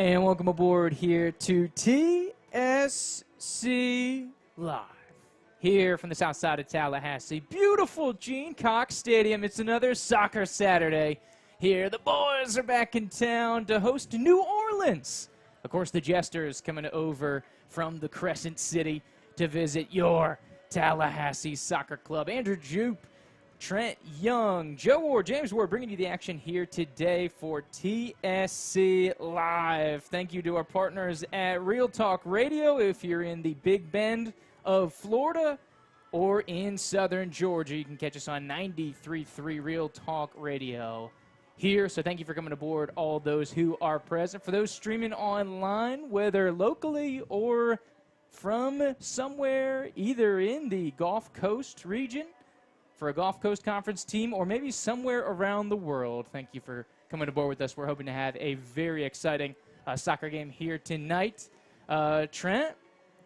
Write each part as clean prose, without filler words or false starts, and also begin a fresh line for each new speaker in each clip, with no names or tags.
And welcome aboard here to TSC Live. Here from the south side of Tallahassee. Beautiful Gene Cox Stadium. It's another soccer Saturday. Here the boys are back in town to host New Orleans. Of course, the Jesters coming over from the Crescent City to visit your Tallahassee Soccer Club. Andrew Jupe, Trent Young, Joe Ward, James Ward bringing you the action here today for TSC Live. Thank you to our partners at Real Talk Radio if you're in the Big Bend of Florida or in southern Georgia. You can catch us on 93.3 Real Talk Radio here. So thank you for coming aboard, all those who are present. For those streaming online, whether locally or from somewhere either in the Gulf Coast region, for a Gulf Coast Conference team, or maybe somewhere around the world. Thank you for coming aboard with us. We're hoping to have a very exciting soccer game here tonight. Trent,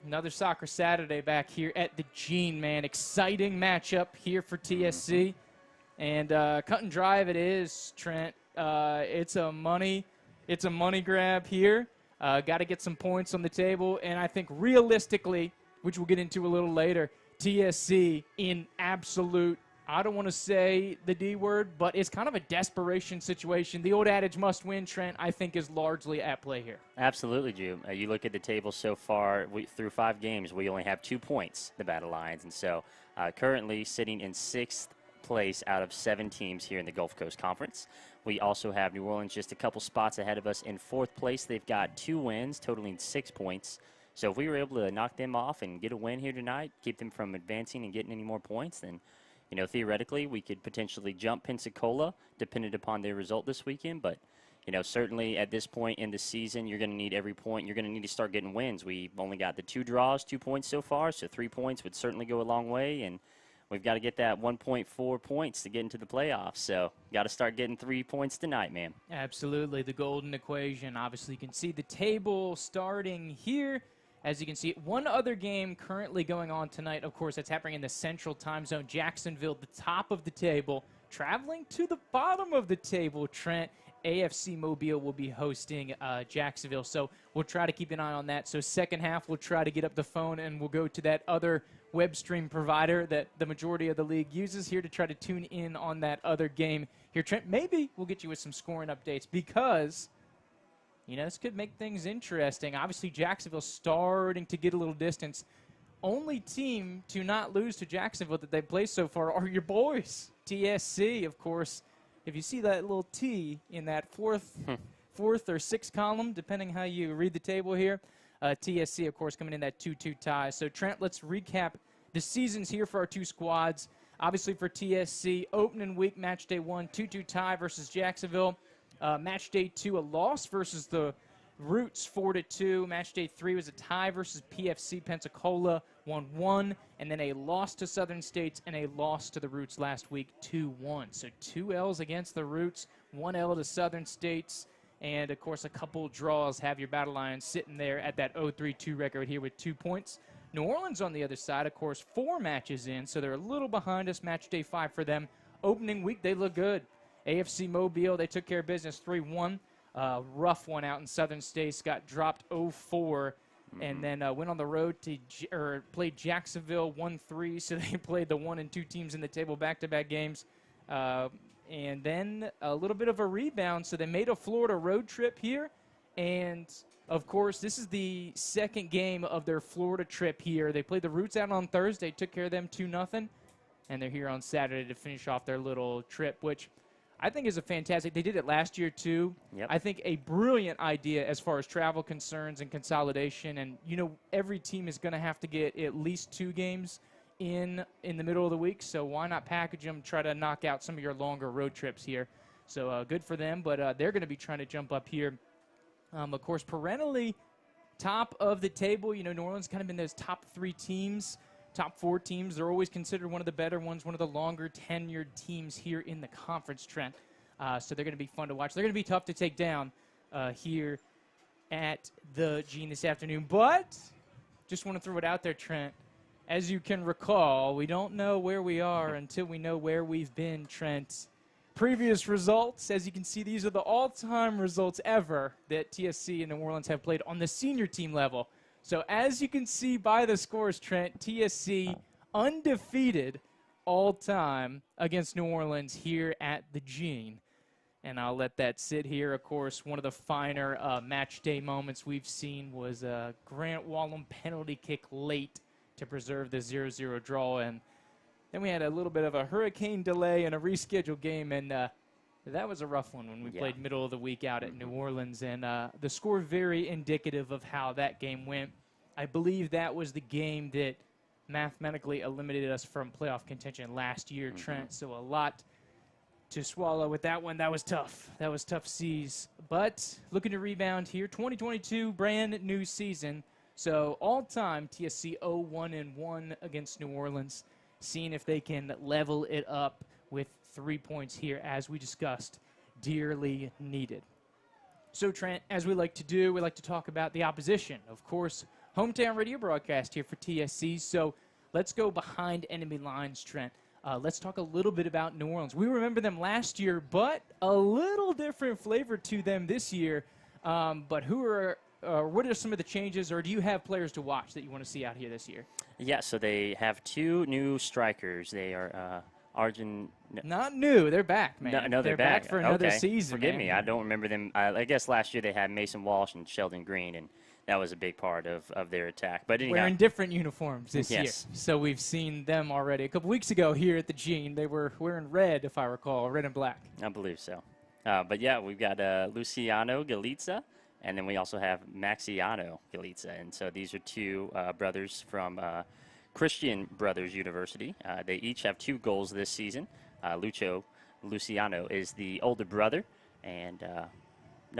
another soccer Saturday back here at the Gene, man. Exciting matchup here for TSC. And cut and drive it is, Trent. It's a money grab here. Got to get some points on the table. And I think realistically, which we'll get into a little later, TSC in absolute, I don't want to say the D word, but it's kind of a desperation situation. The old adage must win, Trent, I think is largely at play here.
Absolutely, Drew. You look at the table so far, through 5 games, we only have 2 points, the Battle Lions. And so currently sitting in 6th place out of 7 teams here in the Gulf Coast Conference. We also have New Orleans just a couple spots ahead of us in 4th place. They've got 2 wins, totaling 6 points. So if we were able to knock them off and get a win here tonight, keep them from advancing and getting any more points, then, you know, theoretically we could potentially jump Pensacola, dependent upon their result this weekend. But, you know, certainly at this point in the season, you're going to need every point. You're going to need to start getting wins. We've only got the 2 draws, 2 points so far, so 3 points would certainly go a long way. And we've got to get that 1.4 points to get into the playoffs. So got to start getting 3 points tonight, man.
Absolutely, the golden equation. Obviously, you can see the table starting here. As you can see, one other game currently going on tonight, of course, that's happening in the Central Time Zone. Jacksonville, the top of the table, traveling to the bottom of the table. Trent, AFC Mobile will be hosting Jacksonville, so we'll try to keep an eye on that. So second half, we'll try to get up the phone, and we'll go to that other web stream provider that the majority of the league uses here to try to tune in on that other game here. Trent, maybe we'll get you with some scoring updates because, you know, this could make things interesting. Obviously, Jacksonville starting to get a little distance. Only team to not lose to Jacksonville that they've played so far are your boys, TSC, of course. If you see that little T in that fourth or sixth column, depending how you read the table here, TSC, of course, coming in that 2-2 tie. So, Trent, let's recap the seasons here for our 2 squads. Obviously, for TSC, opening week, match day 1, 2-2 tie versus Jacksonville. Match day 2, a loss versus the Roots, 4-2. Match day 3 was a tie versus PFC Pensacola, 1-1. And then a loss to Southern States and a loss to the Roots last week, 2-1. So 2 L's against the Roots, 1 L to Southern States. And, of course, a couple draws have your Battle Lions sitting there at that 0-3-2 record here with 2 points. New Orleans on the other side, of course, 4 matches in, so they're a little behind us. Match day 5 for them. Opening week, they look good. AFC Mobile, they took care of business 3-1. Rough one out in Southern States, got dropped 0-4, and then went on the road to played Jacksonville 1-3, so they played the 1 and 2 teams in the table back-to-back games. And then a little bit of a rebound, so they made a Florida road trip here. And, of course, this is the second game of their Florida trip here. They played the Roots out on Thursday, took care of them 2-0, and they're here on Saturday to finish off their little trip, which I think is a fantastic. They did it last year, too.
Yep.
I think a brilliant idea as far as travel concerns and consolidation. And, you know, every team is going to have to get at least 2 games in the middle of the week. So why not package them, try to knock out some of your longer road trips here. So good for them. But they're going to be trying to jump up here. Of course, perennially top of the table. You know, New Orleans kind of been those top 3 teams. Top 4 teams, they're always considered one of the better ones, one of the longer tenured teams here in the conference, Trent. So they're going to be fun to watch. They're going to be tough to take down here at the Gene this afternoon. But just want to throw it out there, Trent. As you can recall, we don't know where we are until we know where we've been, Trent. previous results. As you can see, these are the all-time results ever that TSC and New Orleans have played on the senior team level. So as you can see by the scores, Trent, TSC undefeated all-time against New Orleans here at the Gene. And I'll let that sit here. Of course, one of the finer match day moments we've seen was a Grant Wallum penalty kick late to preserve the 0-0 draw. And then we had a little bit of a hurricane delay and a rescheduled game, and that was a rough one when we played middle of the week out at New Orleans. And the score very indicative of how that game went. I believe that was the game that mathematically eliminated us from playoff contention last year, Trent. So a lot to swallow with that one. That was tough. That was tough seas. But looking to rebound here, 2022 brand new season. So all-time TSC 0-1-1 against New Orleans, seeing if they can level it up with 3 points here, as we discussed, dearly needed. So, Trent, as we like to do, we like to talk about the opposition. Of course, hometown radio broadcast here for TSC. So let's go behind enemy lines, Trent. Let's talk a little bit about New Orleans. We remember them last year, but a little different flavor to them this year. But what are some of the changes, or do you have players to watch that you want to see out here this year?
Yeah, so they have 2 new strikers. They are
Not new. They're back, man.
No, they're back
for another season.
Forgive me. I don't remember them. I guess last year they had Mason Walsh and Sheldon Green, and that was a big part of their attack. But anyhow,
wearing different uniforms this year. So we've seen them already. A couple weeks ago here at the Gene, they were wearing red, if I recall, red and black.
I believe so. But yeah, we've got Luciano Galitza, and then we also have Maxiano Galitza. And so these are 2 brothers from Christian Brothers University. They each have 2 goals this season. Luciano is the older brother, and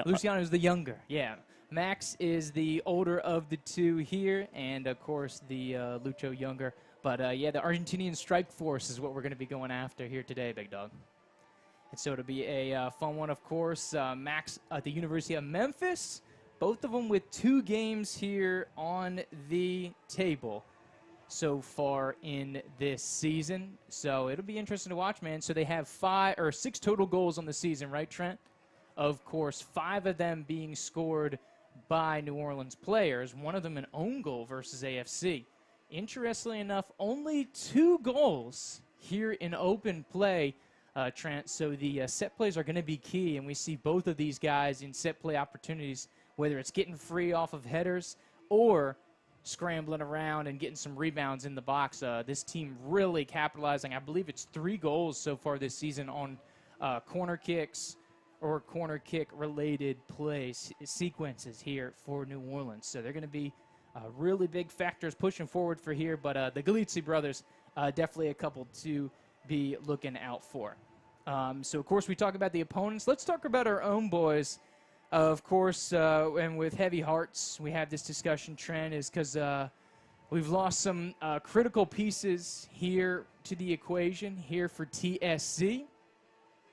Luciano is the younger. Yeah. Max is the older of the 2 here, and, of course, the Lucho younger. But, yeah, the Argentinian strike force is what we're going to be going after here today, big dog. And so it'll be a fun one, of course. Max at the University of Memphis, both of them with 2 games here on the table so far in this season. So it'll be interesting to watch, man. So they have 6 total goals on the season, right, Trent? Of course, 5 of them being scored by New Orleans players, one of them an own goal versus AFC. Interestingly enough, only 2 goals here in open play, Trent. So the set plays are going to be key, and we see both of these guys in set play opportunities, whether it's getting free off of headers or scrambling around and getting some rebounds in the box. This team really capitalizing. I believe it's 3 goals so far this season on corner kicks or corner kick-related plays sequences here for New Orleans. So they're going to be really big factors pushing forward for here. But the Galizzi brothers, definitely a couple to be looking out for. So, of course, we talk about the opponents. Let's talk about our own boys. Of course, and with heavy hearts, we have this discussion, Trent, is because we've lost some critical pieces here to the equation here for TSC.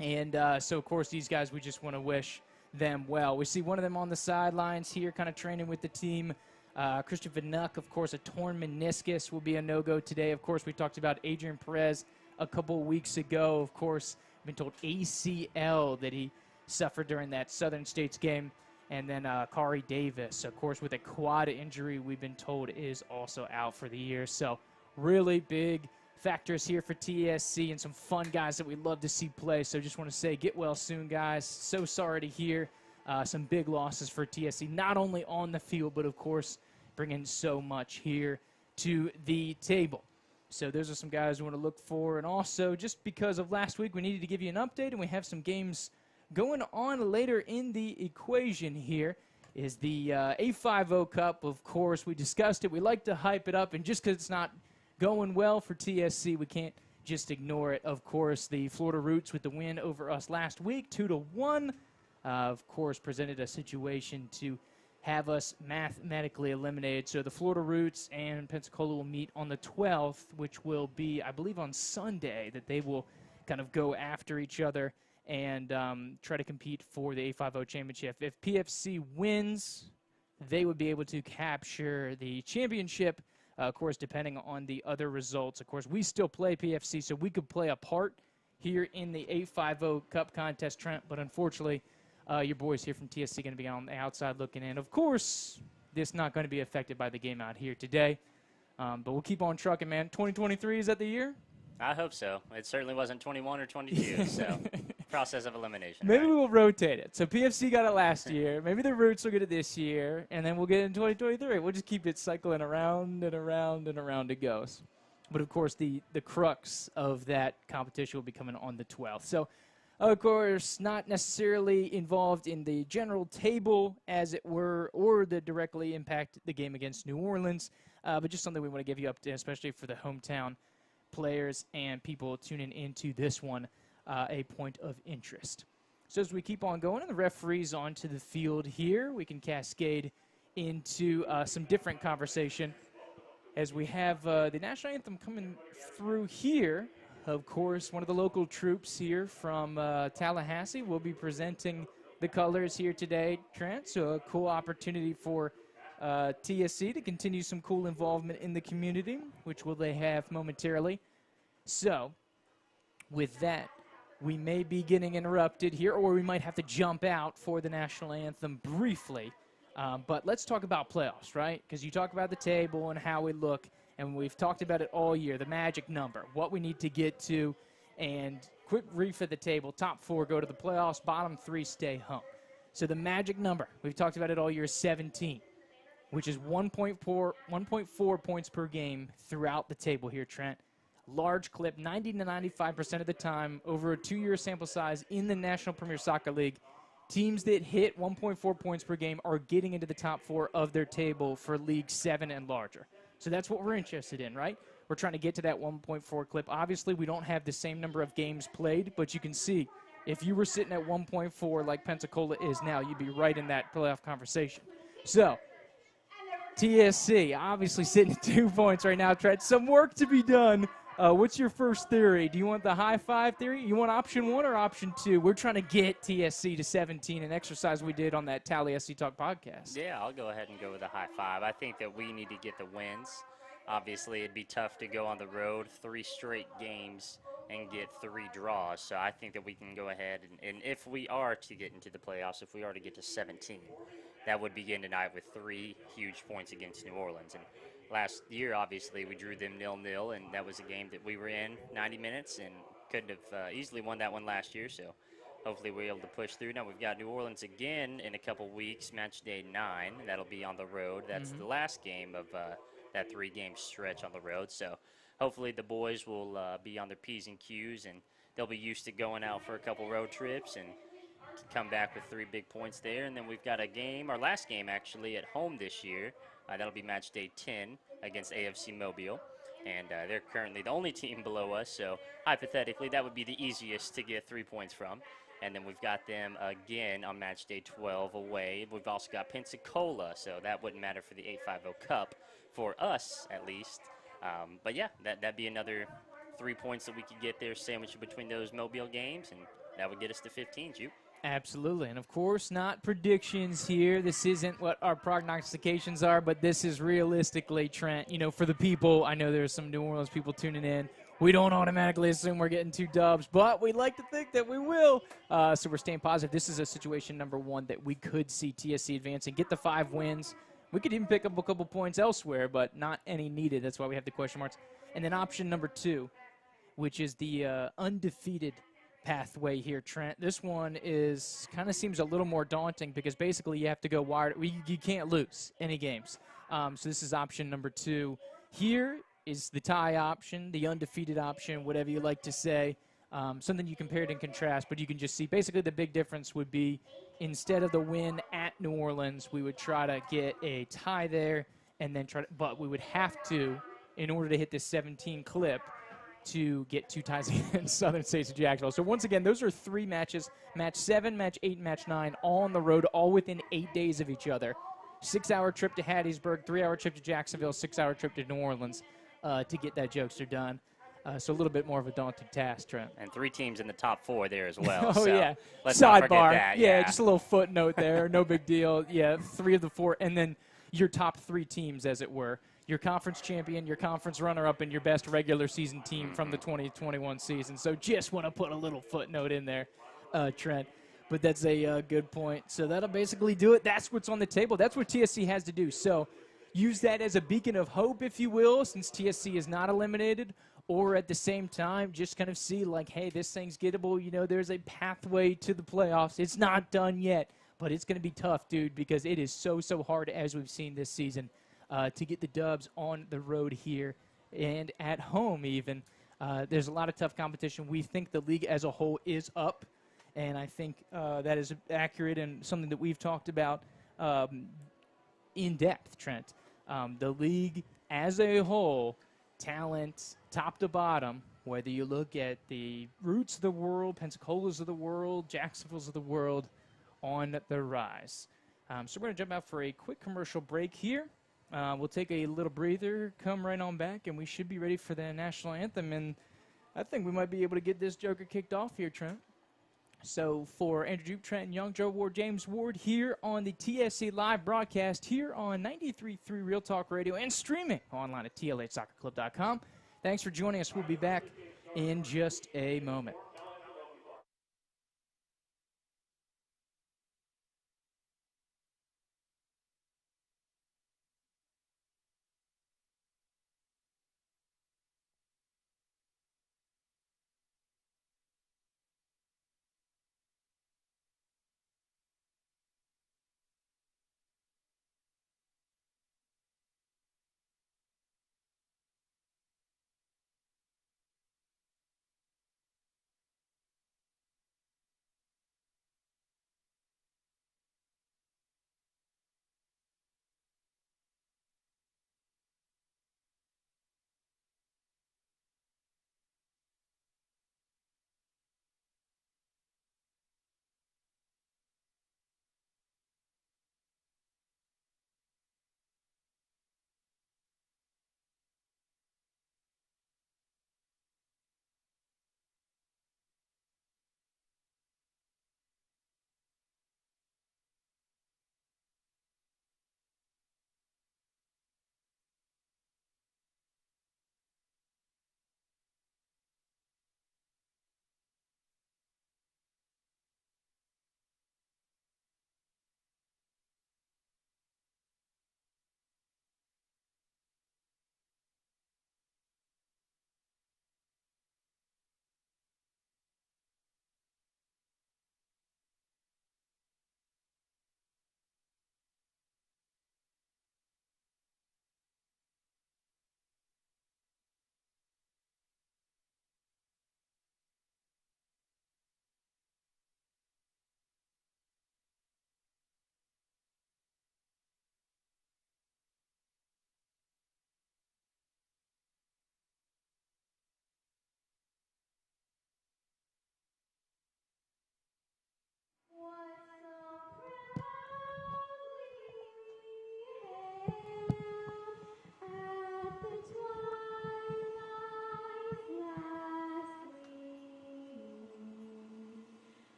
And so, of course, these guys, we just want to wish them well. We see one of them on the sidelines here kind of training with the team. Christian Vanuk, of course, a torn meniscus will be a no-go today. Of course, we talked about Adrian Perez a couple weeks ago. Of course, I've been told ACL that he suffered during that Southern States game. And then Kari Davis, of course, with a quad injury, we've been told is also out for the year. So really big factors here for TSC and some fun guys that we love to see play. So just want to say, get well soon, guys. So sorry to hear some big losses for TSC, not only on the field, but, of course, bringing so much here to the table. So those are some guys we want to look for. And also, just because of last week, we needed to give you an update, and we have some games going on later in the equation here. Is the A50 Cup. Of course, we discussed it. We like to hype it up, and just because it's not going well for TSC, we can't just ignore it. Of course, the Florida Roots with the win over us last week, 2-1, of course, presented a situation to have us mathematically eliminated. So the Florida Roots and Pensacola will meet on the 12th, which will be, I believe, on Sunday, that they will kind of go after each other and try to compete for the A50 championship. If PFC wins, they would be able to capture the championship, of course, depending on the other results. Of course, we still play PFC, so we could play a part here in the 850 Cup contest, Trent. But unfortunately, your boys here from TSC going to be on the outside looking in. Of course, this not going to be affected by the game out here today. But we'll keep on trucking, man. 2023, is that the year?
I hope so. It certainly wasn't 21 or 22, so process of elimination.
Maybe
right?
we'll rotate it. So PFC got it last year. Maybe the Roots will get it this year, and then we'll get it in 2023. We'll just keep it cycling around and around and around it goes. But, of course, the crux of that competition will be coming on the 12th. So, of course, not necessarily involved in the general table, as it were, or that directly impact the game against New Orleans, but just something we want to give you up to, especially for the hometown players and people tuning into this one, a point of interest. So as we keep on going and the referees onto the field here, we can cascade into some different conversation as we have the national anthem coming through here. Of course, one of the local troops here from Tallahassee will be presenting the colors here today, Trent. So a cool opportunity for TSC to continue some cool involvement in the community, which will they have momentarily. So, with that, we may be getting interrupted here, or we might have to jump out for the national anthem briefly. But let's talk about playoffs, right? Because you talk about the table and how we look, and we've talked about it all year, the magic number, what we need to get to, and quick brief at the table. Top 4 go to the playoffs, bottom 3 stay home. So the magic number, we've talked about it all year, is 17. Which is 1.4 points per game throughout the table here, Trent. Large clip, 90 to 95% of the time, over a 2-year sample size in the National Premier Soccer League. Teams that hit 1.4 points per game are getting into the top 4 of their table for League 7 and larger. So that's what we're interested in, right? We're trying to get to that 1.4 clip. Obviously, we don't have the same number of games played, but you can see if you were sitting at 1.4 like Pensacola is now, you'd be right in that playoff conversation. So, TSC, obviously sitting at 2 points right now, Trent. Some work to be done. What's your first theory? Do you want the high five theory? You want option 1 or option 2? We're trying to get TSC to 17, an exercise we did on that Tallahassee Talk podcast.
Yeah, I'll go ahead and go with a high five. I think that we need to get the wins. Obviously, it'd be tough to go on the road 3 straight games and get 3 draws. So I think that we can go ahead, and if we are to get into the playoffs, if we are to get to 17, that would begin tonight with 3 huge points against New Orleans. And last year, obviously, we drew them 0-0, and that was a game that we were in 90 minutes and couldn't have easily won that one last year. So hopefully we're able to push through. Now we've got New Orleans again in a couple weeks, match day 9. That'll be on the road. That's the last game of that 3-game stretch on the road. So hopefully the boys will be on their P's and Q's, and they'll be used to going out for a couple road trips and come back with 3 big points there. And then we've got a game, our last game actually, at home this year. That'll be match day 10 against AFC Mobile. And they're currently the only team below us, so hypothetically that would be the easiest to get 3 points from. And then we've got them again on match day 12 away. We've also got Pensacola, so that wouldn't matter for the 850 Cup, for us at least. But yeah, that'd be another 3 points that we could get there sandwiched between those Mobile games, and that would get us to 15, Jupe.
Absolutely. And, of course, not predictions here. This isn't what our prognostications are, but this is realistically, Trent, you know, for the people. I know there's some New Orleans people tuning in. We don't automatically assume we're getting 2 dubs, but we'd like to think that we will. So we're staying positive. This is a situation, number 1, that we could see TSC advance and get the 5 wins. We could even pick up a couple points elsewhere, but not any needed. That's why we have the question marks. And then option number 2, which is the undefeated pathway here, Trent. This one is kind of seems a little more daunting because basically you have to go wide. You can't lose any games. So this is option number 2. Here is the tie option, the undefeated option, whatever you like to say. Something you compared and contrast, but you can just see basically the big difference would be instead of the win at New Orleans, we would try to get a tie there and then but we would have to, in order to hit this 17 clip, to get 2 ties against Southern States of Jacksonville. So once again, those are 3 matches, match 7, match 8, and match 9, all on the road, all within 8 days of each other. 6-hour trip to Hattiesburg, 3-hour trip to Jacksonville, 6-hour trip to New Orleans to get that jokester done. So a little bit more of a daunting task, Trent.
And 3 teams in the top 4 there as well.
Oh,
so
yeah.
Let's not forget
Sidebar.
that.
Yeah, just a little footnote there. No big deal. Yeah, 3 of the 4. And then your top 3 teams, as it were. your conference champion, your conference runner-up, and your best regular season team from the 2021 season. So just want to put a little footnote in there, Trent. But that's a good point. So that'll basically do it. That's what's on the table. That's what TSC has to do. So use that as a beacon of hope, if you will, since TSC is not eliminated, or at the same time, just kind of see like, hey, this thing's gettable. You know, there's a pathway to the playoffs. It's not done yet, but it's going to be tough, dude, because it is so hard, as we've seen this season, to get the dubs on the road here and at home even. There's a lot of tough competition. We think the league as a whole is up, and I think that is accurate and something that we've talked about in depth, Trent. The league as a whole, talent top to bottom, whether you look at the Roots of the world, Pensacola's of the world, Jacksonville's of the world, on the rise. So we're going to jump out for a quick commercial break here. We'll take a little breather, come right on back, and we should be ready for the national anthem. And I think we might be able to get this joker kicked off here, Trent. So for Andrew Jupe, Trent Young, Joe Ward, James Ward here on the TSC live broadcast here on 93.3 Real Talk Radio and streaming online at tlhsoccerclub.com. Thanks for joining us. We'll be back in just a moment.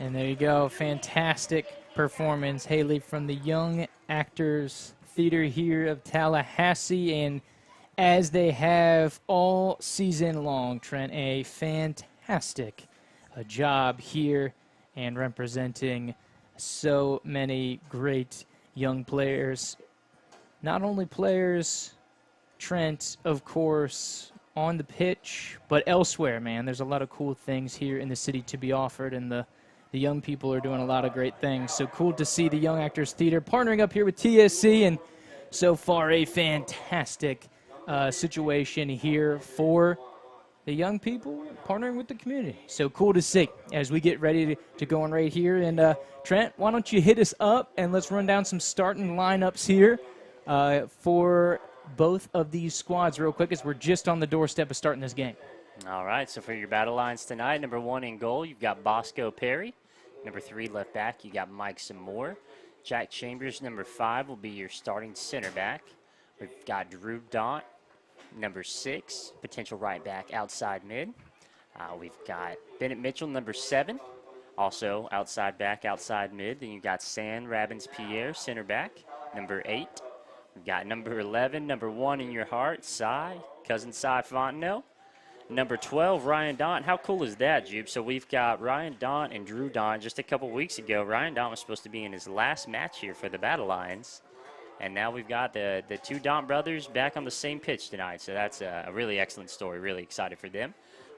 And there you go. Fantastic performance, Haley, from the Young Actors Theater here of Tallahassee. And as they have all season long, Trent, a fantastic job here and representing so many great young players. Not only players, Trent, of course, on the pitch, but elsewhere, man. There's a lot of cool things here in the city to be offered, and the young people are doing a lot of great things. So cool to see the Young Actors Theater partnering up here with TSC, and so far a fantastic situation here for the young people partnering with the community. So cool to see as we get ready to go on right here. And Trent, why don't you hit us up and let's run down some starting lineups here for both of these squads real quick, as we're just on the doorstep of starting this game.
All right, so for your battle lines tonight, number 1 in goal, you've got Bosco Perry. Number 3 left back, you got Mike Samore. Jack Chambers, number 5, will be your starting center back. We've got Drew Daunt, number 6, potential right back, outside mid. We've got Bennett Mitchell, number 7, also outside back, outside mid. Then you've got San Robbins-Pierre, center back, number 8. We've got number 11, number 1 in your heart, cousin Cy Fontenot. Number 12, Ryan Daunt. How cool is that, Jude? So we've got Ryan Daunt and Drew Daunt. Just a couple weeks ago, Ryan Daunt was supposed to be in his last match here for the Battle Lions. And now we've got the two Daunt brothers back on the same pitch tonight. So that's a really excellent story. Really excited for them.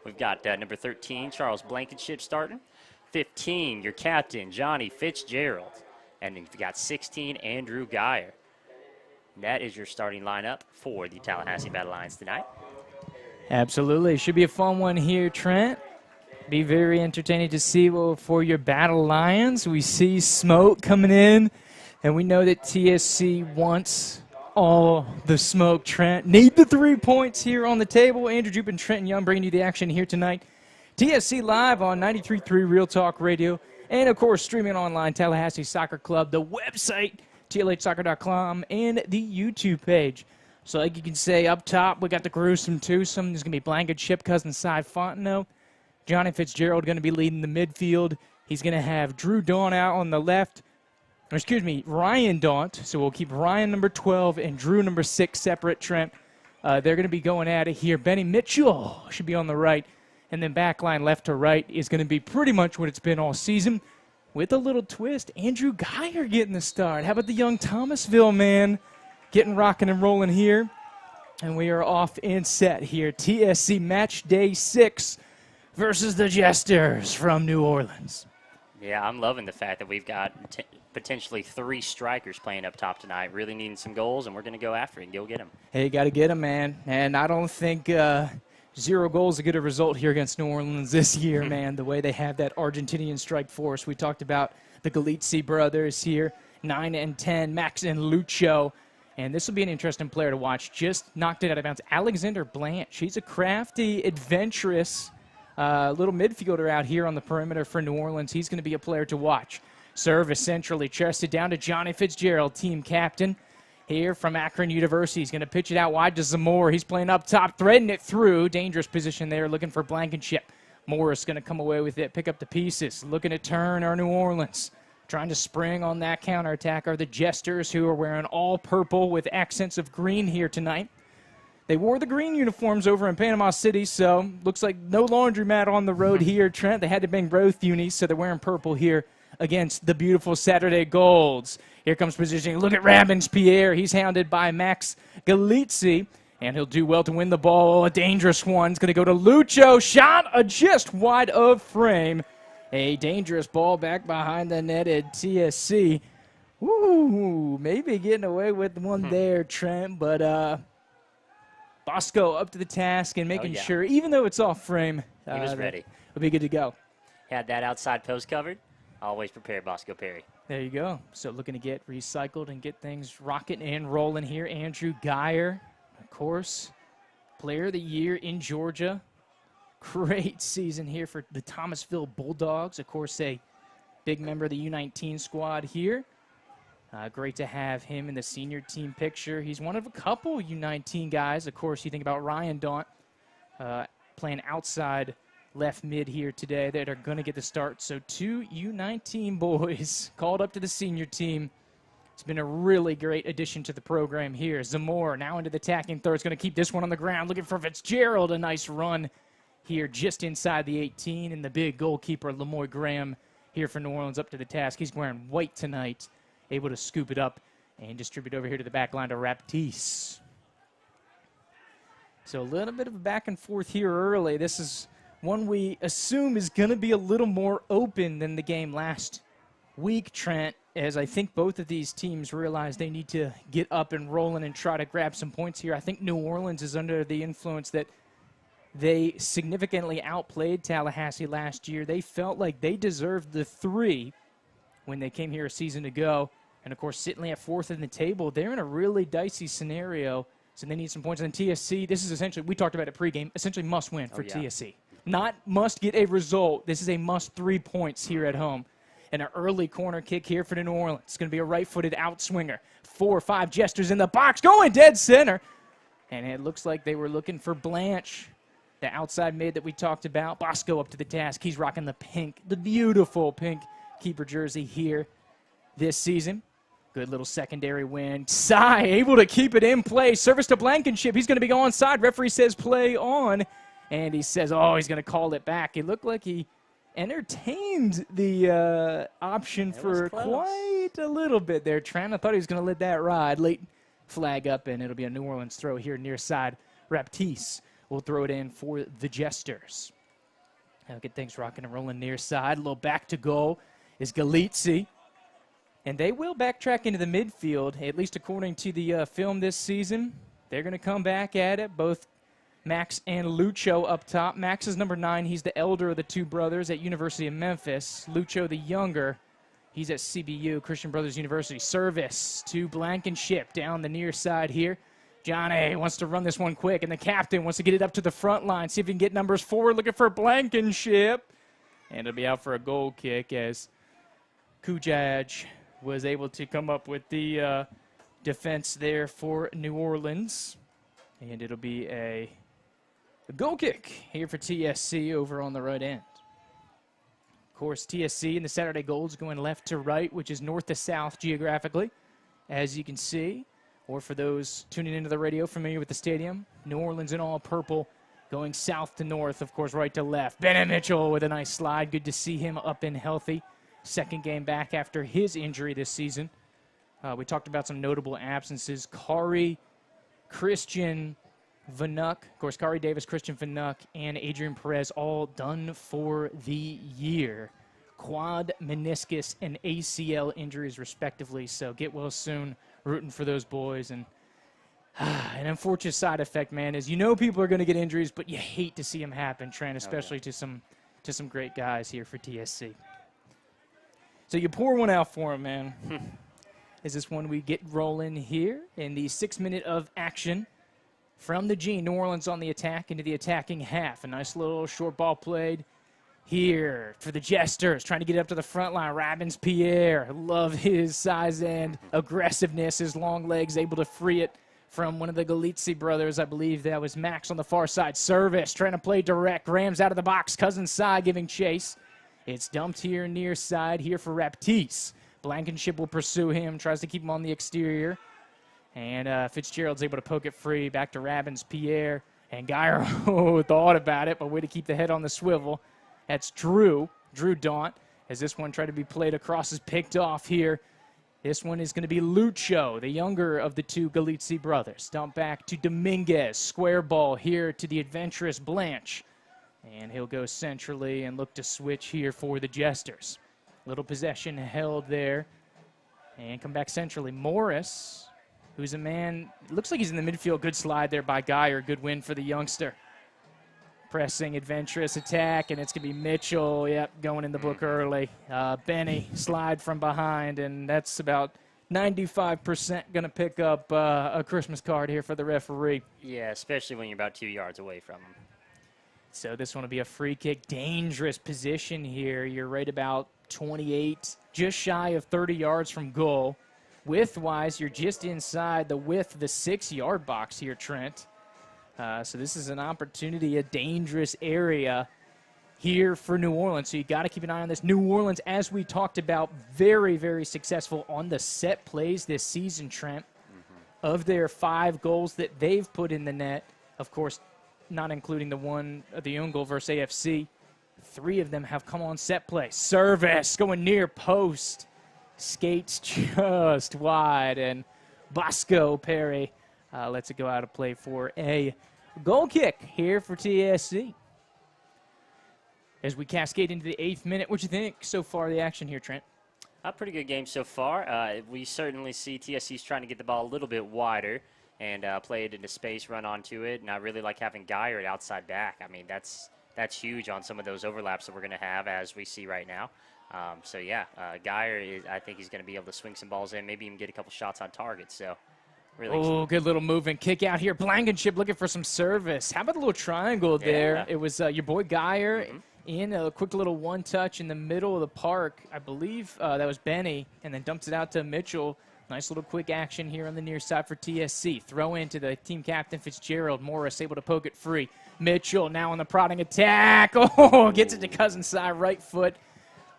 We've got number 13, Charles Blankenship, starting. 15, your captain, Johnny Fitzgerald. And then you've got 16, Andrew Geyer. That is your starting lineup for the Tallahassee Battle Lions tonight.
Absolutely. Should be a fun one here, Trent. Be very entertaining to see for your Battle Lions. We see smoke coming in, and we know that TSC wants all the smoke, Trent. Need the 3 points here on the table. Andrew Jupe and Trenton Young bringing you the action here tonight. TSC live on 93.3 Real Talk Radio, and, of course, streaming online, Tallahassee Soccer Club, the website, tlhsoccer.com, and the YouTube page. So like you can say up top, we got the gruesome twosome. There's going to be Blankenship, cousin Cy Fontenot. Johnny Fitzgerald going to be leading the midfield. He's going to have Drew Daunt out on the left. Or excuse me, Ryan Daunt. So we'll keep Ryan number 12 and Drew number 6 separate, Trent. They're going to be going at it here. Benny Mitchell should be on the right. And then backline left to right is going to be pretty much what it's been all season. With a little twist, Andrew Geyer getting the start. How about the young Thomasville man getting rocking and rolling here? And we are off and set here. TSC match day 6 versus the Jesters from New Orleans.
Yeah, I'm loving the fact that we've got potentially 3 strikers playing up top tonight, really needing some goals, and we're going to go after it and go get them.
Hey, you got to get them, man. And I don't think 0 goals to get a result here against New Orleans this year, man, the way they have that Argentinian strike force. We talked about the Galizzi brothers here, 9 and 10, Max and Lucho. And this will be an interesting player to watch. Just knocked it out of bounds. Alexander Blanche. He's a crafty, adventurous little midfielder out here on the perimeter for New Orleans. He's going to be a player to watch. Service centrally chested down to Johnny Fitzgerald, team captain here from Akron University. He's going to pitch it out wide to Zamora. He's playing up top, threading it through. Dangerous position there, looking for Blankenship. Morris going to come away with it, pick up the pieces. Looking to turn our New Orleans. Trying to spring on that counterattack are the Jesters, who are wearing all purple with accents of green here tonight. They wore the green uniforms over in Panama City, so looks like no laundromat on the road here, Trent. They had to bring both unis, so they're wearing purple here against the beautiful Saturday Golds. Here comes positioning. Look at Robbins-Pierre. He's hounded by Max Galizzi, and he'll do well to win the ball. A dangerous one. It's going to go to Lucho. Shot just wide of frame. A dangerous ball back behind the net at TSC. Ooh, maybe getting away with one there, Trent, but Bosco up to the task and making sure, even though it's off frame,
he was ready.
We'll be good to go.
Had that outside post covered. Always prepared, Bosco Perry.
There you go. So looking to get recycled and get things rocking and rolling here. Andrew Geyer, of course, player of the year in Georgia. Great season here for the Thomasville Bulldogs. Of course, a big member of the U19 squad here. Great to have him in the senior team picture. He's one of a couple U19 guys. Of course, you think about Ryan Daunt playing outside left mid here today that are going to get the start. So 2 U19 boys called up to the senior team. It's been a really great addition to the program here. Zamora now into the attacking third. It's going to keep this one on the ground. Looking for Fitzgerald. A nice run here just inside the 18. And the big goalkeeper, Lemoy Graham, here for New Orleans up to the task. He's wearing white tonight. Able to scoop it up and distribute over here to the back line to Raptise. So a little bit of a back and forth here early. This is one we assume is going to be a little more open than the game last week, Trent, as I think both of these teams realize they need to get up and rolling and try to grab some points here. I think New Orleans is under the influence that they significantly outplayed Tallahassee last year. They felt like they deserved the 3 when they came here a season ago. And, of course, sitting at 4th in the table, they're in a really dicey scenario, so they need some points. And TSC, this is essentially, we talked about it pregame, essentially must win for TSC. Not must get a result. This is a must 3 points here at home. And an early corner kick here for the New Orleans. It's going to be a right-footed outswinger. 4 or 5 Jesters in the box, going dead center. And it looks like they were looking for Blanche, the outside mid that we talked about. Bosco up to the task. He's rocking the pink, the beautiful pink keeper jersey here this season. Good little secondary win. Sai able to keep it in play. Service to Blankenship. He's going to be onside. Referee says play on. And he says, oh, he's going to call it back. It looked like he entertained the option for quite a little bit there. Trent, I thought he was going to let that ride. Late flag up, and it'll be a New Orleans throw here near side. Raptise will throw it in for the Jesters. Now get things rocking and rolling near side. A little back to goal is Galizzi. And they will backtrack into the midfield, at least according to the film this season. They're going to come back at it, both Max and Lucho up top. Max is number 9. He's the elder of the 2 brothers at University of Memphis. Lucho, the younger, he's at CBU, Christian Brothers University. Service to Blankenship down the near side here. Johnny wants to run this one quick, and the captain wants to get it up to the front line, see if he can get numbers 4, looking for Blankenship. And it'll be out for a goal kick as Kujaj was able to come up with the defense there for New Orleans. And it'll be a goal kick here for TSC over on the right end. Of course, TSC and the Saturday Golds going left to right, which is north to south geographically, as you can see. Or for those tuning into the radio familiar with the stadium, New Orleans in all purple, going south to north, of course, right to left. Bennett Mitchell with a nice slide. Good to see him up and healthy. Second game back after his injury this season. We talked about some notable absences. Kari, Christian Vanuk, of course, Kari Davis, Christian Vanuk, and Adrian Perez all done for the year. Quad, meniscus, and ACL injuries, respectively. So get well soon. Rooting for those boys. And an unfortunate side effect, man, is you know people are going to get injuries, but you hate to see them happen, Trent, especially to some great guys here for TSC. So you pour one out for him, man. Is this one we get rolling here in the 6 minute of action from the G. New Orleans on the attack into the attacking half. A nice little short ball played here for the Jesters, trying to get up to the front line. Robbins Pierre, love his size and aggressiveness, his long legs, able to free it from one of the Galizzi brothers. I believe that was Max on the far side. Service, trying to play direct. Graham's out of the box. Cousin Sai giving chase. It's dumped here near side here for Raptise. Blankenship will pursue him, tries to keep him on the exterior. And Fitzgerald's able to poke it free. Back to Robbins Pierre. And Gyro thought about it, but way to keep the head on the swivel. That's Drew Daunt, as this one tried to be played across is picked off here. This one is going to be Lucho, the younger of the 2 Galizzi brothers. Dump back to Dominguez. Square ball here to the adventurous Blanche. And he'll go centrally and look to switch here for the Jesters. Little possession held there. And come back centrally. Morris, who's a man, looks like he's in the midfield. Good slide there by Geyer. Good win for the youngster. Pressing, adventurous attack, and it's going to be Mitchell. Yep, going in the book early. Benny, slide from behind, and that's about 95% going to pick up a Christmas card here for the referee.
Yeah, especially when you're about 2 yards away from him.
So this one will be a free kick. Dangerous position here. You're right about 28, just shy of 30 yards from goal. Width-wise, you're just inside the width of the 6-yard box here, Trent. So this is an opportunity, a dangerous area here for New Orleans. So you got to keep an eye on this. New Orleans, as we talked about, very, very successful on the set plays this season, Trent. Of their 5 goals that they've put in the net, of course, not including the own goal versus AFC, 3 of them have come on set play. Service going near post. Skates just wide, and Bosco Perry lets it go out of play for a goal kick here for TSC. As we cascade into the 8th minute, what do you think so far the action here, Trent?
A pretty good game so far. We certainly see TSC's trying to get the ball a little bit wider and play it into space, run onto it. And I really like having Geyer at outside back. I mean, that's huge on some of those overlaps that we're going to have as we see right now. So, yeah, Geyer, I think he's going to be able to swing some balls in, maybe even get a couple shots on target. So, really
oh, good little move and kick out here. Blankenship looking for some service. How about the little triangle there?
Yeah.
It was your boy Geyer. In a quick little one-touch in the middle of the park. I believe that was Benny, and then dumps it out to Mitchell. Nice little quick action here on the near side for TSC. Throw into the team captain, Fitzgerald. Morris able to poke it free. Mitchell now on the prodding attack. Oh, gets it to Cousins' side, right foot,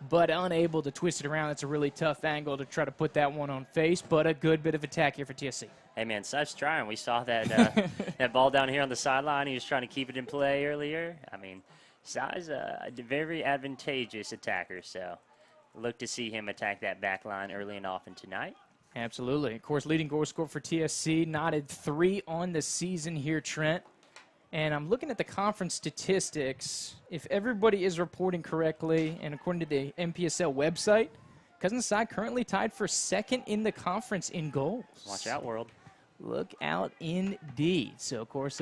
but unable to twist it around. That's a really tough angle to try to put that one on face, but a good bit of attack here for TSC.
Hey, man, Seth's trying. We saw that, that ball down here on the sideline. He was trying to keep it in play earlier. I mean, Sai's a very advantageous attacker, so look to see him attack that back line early and often tonight.
Absolutely. Of course, leading goal scorer for TSC, knotted 3 on the season here, Trent. And I'm looking at the conference statistics. If everybody is reporting correctly, and according to the MPSL website, Cousins Sai currently tied for 2nd in the conference in goals.
Watch out, world.
Look out indeed. So, of course,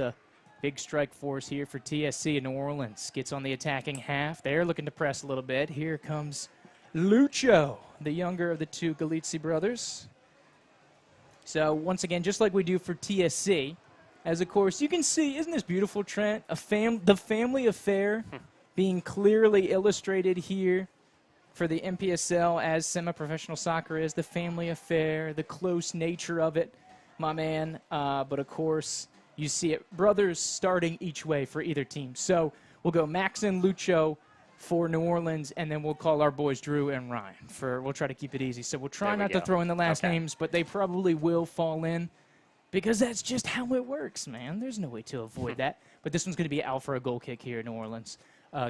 big strike force here for TSC in New Orleans. Gets on the attacking half. They're looking to press a little bit. Here comes Lucho, the younger of the 2 Galizzi brothers. So, once again, just like we do for TSC, as of course, you can see, isn't this beautiful, Trent? The family affair being clearly illustrated here for the MPSL as semi-professional soccer is. The family affair, the close nature of it, my man. But, of course, you see it, brothers starting each way for either team. So we'll go Max and Lucho for New Orleans, and then we'll call our boys Drew and Ryan. We'll try to keep it easy. So we'll try not to throw in the last names, but they probably will fall in because that's just how it works, man. There's no way to avoid that. But this one's going to be out for a goal kick here in New Orleans.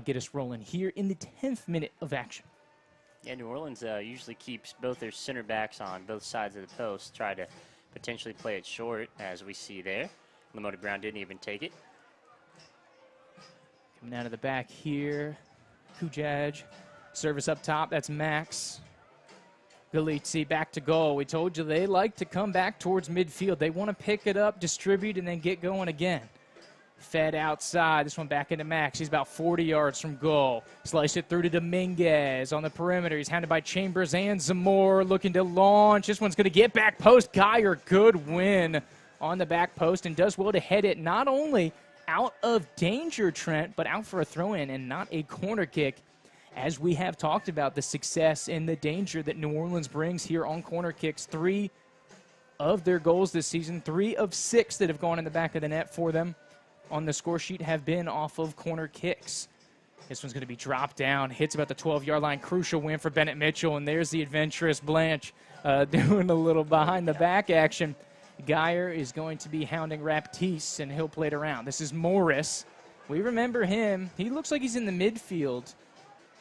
Get us rolling here in the 10th minute of action.
Yeah, New Orleans usually keeps both their center backs on both sides of the post, try to potentially play it short, as we see there. Lamota Brown didn't even take it.
Coming out of the back here, Kujaj. Service up top, that's Max. Galizzi back to goal. We told you they like to come back towards midfield. They want to pick it up, distribute, and then get going again. Fed outside. This one back into Max. He's about 40 yards from goal. Slice it through to Dominguez on the perimeter. He's handed by Chambers and Zamora looking to launch. This one's going to get back post. Geyer, good win on the back post and does well to head it not only out of danger, Trent, but out for a throw-in and not a corner kick. As we have talked about the success and the danger that New Orleans brings here on corner kicks. 3 of their goals this season, 3 of 6 that have gone in the back of the net for them on the score sheet have been off of corner kicks. This one's going to be dropped down, hits about the 12-yard line. Crucial win for Bennett Mitchell, and there's the adventurous Blanche doing a little behind-the-back action. Geyer is going to be hounding Raptiste, and he'll play it around. This is Morris. We remember him. He looks like he's in the midfield.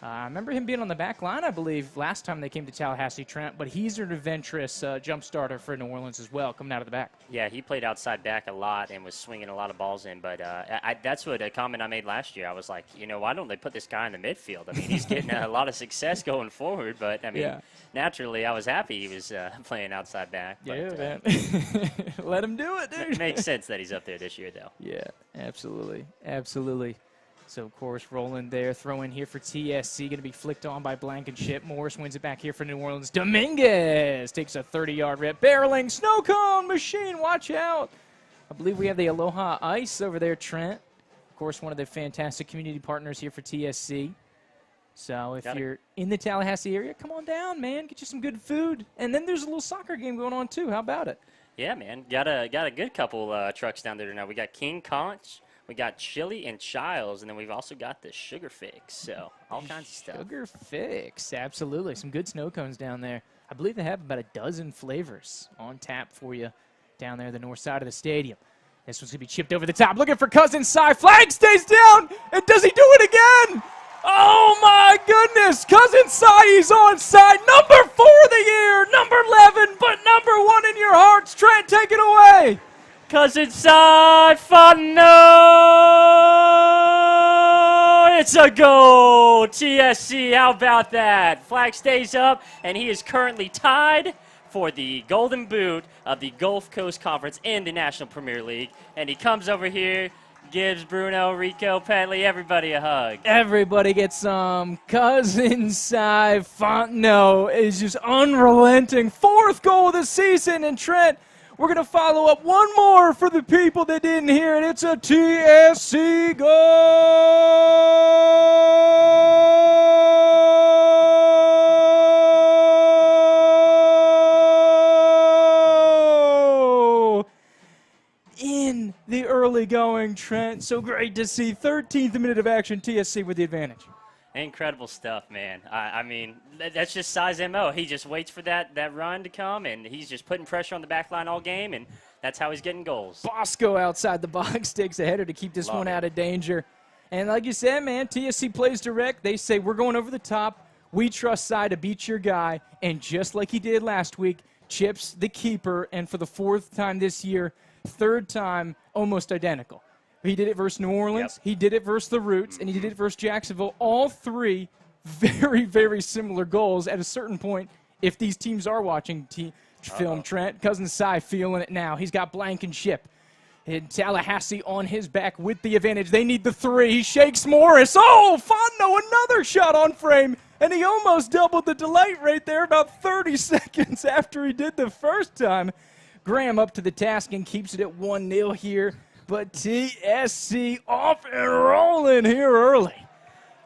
I remember him being on the back line, I believe, last time they came to Tallahassee, Trent, but he's an adventurous jump starter for New Orleans as well, coming out of the back.
Yeah, he played outside back a lot and was swinging a lot of balls in, but that's what a comment I made last year. I was like, why don't they put this guy in the midfield? I mean, he's getting a lot of success going forward, but, I mean, naturally, I was happy he was playing outside back. But,
yeah, man. Let him do it, dude.
It makes sense that he's up there this year, though.
Yeah, absolutely. Absolutely. So, of course, rolling there. Throw in here for TSC. Going to be flicked on by Blankenship. Morris wins it back here for New Orleans. Dominguez takes a 30-yard rip. Barreling. Snow cone machine. Watch out. I believe we have the Aloha Ice over there, Trent. Of course, one of the fantastic community partners here for TSC. So if you're in the Tallahassee area, come on down, man. Get you some good food. And then there's a little soccer game going on, too. How about it?
Yeah, man. Got a good couple trucks down there tonight. We got King Conch. We got chili and Childs, and then we've also got the sugar fix. So all kinds of stuff.
Sugar fix, absolutely. Some good snow cones down there. I believe they have about a dozen flavors on tap for you down there the north side of the stadium. This one's going to be chipped over the top. Looking for Cousin Cy. Flag stays down. And does he do it again? Oh, my goodness. Cousin Cy is onside. Number 4 of the year. Number 11, but number 1 in your hearts. Trent, take it away.
Cousin Cy, no! It's a goal. TSC, how about that? Flag stays up, and he is currently tied for the Golden Boot of the Gulf Coast Conference in the National Premier League. And he comes over here, gives Bruno, Rico, Petley, everybody a hug.
Everybody gets some. Cousin Cy Fontenot is just unrelenting. 4th goal of the season. And Trent, we're going to follow up one more for the people that didn't hear it. It's a TSC goal! In the early going, Trent. So great to see. 13th minute of action, TSC with the advantage.
Incredible stuff, man. I mean, that's just Cy's MO. He just waits for that run to come, and he's just putting pressure on the back line all game, and that's how he's getting goals.
Bosco outside the box takes a header to keep this one out of danger. And like you said, man, TSC plays direct. They say, we're going over the top. We trust Cy to beat your guy. And just like he did last week, chips the keeper, and for the 4th time this year, 3rd time, almost identical. He did it versus New Orleans. He did it versus the Roots, and he did it versus Jacksonville. All 3 very, very similar goals. At a certain point, if these teams are watching film, Trent, Cousin Cy feeling it now. He's got Blankenship and Tallahassee on his back with the advantage. They need the 3. He shakes Morris. Oh, Fontenot, another shot on frame, and he almost doubled the delight right there about 30 seconds after he did the first time. Graham up to the task and keeps it at 1-0 here. But TSC off and rolling here early.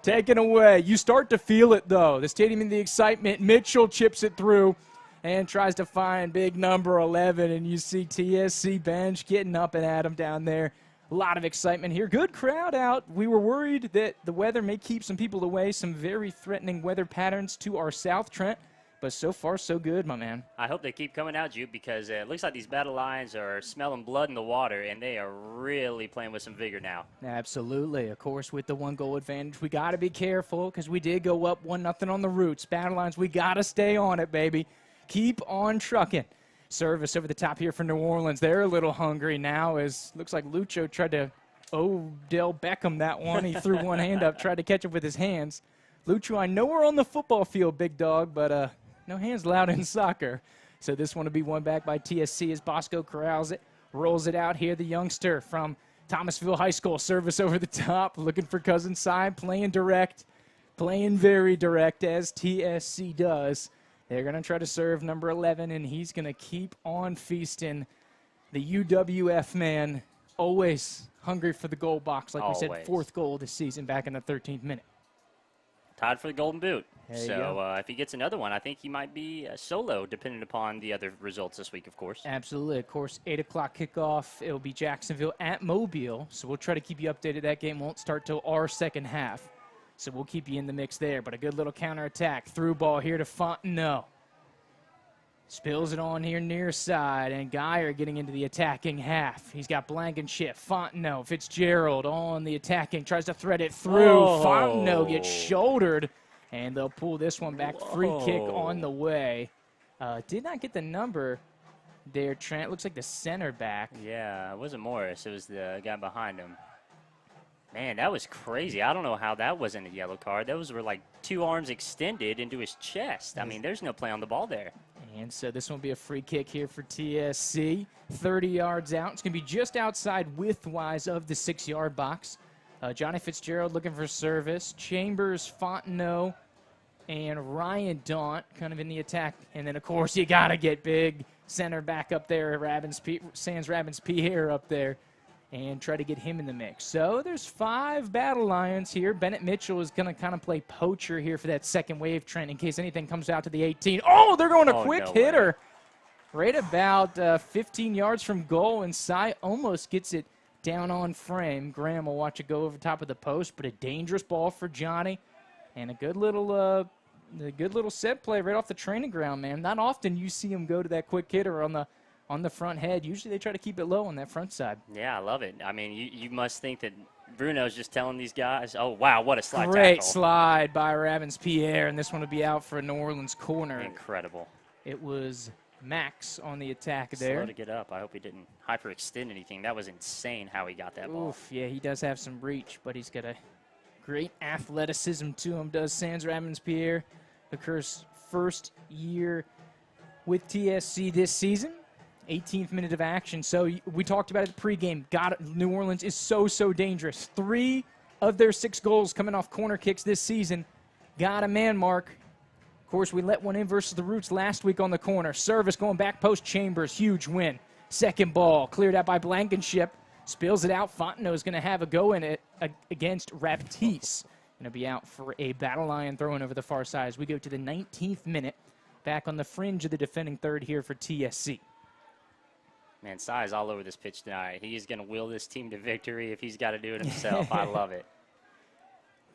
Taken away. You start to feel it, though. The stadium in the excitement. Mitchell chips it through and tries to find big number 11. And you see TSC bench getting up and at him down there. A lot of excitement here. Good crowd out. We were worried that the weather may keep some people away. Some very threatening weather patterns to our south, Trent. But so far, so good, my man.
I hope they keep coming out, Jude, because it looks like these Battle Lions are smelling blood in the water, and they are really playing with some vigor now.
Absolutely. Of course, with the 1-goal advantage, we got to be careful because we did go up 1-0 on the Roots. Battle Lions, we got to stay on it, baby. Keep on trucking. Service over the top here for New Orleans. They're a little hungry now as looks like Lucho tried to Odell Beckham that one. He threw one hand up, tried to catch it with his hands. Lucho, I know we're on the football field, big dog, but no hands allowed in soccer. So this one will be won back by TSC as Bosco corrals it, rolls it out here. The youngster from Thomasville High School, service over the top, looking for Cousin Cy, playing direct, playing very direct as TSC does. They're going to try to serve number 11, and he's going to keep on feasting. The UWF man, always hungry for the goal box, like we said, 4th goal this season back in the 13th minute.
Tied for the Golden Boot.
So
if he gets another one, I think he might be solo, depending upon the other results this week, of course.
Absolutely. Of course, 8 o'clock kickoff. It will be Jacksonville at Mobile. So we'll try to keep you updated. That game won't start till our second half. So we'll keep you in the mix there. But a good little counterattack. Through ball here to Fontenot. Spills it on here near side. And Geyer getting into the attacking half. He's got Blankenship. Fontenot. Fitzgerald on the attacking. Tries to thread it through. Fontenot gets shouldered. And they'll pull this one back. Free kick on the way. Did not get the number there, Trent. Looks like the center back.
Yeah, it wasn't Morris. It was the guy behind him. Man, that was crazy. I don't know how that wasn't a yellow card. Those were like 2 arms extended into his chest. I mean, there's no play on the ball there.
And so this one will be a free kick here for TSC. 30 yards out. It's going to be just outside width-wise of the 6-yard box. Johnny Fitzgerald looking for service. Chambers, Fontenot, and Ryan Daunt kind of in the attack. And then, of course, you got to get big center back up there, Sans Rabbins-Pierre up there, and try to get him in the mix. So there's 5 Battle Lions here. Bennett Mitchell is going to kind of play poacher here for that second wave, Trent, in case anything comes out to the 18. Oh, they're going a quick hitter. Right about 15 yards from goal, and Cy almost gets it down on frame. Graham will watch it go over top of the post, but a dangerous ball for Johnny. And a good little set play right off the training ground, man. Not often you see him go to that quick hitter on the front head. Usually they try to keep it low on that front side.
Yeah, I love it. I mean, you must think that Bruno's just telling these guys, oh, wow, what a slide
Great
tackle.
slide by Ravens-Pierre, and this one will be out for a New Orleans corner.
Incredible.
It was Max on the attack there.
Slow to get up. I hope he didn't hyperextend anything. That was insane how he got that ball.
Oof, yeah, he does have some reach, but he's got a great athleticism to him, does Sans Ravens-Pierre. Occurs first year with TSC this season. 18th minute of action. So we talked about it pregame. New Orleans is so dangerous. 3 of their 6 goals coming off corner kicks this season. Got a man mark. Of course, we let one in versus the Roots last week on the corner. Service going back post Chambers. Huge win. Second ball cleared out by Blankenship. Spills it out. Fontenot is going to have a go in it against Raptiste. Going to be out for a battle line throw-in over the far side as we go to the 19th minute. Back on the fringe of the defending third here for TSC.
Man, Sai's all over this pitch tonight. He is going to will this team to victory if he's got to do it himself. I love it.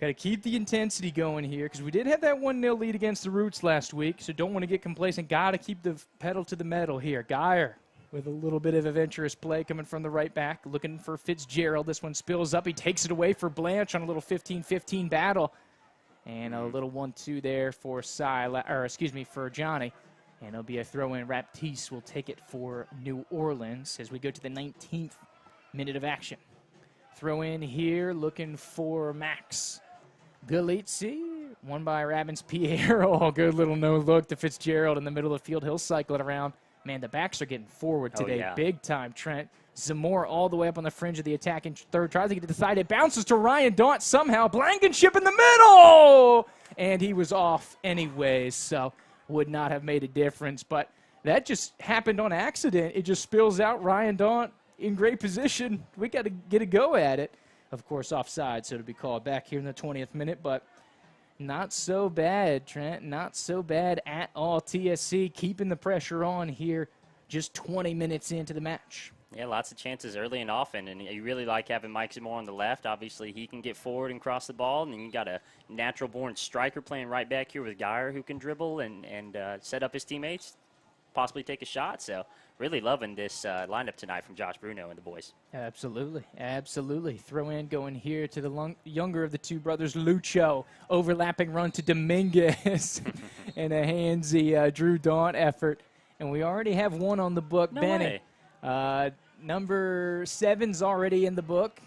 Got to keep the intensity going here because we did have that 1-0 lead against the Roots last week, so don't want to get complacent. Got to keep the pedal to the metal here. Geyer with a little bit of adventurous play coming from the right back, looking for Fitzgerald. This one spills up. He takes it away for Blanche on a little 15-15 battle. And a little 1-2 there for for Johnny. And it'll be a throw-in. Raptiste will take it for New Orleans as we go to the 19th minute of action. Throw in here, looking for Max Galizzi. Won by Ravens-Pierre. Oh, good little no-look to Fitzgerald in the middle of the field. He'll cycle it around. Man, the backs are getting forward today.
Yeah.
Big time, Trent. Zamora all the way up on the fringe of the attacking third. Tries to get to the side. It bounces to Ryan Daunt somehow. Blankenship in the middle! And he was off anyways, so would not have made a difference. But that just happened on accident. It just spills out. Ryan Daunt in great position. We got to get a go at it. Of course, offside, so it'll be called back here in the 20th minute. But not so bad, Trent. Not so bad at all. TSC keeping the pressure on here just 20 minutes into the match.
Yeah, lots of chances early and often, and you really like having Mike Zamora on the left. Obviously, he can get forward and cross the ball, and then you got a natural-born striker playing right back here with Geyer who can dribble and set up his teammates, possibly take a shot. So really loving this lineup tonight from Josh Bruno and the boys.
Absolutely, absolutely. Throw in going here to the younger of the two brothers, Lucho. Overlapping run to Dominguez and a handsy Drew Daunt effort. And we already have one on the book,
No
Benny.
way.
Number 7's already in the book.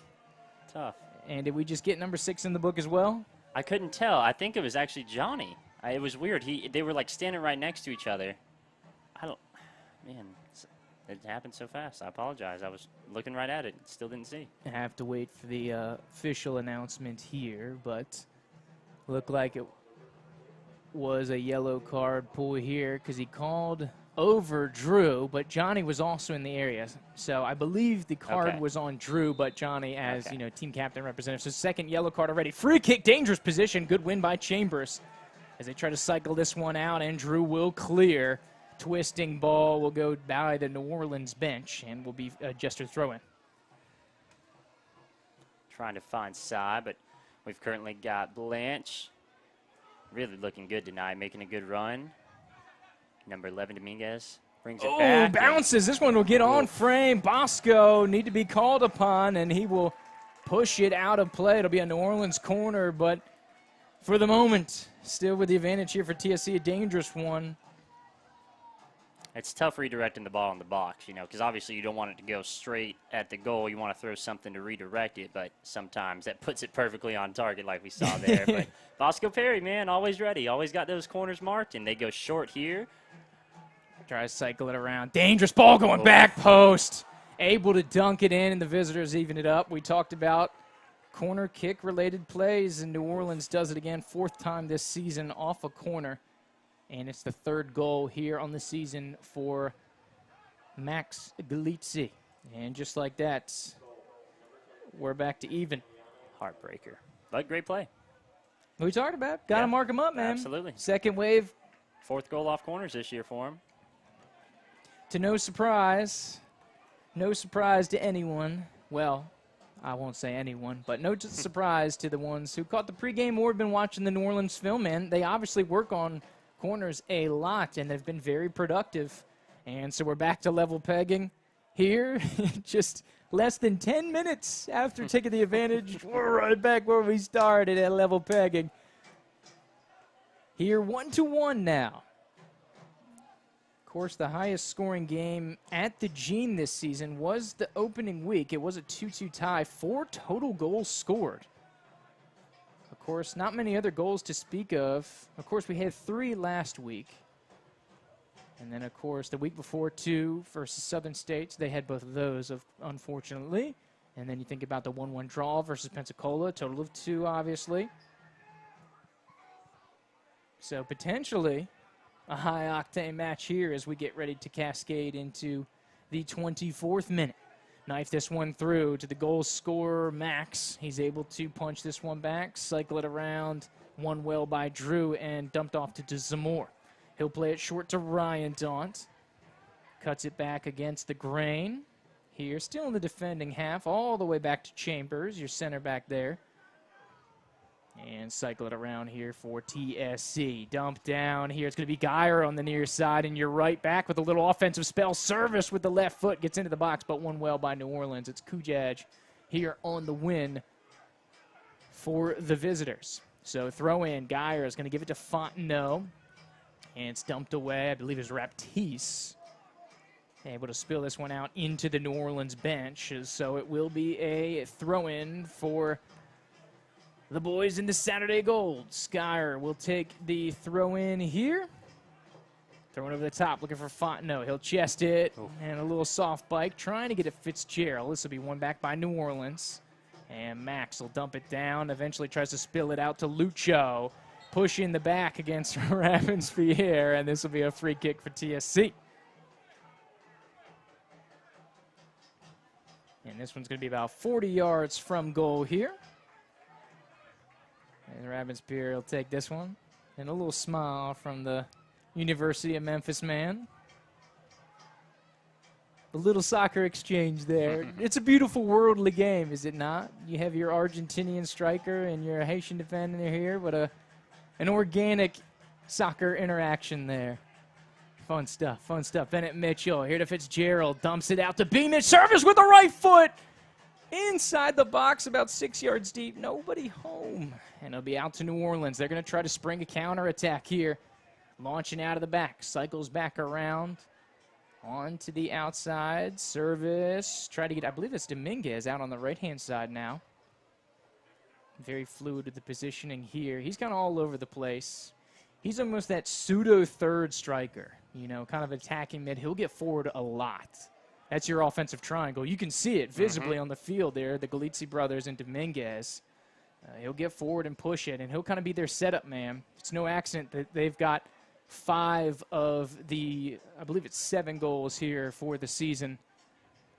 Tough.
And did we just get number 6 in the book as well?
I couldn't tell. I think it was actually Johnny. It was weird. They were like standing right next to each other. Man, it happened so fast. I apologize. I was looking right at it. Still didn't see.
I have to wait for the official announcement here, but looked like it was a yellow card pull here because he called over Drew, but Johnny was also in the area. So I believe the card was on Drew, but Johnny as, team captain representative. So second yellow card already. Free kick, dangerous position. Good win by Chambers as they try to cycle this one out, and Drew will clear. Twisting ball will go by the New Orleans bench and will be a Jester throw-in.
Trying to find Sai, but we've currently got Blanche. Really looking good tonight, making a good run. Number 11, Dominguez, brings it back.
Oh, bounces. This one will get on frame. Bosco need to be called upon, and he will push it out of play. It'll be a New Orleans corner, but for the moment, still with the advantage here for TSC, a dangerous one.
It's tough redirecting the ball in the box, because obviously you don't want it to go straight at the goal. You want to throw something to redirect it, but sometimes that puts it perfectly on target like we saw there. But Bosco Perry, man, always ready. Always got those corners marked, and they go short here.
Try to cycle it around. Dangerous ball going back post. Able to dunk it in, and the visitors even it up. We talked about corner kick-related plays, and New Orleans does it again. 4th time this season off a corner. And it's the 3rd goal here on the season for Max Galizzi. And just like that, we're back to even.
Heartbreaker. But great play.
We talked about. Got to mark him up, man.
Absolutely.
Second wave.
4th goal off corners this year for him.
To no surprise to anyone, well, I won't say anyone, but no surprise to the ones who caught the pregame or have been watching the New Orleans film, man. They obviously work on corners a lot, and they've been very productive. And so we're back to level pegging here. Just less than 10 minutes after taking the advantage. We're right back where we started at level pegging. Here, 1-1 now. Of course, the highest scoring game at the Gene this season was the opening week. It was a 2-2 tie, 4 total goals scored. Of course, not many other goals to speak of. Of course, we had 3 last week. And then, of course, the week before, 2 versus Southern States. They had both of those, unfortunately. And then you think about the 1-1 draw versus Pensacola, total of 2, obviously. So potentially a high-octane match here as we get ready to cascade into the 24th minute. Knife this one through to the goal scorer, Max. He's able to punch this one back, cycle it around, won well by Drew, and dumped off to Zamore. He'll play it short to Ryan Daunt. Cuts it back against the grain. Here, still in the defending half, all the way back to Chambers, your center back there. And cycle it around here for TSC. Dump down here. It's going to be Geyer on the near side, and you're right back with a little offensive spell. Service with the left foot. Gets into the box, but won well by New Orleans. It's Kujaj here on the win for the visitors. So throw in. Geyer is going to give it to Fontenot. And it's dumped away. I believe it's Raptiste. Able to spill this one out into the New Orleans bench. So it will be a throw-in for the boys in the Saturday Gold. Skyer will take the throw-in here. Throwing over the top, looking for Fontenot. He'll chest it, and a little soft bike, trying to get it Fitzgerald. This will be won back by New Orleans. And Max will dump it down, eventually tries to spill it out to Lucho. Pushing the back against Ravensfier, and this will be a free kick for TSC. And this one's going to be about 40 yards from goal here. And Ravensfier will take this one. And a little smile from the University of Memphis man. A little soccer exchange there. It's a beautiful worldly game, is it not? You have your Argentinian striker and your Haitian defender here. What an organic soccer interaction there. Fun stuff, fun stuff. Bennett Mitchell here to Fitzgerald. Dumps it out to Beamish. Service with the right foot. Inside the box, about 6 yards deep. Nobody home. And it'll be out to New Orleans. They're going to try to spring a counterattack here. Launching out of the back. Cycles back around. On to the outside. Service. Try to get, I believe it's Dominguez out on the right-hand side now. Very fluid with the positioning here. He's kind of all over the place. He's almost that pseudo-third striker, you know, kind of attacking mid. He'll get forward a lot. That's your offensive triangle. You can see it visibly on the field there, the Galizzi brothers and Dominguez. He'll get forward and push it, and he'll kind of be their setup man. It's no accident that they've got 5 of the, I believe it's 7 goals here for the season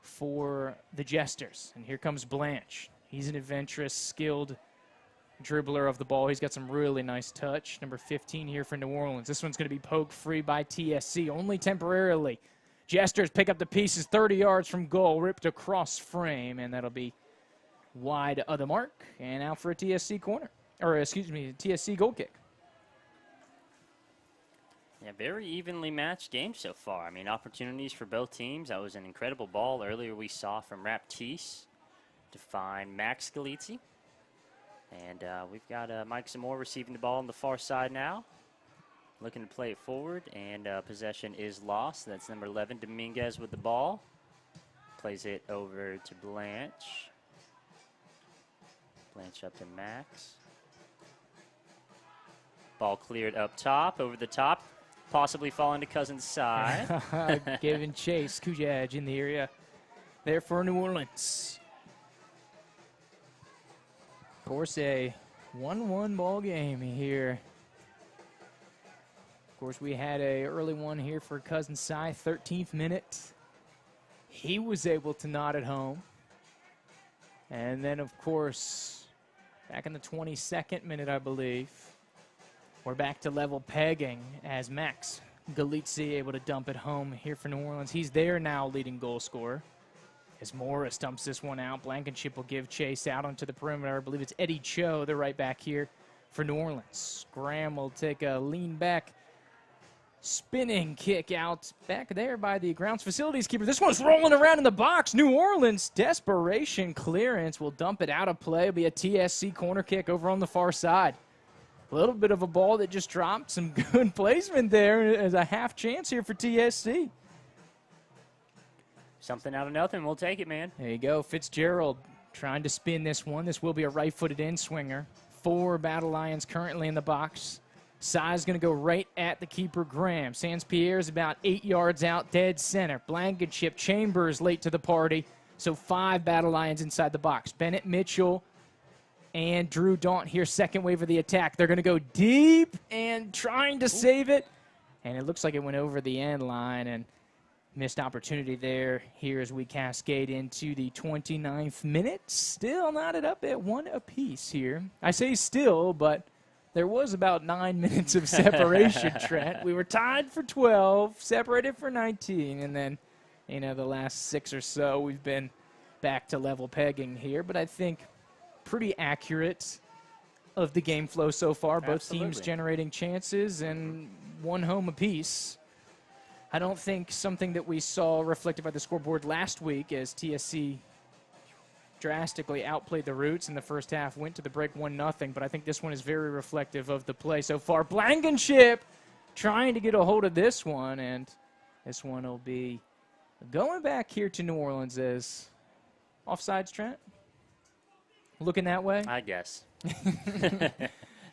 for the Jesters. And here comes Blanche. He's an adventurous, skilled dribbler of the ball. He's got some really nice touch. Number 15 here for New Orleans. This one's going to be poked free by TSC, only temporarily. Jesters pick up the pieces 30 yards from goal, ripped across frame, and that'll be wide of the mark and out for a TSC corner. Or, excuse me, TSC goal kick.
Yeah, very evenly matched game so far. I mean, opportunities for both teams. That was an incredible ball earlier we saw from Raptiste to find Max Galizzi. And we've got Mike Zamore receiving the ball on the far side now. Looking to play it forward, and possession is lost. That's number 11, Dominguez with the ball. Plays it over to Blanche. Blanche up to Max. Ball cleared up top, over the top. Possibly falling to Cousins' side.
Giving chase, Kujaj in the area there for New Orleans. Of course, a 1-1 ball game here. Of course, we had a early one here for Cousins' side, 13th minute. He was able to nod at home. And then, of course, back in the 22nd minute, I believe, we're back to level pegging as Max Galizzi able to dump it home here for New Orleans. He's there now, leading goal scorer. As Morris dumps this one out, Blankenship will give chase out onto the perimeter. I believe it's Eddie Cho, the right back here for New Orleans. Graham will take a lean back, spinning kick out back there by the grounds facilities keeper. This one's rolling around in the box. New Orleans, desperation clearance, will dump it out of play. It'll be a TSC corner kick over on the far side. A little bit of a ball that just dropped. Some good placement there as a half chance here for TSC.
Something out of nothing. We'll take it, man.
There you go. Fitzgerald trying to spin this one. This will be a right-footed in-swinger. 4 Battle Lions currently in the box. Sai's going to go right at the keeper, Graham. Sans-Pierre is about 8 yards out, dead center. Blankenship, Chambers late to the party. So 5 Battle Lions inside the box. Bennett Mitchell and Drew Daunt here, second wave of the attack. They're going to go deep and trying to save it. And it looks like it went over the end line, and missed opportunity there here as we cascade into the 29th minute. Still knotted up at 1 apiece here. I say still, but there was about 9 minutes of separation, Trent. We were tied for 12, separated for 19, and then, you know, the last 6 or so, we've been back to level pegging here. But I think pretty accurate of the game flow so far. Both teams generating chances and 1 home apiece. I don't think something that we saw reflected by the scoreboard last week as TSC drastically outplayed the Roots in the first half, went to the break 1-0, but I think this one is very reflective of the play so far. Blankenship trying to get a hold of this one, and this one will be going back here to New Orleans as offsides, Trent? Looking that way?
I guess.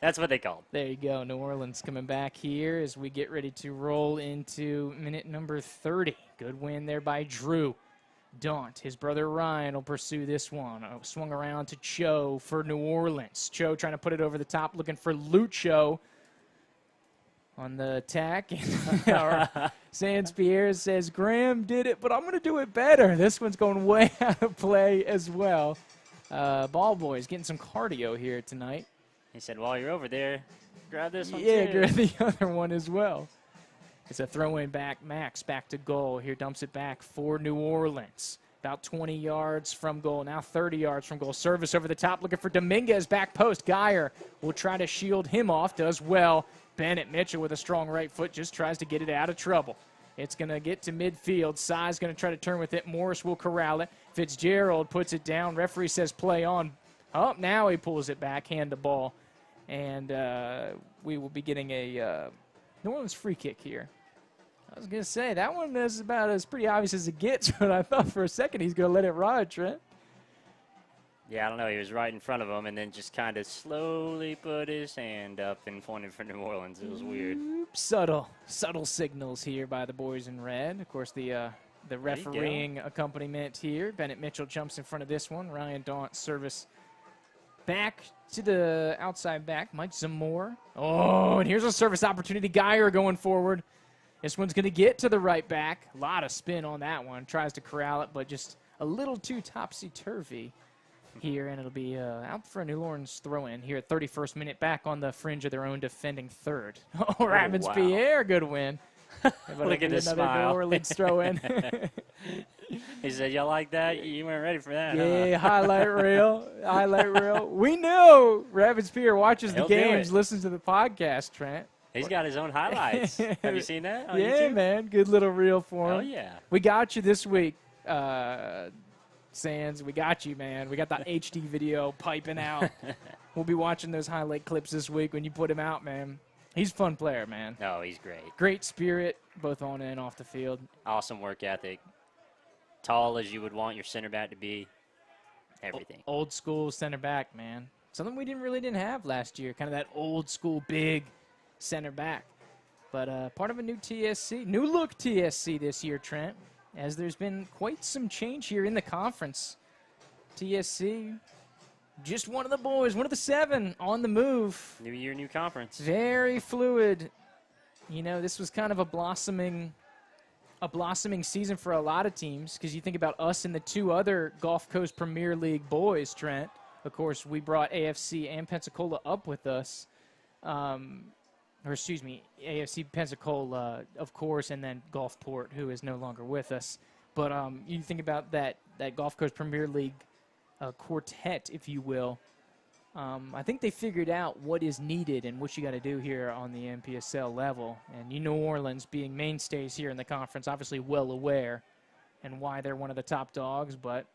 That's what they called.
There you go. New Orleans coming back here as we get ready to roll into minute number 30. Good win there by Drew Daunt. His brother Ryan will pursue this one. Swung around to Cho for New Orleans. Cho trying to put it over the top, looking for Lucho on the attack. Sans-Pierre says, Graham did it, but I'm going to do it better. This one's going way out of play as well. Ball boys getting some cardio here tonight.
He said, while you're over there, grab this one
Yeah,
too.
grab the other one as well. It's a throw-in back. Max back to goal. Here dumps it back for New Orleans. About 20 yards from goal. Now 30 yards from goal. Service over the top looking for Dominguez. Back post. Geyer will try to shield him off. Does well. Bennett Mitchell with a strong right foot just tries to get it out of trouble. It's going to get to midfield. Sai's going to try to turn with it. Morris will corral it. Fitzgerald puts it down. Referee says play on. Oh, now he pulls it back. Hand the ball. And we will be getting a New Orleans free kick here. I was going to say, that one is about as pretty obvious as it gets, but I thought for a second he's going to let it ride, Trent.
Yeah, I don't know. He was right in front of him and then just kind of slowly put his hand up and pointed for New Orleans. It was weird.
Subtle signals here by the boys in red. Of course, the refereeing accompaniment here. Bennett Mitchell jumps in front of this one. Ryan Daunt service back to the outside back. Mike Zamore. Oh, and here's a service opportunity. Geyer going forward. This one's going to get to the right back. A lot of spin on that one. Tries to corral it, but just a little too topsy-turvy here, and it'll be out for a New Orleans throw-in here at 31st minute, back on the fringe of their own defending third. Oh, Ravens-Pierre, good win.
Look at this smile.
New Orleans throw-in.
He said, you like that? You weren't ready for that,
Yeah,
huh?
highlight reel. We know Ravens-Pierre watches the games, listens to the podcast, Trent.
He's got his own highlights. Have you seen that on
Yeah,
YouTube?
man. Good little reel for him.
Oh, yeah.
We got you this week, Sands. We got you, man. We got that HD video piping out. We'll be watching those highlight clips this week when you put him out, man. He's a fun player, man.
Oh, he's great.
Great spirit, both on and off the field.
Awesome work ethic. Tall as you would want your center back to be. Everything.
Old school center back, man. Something we didn't have last year. Kind of that old school big center back. But part of a new TSC, new look TSC this year, Trent, as there's been quite some change here in the conference. TSC, just one of the boys, one of the 7 on the move.
New year, new conference.
Very fluid. You know, this was kind of a blossoming season for a lot of teams, because you think about us and the 2 other Gulf Coast Premier League boys, Trent. Of course, we brought AFC and Pensacola up with us. AFC Pensacola, of course, and then Gulfport, who is no longer with us. But you think about that that Gulf Coast Premier League quartet, if you will. I think they figured out what is needed and what you got to do here on the NPSL level. And New Orleans, being mainstays here in the conference, obviously well aware and why they're one of the top dogs. But,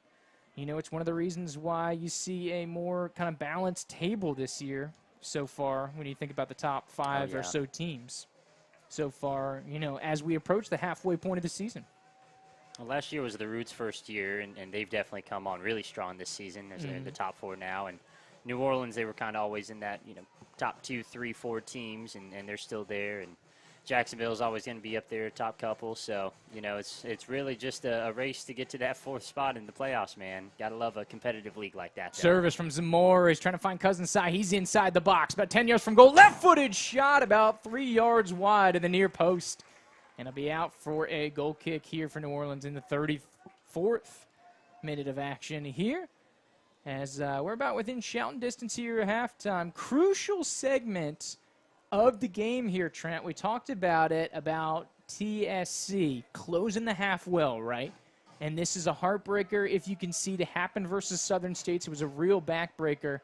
it's one of the reasons why you see a more kind of balanced table this year so far when you think about the top five or so teams so far, as we approach the halfway point of the season.
Well, last year was the Roots' first year, and they've definitely come on really strong this season as they're in the top 4 now. And New Orleans, they were kind of always in that, top 2, 3, 4 teams, and they're still there. And Jacksonville's always going to be up there, top couple. So, it's really just a race to get to that 4th spot in the playoffs, man. Got to love a competitive league like that.
Service from Zamora. He's trying to find Cousin Sai. He's inside the box, about 10 yards from goal. Left-footed shot about 3 yards wide of the near post. And it'll be out for a goal kick here for New Orleans in the 34th minute of action here. As we're about within shouting distance here at halftime. Crucial segment of the game here, Trent. We talked about it, about TSC closing the half well, right? And this is a heartbreaker if you can see to happen versus Southern States. It was a real backbreaker.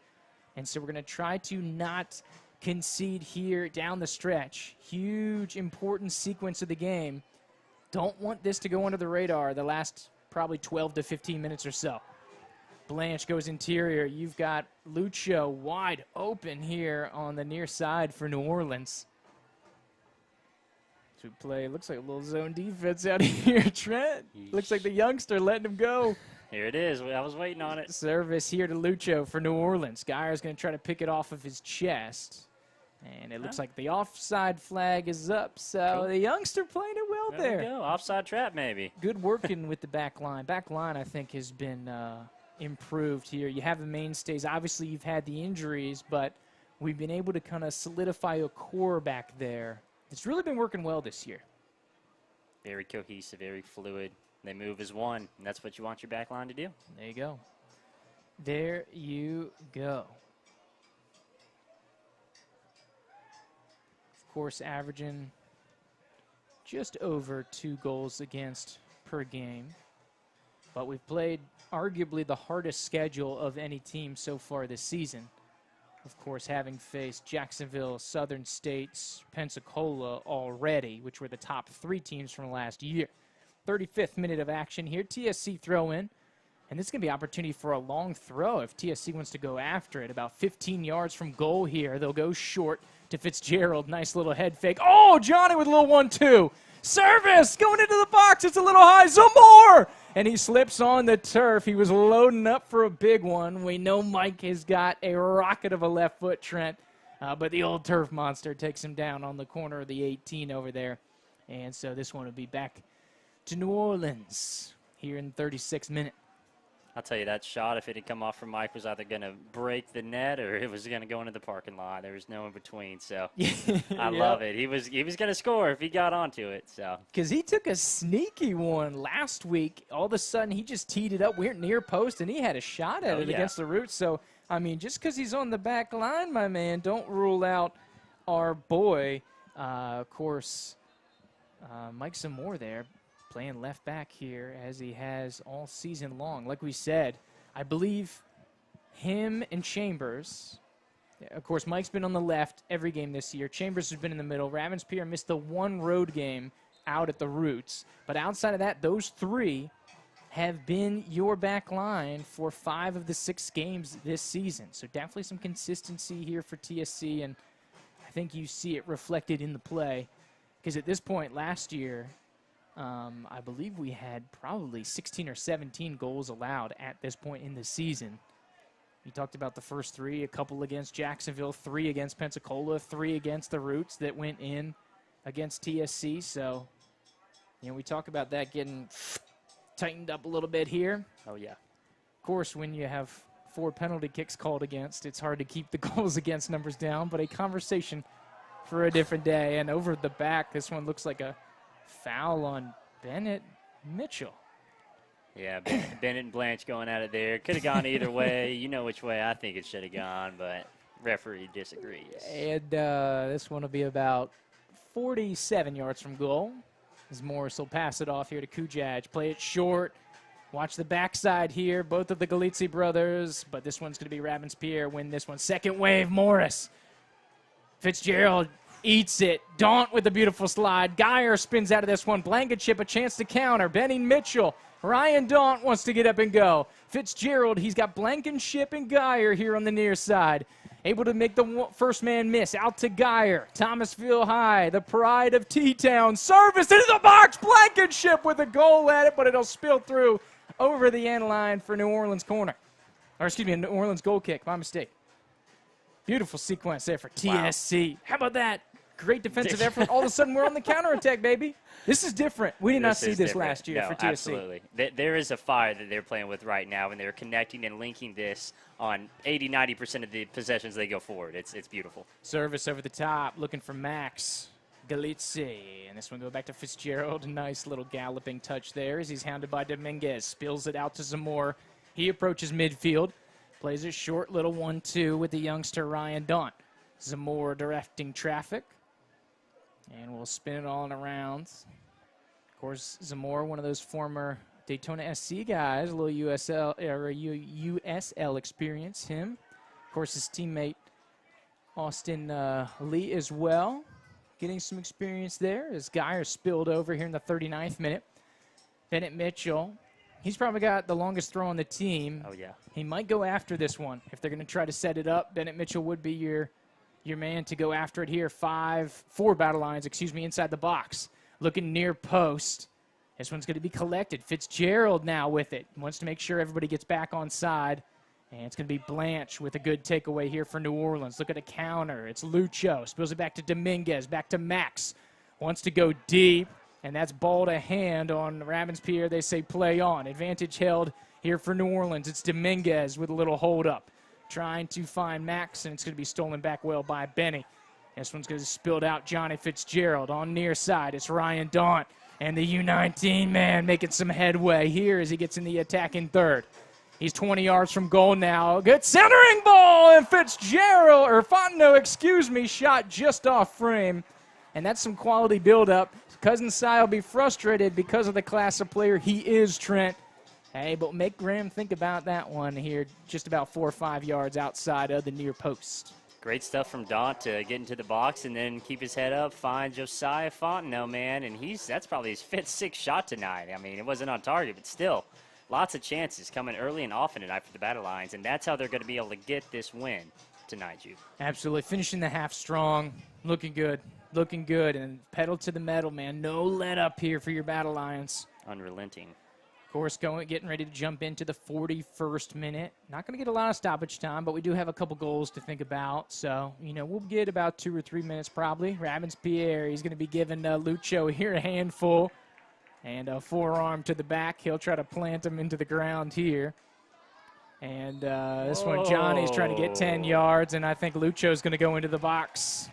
And so we're going to try to not concede here down the stretch. Huge, important sequence of the game. Don't want this to go under the radar the last probably 12 to 15 minutes or so. Blanche goes interior. You've got Lucho wide open here on the near side for New Orleans. To play, looks like a little zone defense out here, Trent. Looks like the youngster letting him go.
Here it is. I was waiting on it.
Service here to Lucho for New Orleans. Geyer's going to try to pick it off of his chest. And it looks like the offside flag is up, so the youngster playing it well there.
There we go. Offside trap, maybe.
Good working with the back line. Back line, I think, has been improved here. You have the mainstays. Obviously, you've had the injuries, but we've been able to kind of solidify a core back there. It's really been working well this year.
Very cohesive, very fluid. They move as one, and that's what you want your back line to do.
There you go. There you go. Of course, averaging just over 2 goals against per game. But we've played arguably the hardest schedule of any team so far this season. Of course, having faced Jacksonville, Southern States, Pensacola already, which were the top 3 teams from last year. 35th minute of action here. TSC throw in. And this is going to be an opportunity for a long throw if TSC wants to go after it. About 15 yards from goal here. They'll go short to Fitzgerald. Nice little head fake. Oh, Johnny with a little 1-2. Service going into the box. It's a little high. Zamora! And he slips on the turf. He was loading up for a big one. We know Mike has got a rocket of a left foot, Trent. But the old turf monster takes him down on the corner of the 18 over there. And so this one will be back to New Orleans here in the 36th minute.
I'll tell you, that shot, if it had come off from Mike, was either going to break the net or it was going to go into the parking lot. There was no in between, so I love it. He was going to score if he got onto it. So
because he took a sneaky one last week. All of a sudden, he just teed it up. We're near post, and he had a shot at it against the Roots. So, I mean, just because he's on the back line, my man, don't rule out our boy. Of course, Mike Zamora there, playing left back here as he has all season long. Like we said, I believe him and Chambers, of course, Mike's been on the left every game this year. Chambers has been in the middle. Ravenspear missed the 1 road game out at the Roots. But outside of that, those 3 have been your back line for 5 of the 6 games this season. So definitely some consistency here for TSC, and I think you see it reflected in the play. Because at this point last year, I believe we had probably 16 or 17 goals allowed at this point in the season. You talked about the first 3, a couple against Jacksonville, 3 against Pensacola, 3 against the Roots that went in against TSC. So, we talk about that getting tightened up a little bit here.
Oh, yeah.
Of course, when you have 4 penalty kicks called against, it's hard to keep the goals against numbers down, but a conversation for a different day. And over the back, this one looks like a foul on Bennett Mitchell.
Yeah, Bennett and Blanche going at it there. Could have gone either way. You know which way I think it should have gone, but referee disagrees.
And this one will be about 47 yards from goal. As Morris will pass it off here to Kujaj. Play it short. Watch the backside here, both of the Galizzi brothers, but this one's going to be Ravens-Pierre win this one. Second wave, Morris. Fitzgerald eats it. Daunt with a beautiful slide. Geyer spins out of this one. Blankenship, a chance to counter. Benny Mitchell. Ryan Daunt wants to get up and go. Fitzgerald, he's got Blankenship and Geyer here on the near side. Able to make the first man miss. Out to Geyer. Thomasville High, the pride of T-Town. Service into the box. Blankenship with a goal at it, but it'll spill through over the end line for New Orleans corner. Or excuse me, New Orleans goal kick. My mistake. Beautiful sequence there for TSC. Wow. How about that? Great defensive effort. All of a sudden, we're on the counterattack, baby. This is different. We did not see this last year for TSC.
Absolutely. There is a fire that they're playing with right now, and they're connecting and linking this on 80-90% of the possessions they go forward. It's beautiful. Service
over the top, looking for Max Galizzi. And this one go back to Fitzgerald. Nice little galloping touch there as he's hounded by Dominguez. Spills it out to Zamora. He approaches midfield. Plays a short little 1-2 with the youngster Ryan Daunt. Zamora directing traffic. And we'll spin it all around. Of course, Zamora, one of those former Daytona SC guys, a little USL experience. Him, of course, his teammate Austin Lee as well, getting some experience there as Geyer spilled over here in the 39th minute. Bennett Mitchell, he's probably got the longest throw on the team.
Oh, yeah.
He might go after this one. If they're going to try to set it up, Bennett Mitchell would be your man to go after it here. Four battle lines, inside the box. Looking near post. This one's going to be collected. Fitzgerald now with it. Wants to make sure everybody gets back on side. And it's going to be Blanche with a good takeaway here for New Orleans. Look at a counter. It's Lucho. Spills it back to Dominguez. Back to Max. Wants to go deep. And that's ball to hand on Ravens-Pierre. They say play on. Advantage held here for New Orleans. It's Dominguez with a little hold up. Trying to find Max, and it's going to be stolen back well by Benny. This one's going to spilled out Johnny Fitzgerald on near side. It's Ryan Daunt, and the U19 man making some headway here as he gets in the attacking third. He's 20 yards from goal now. Good centering ball, and Fontenot, shot just off frame. And that's some quality buildup. Cousin Cy will be frustrated because of the class of player he is, Trent. Hey, but make Graham think about that one here, just about 4 or 5 yards outside of the near post.
Great stuff from Daunt to get into the box and then keep his head up, find Josiah Fontenot, man, and that's probably his 5th, 6th shot tonight. I mean, it wasn't on target, but still, lots of chances coming early and often tonight for the Battle Lions, and that's how they're going to be able to get this win tonight, Jude.
Absolutely. Finishing the half strong, looking good, and pedal to the metal, man. No let up here for your Battle Lions.
Unrelenting.
Of course, getting ready to jump into the 41st minute. Not going to get a lot of stoppage time, but we do have a couple goals to think about. So, we'll get about 2 or 3 minutes probably. Ravens-Pierre, he's going to be giving Lucho here a handful and a forearm to the back. He'll try to plant him into the ground here. And this one, Johnny's trying to get 10 yards, and I think Lucho's going to go into the box.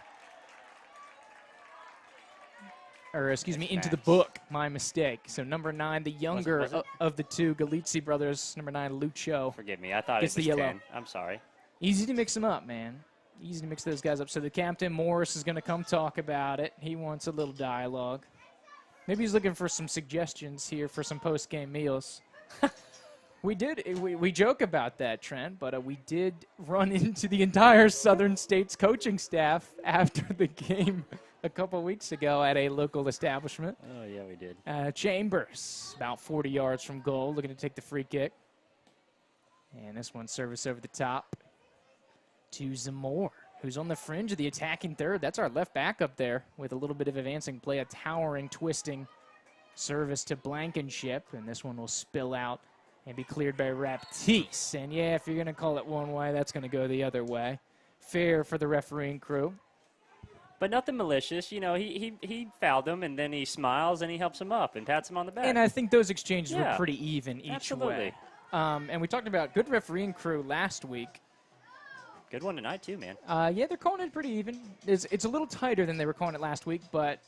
Into the book. My mistake. So number 9, the younger of the two Galizzi brothers, number 9, Lucho.
Forgive me. I thought it was
the yellow.
10. I'm sorry.
Easy to mix them up, man. Easy to mix those guys up. So the captain, Morris, is going to come talk about it. He wants a little dialogue. Maybe he's looking for some suggestions here for some post-game meals. We joke about that, Trent, but we did run into the entire Southern States coaching staff after the game a couple weeks ago at a local establishment.
Oh, yeah, we did.
Chambers, about 40 yards from goal, looking to take the free kick. And this one, service over the top to Zamora, who's on the fringe of the attacking third. That's our left back up there with a little bit of advancing play, a towering, twisting service to Blankenship. And this one will spill out and be cleared by Raptiste. And, yeah, if you're going to call it one way, that's going to go the other way. Fair for the refereeing crew.
But nothing malicious. He fouled him, and then he smiles, and he helps him up and pats him on the back.
And I think those exchanges were pretty even each way.
Absolutely.
And we talked about good refereeing crew last week.
Good one tonight, too, man.
Yeah, they're calling it pretty even. It's a little tighter than they were calling it last week, but,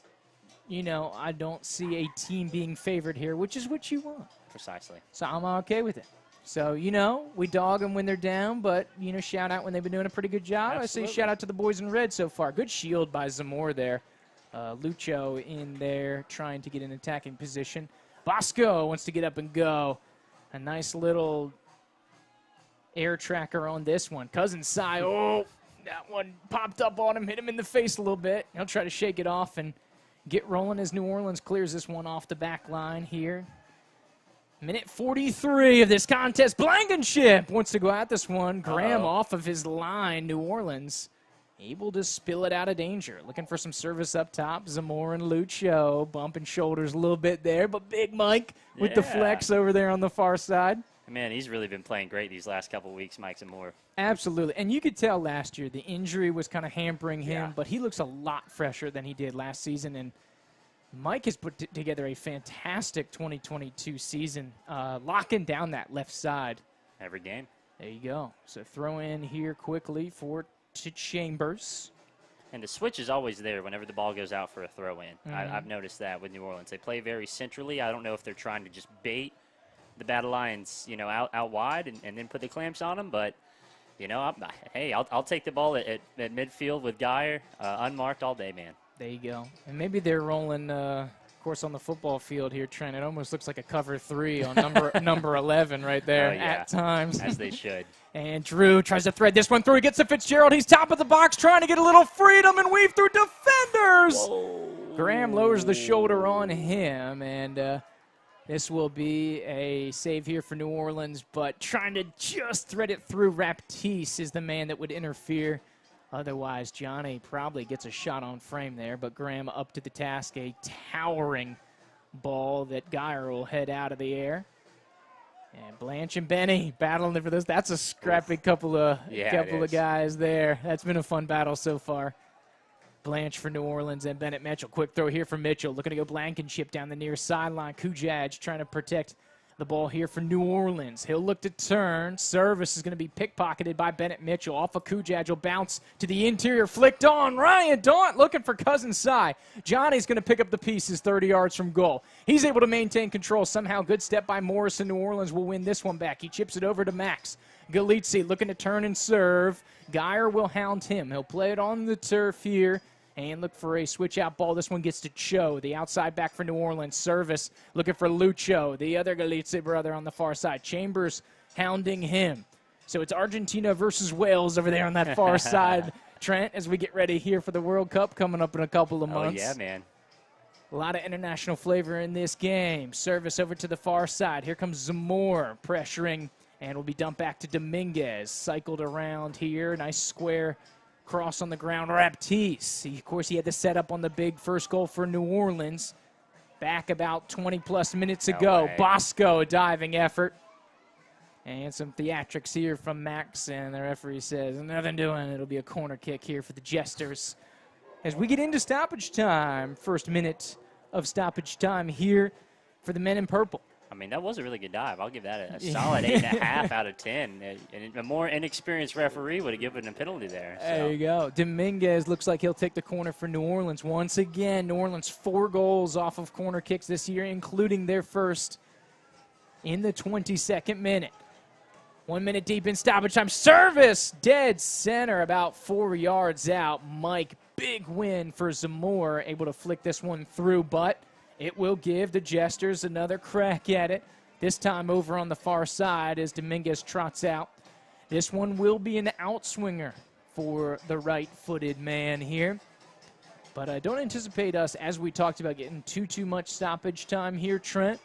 I don't see a team being favored here, which is what you want.
Precisely.
So I'm okay with it. So, we dog them when they're down, but, shout out when they've been doing a pretty good job.
Absolutely.
I say shout out to the boys in red so far. Good shield by Zamora there. Lucho in there trying to get an attacking position. Bosco wants to get up and go. A nice little air tracker on this one. Cousin Cy, oh, that one popped up on him, hit him in the face a little bit. He'll try to shake it off and get rolling as New Orleans clears this one off the back line here. Minute 43 of this contest. Blankenship wants to go at this one. Graham off of his line. New Orleans able to spill it out of danger. Looking for some service up top. Zamora and Lucho bumping shoulders a little bit there, but Big Mike with the flex over there on the far side.
Man, he's really been playing great these last couple weeks, Mike Zamora.
Absolutely. And you could tell last year the injury was kind of hampering him, but he looks a lot fresher than he did last season. And Mike has put together a fantastic 2022 season, locking down that left side.
Every game.
There you go. So throw in here quickly for Chambers.
And the switch is always there whenever the ball goes out for a throw-in. I've noticed that with New Orleans. They play very centrally. I don't know if they're trying to just bait the Battle Lions, out wide and then put the clamps on them. But, I'll take the ball at midfield with Geyer, unmarked all day, man.
There you go. And maybe they're rolling, of course, on the football field here, Trent. It almost looks like a cover 3 on number 11 right there at times.
As they should.
And Drew tries to thread this one through. He gets to Fitzgerald. He's top of the box trying to get a little freedom and weave through defenders.
Whoa.
Graham lowers the shoulder on him, and this will be a save here for New Orleans, but trying to just thread it through. Raptiste is the man that would interfere. Otherwise, Johnny probably gets a shot on frame there, but Graham up to the task. A towering ball that Geyer will head out of the air. And Blanche and Benny battling for this. That's a scrappy couple of guys there. That's been a fun battle so far. Blanche for New Orleans and Bennett Mitchell. Quick throw here for Mitchell. Looking to go Blankenship down the near sideline. Kujaj trying to protect the ball here for New Orleans. He'll look to turn. Service is going to be pickpocketed by Bennett Mitchell. Off of Kujaj will bounce to the interior. Flicked on. Ryan Daunt looking for Cousin Cy. Johnny's going to pick up the pieces 30 yards from goal. He's able to maintain control. Somehow good step by Morrison. New Orleans will win this one back. He chips it over to Max. Galizzi looking to turn and serve. Geyer will hound him. He'll play it on the turf here and look for a switch-out ball. This one gets to Cho, the outside back for New Orleans. Service looking for Lucho, the other Galizzi brother on the far side. Chambers hounding him. So it's Argentina versus Wales over there on that far side, Trent, as we get ready here for the World Cup coming up in a couple of months.
Oh, yeah, man.
A lot of international flavor in this game. Service over to the far side. Here comes Zamora pressuring, and will be dumped back to Dominguez. Cycled around here. Nice square cross on the ground. Raptiste. Of course, he had the setup on the big first goal for New Orleans back about 20-plus minutes ago. Bosco, a diving effort. And some theatrics here from Max, and the referee says, nothing doing. It'll be a corner kick here for the Jesters. As we get into stoppage time, first minute of stoppage time here for the men in purple.
I mean, that was a really good dive. I'll give that a solid 8.5 out of 10. And a more inexperienced referee would have given a penalty there. So.
There you go. Dominguez looks like he'll take the corner for New Orleans. Once again, New Orleans 4 goals off of corner kicks this year, including their first in the 22nd minute. 1 minute deep in stoppage time. Service dead center about 4 yards out. Mike, big win for Zamora, able to flick this one through, but it will give the Jesters another crack at it, this time over on the far side as Dominguez trots out. This one will be an outswinger for the right-footed man here. But I don't anticipate us, as we talked about, getting too much stoppage time here, Trent.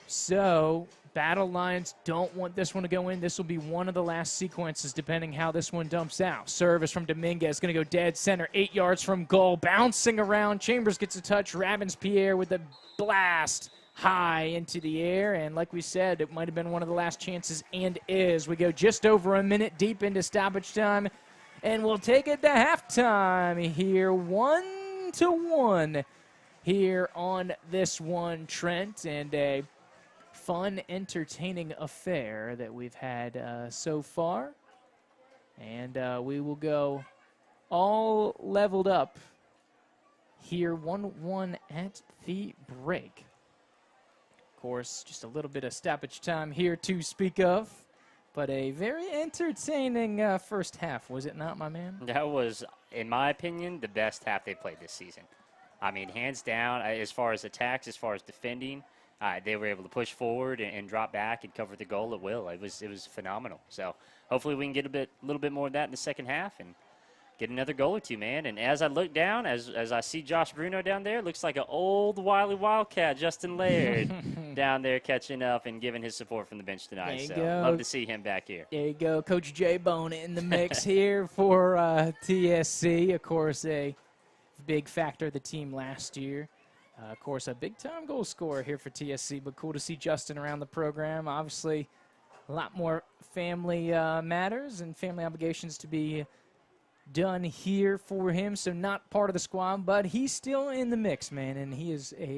So Battle Lions don't want this one to go in. This will be one of the last sequences, depending how this one dumps out. Service from Dominguez, going to go dead center, 8 yards from goal. Bouncing around, Chambers gets a touch. Ravens-Pierre with a blast high into the air. And like we said, it might have been one of the last chances, and is. We go just over a minute deep into stoppage time, and we'll take it to halftime here, 1-1 here on this one, Trent. And a fun, entertaining affair that we've had so far. And we will go all leveled up here, 1-1 at the break. Of course, just a little bit of stoppage time here to speak of, but a very entertaining first half, was it not, my man?
That was, in my opinion, the best half they played this season. I mean, hands down, as far as attacks, as far as defending, they were able to push forward and drop back and cover the goal at will. It was phenomenal. So hopefully we can get a little bit more of that in the second half and get another goal or two, man. And as I look down, as I see Josh Bruno down there, looks like an old wily Wildcat, Justin Laird, down there catching up and giving his support from the bench tonight.
There you
So
go.
love to see him back here.
There you go. Coach J Bone in the mix here for TSC. Of course, a big factor of the team last year. Of course, a big-time goal scorer here for TSC, but cool to see Justin around the program. Obviously, a lot more family matters and family obligations to be done here for him, so not part of the squad, but he's still in the mix, man, and he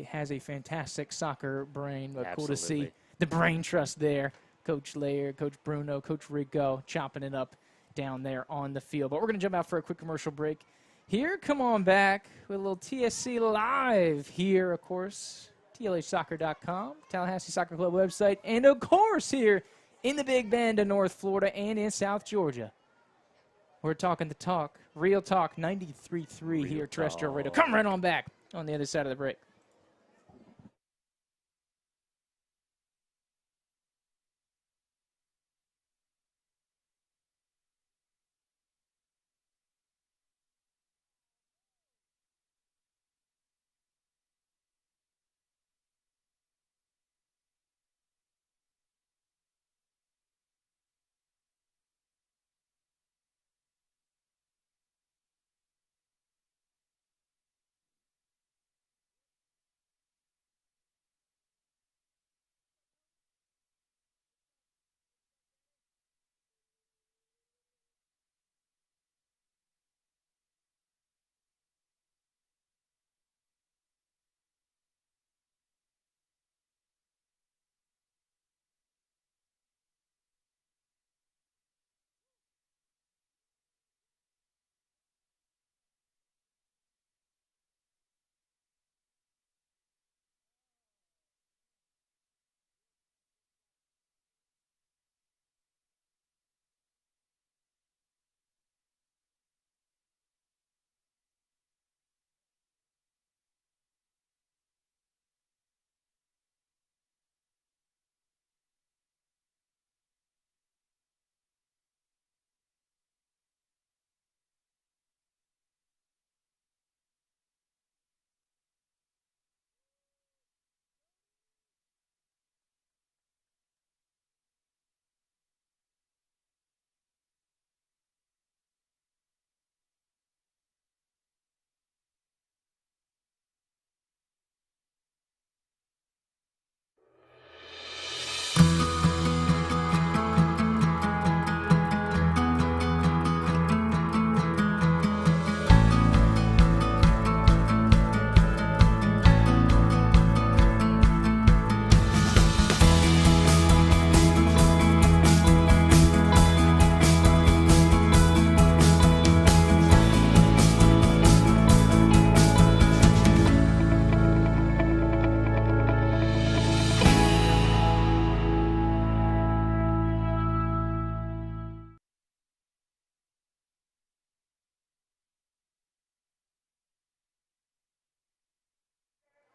has a fantastic soccer brain. But cool to see the brain trust there. Coach Laird, Coach Bruno, Coach Rico chopping it up down there on the field. But we're going to jump out for a quick commercial break. Here, come on back with a little TSC Live here, of course, TLHsoccer.com, Tallahassee Soccer Club website, and, of course, here in the Big Bend of North Florida and in South Georgia. We're talking the talk, Real Talk 93.3 here, terrestrial radio. Come right on back on the other side of the break.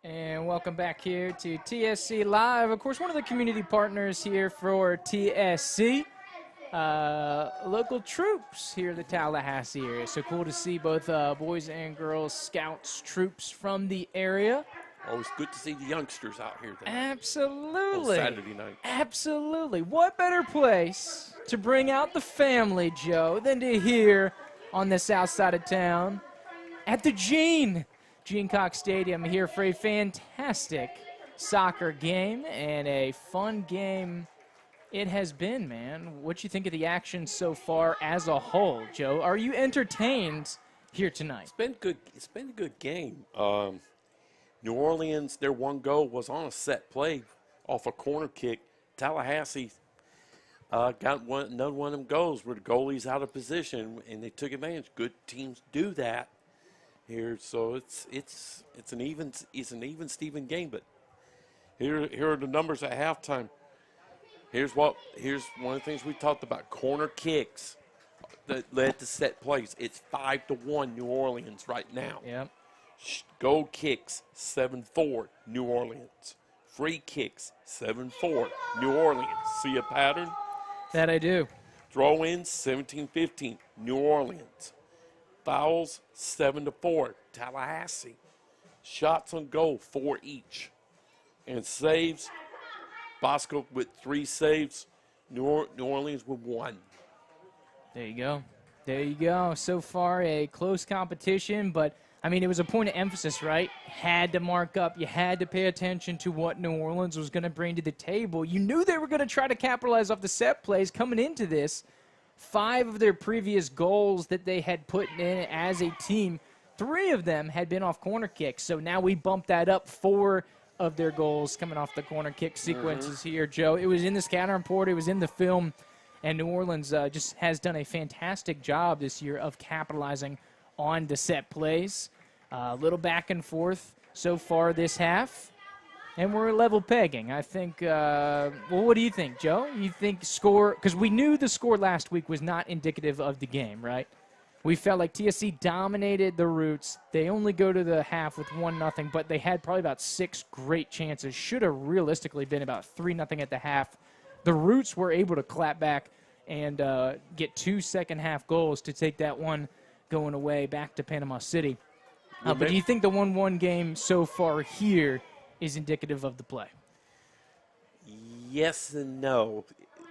And welcome back here to TSC Live. Of course, one of the community partners here for TSC, local troops here in the Tallahassee area. So cool to see both boys and girls scouts troops from the area.
Always good to see the youngsters out here tonight.
Absolutely.
On Saturday night.
Absolutely. What better place to bring out the family, Joe, than to here on the south side of town at the Gene Cox Stadium here for a fantastic soccer game and a fun game it has been, man. What you think of the action so far as a whole, Joe? Are you entertained here tonight?
It's been good. It's been a good game. New Orleans, their one goal was on a set play off a corner kick. Tallahassee got another one of them goals where the goalie's out of position and they took advantage. Good teams do that here, so it's an even Steven game. But here are the numbers at halftime. Here's one of the things we talked about: corner kicks that led to set plays. It's 5-1 New Orleans right now.
Yep.
Goal kicks 7-4 New Orleans. Free kicks, 7-4. New Orleans. See a pattern?
That I do.
Throw-ins, 17-15. New Orleans. Fouls, 7-4. Tallahassee. Shots on goal, 4 each. And saves, Bosco with 3 saves. New Orleans with 1.
There you go. There you go. So far, a close competition, but, I mean, it was a point of emphasis, right? Had to mark up. You had to pay attention to what New Orleans was going to bring to the table. You knew they were going to try to capitalize off the set plays coming into this. 5 of their previous goals that they had put in as a team, 3 of them had been off corner kicks. So now we bumped that up. 4 of their goals coming off the corner kick sequences here, Joe. It was in the scatter report. It was in the film. And New Orleans just has done a fantastic job this year of capitalizing on the set plays. A little back and forth so far this half. And we're level pegging. I think, well, what do you think, Joe? You think score, because we knew the score last week was not indicative of the game, right? We felt like TSC dominated the Roots. They only go to the half with 1-0, but they had probably about 6 great chances. Should have realistically been about 3-0 at the half. The Roots were able to clap back and get 2 second-half goals to take that one going away back to Panama City. But do you think the 1-1 game so far here is indicative of the play?
Yes and no.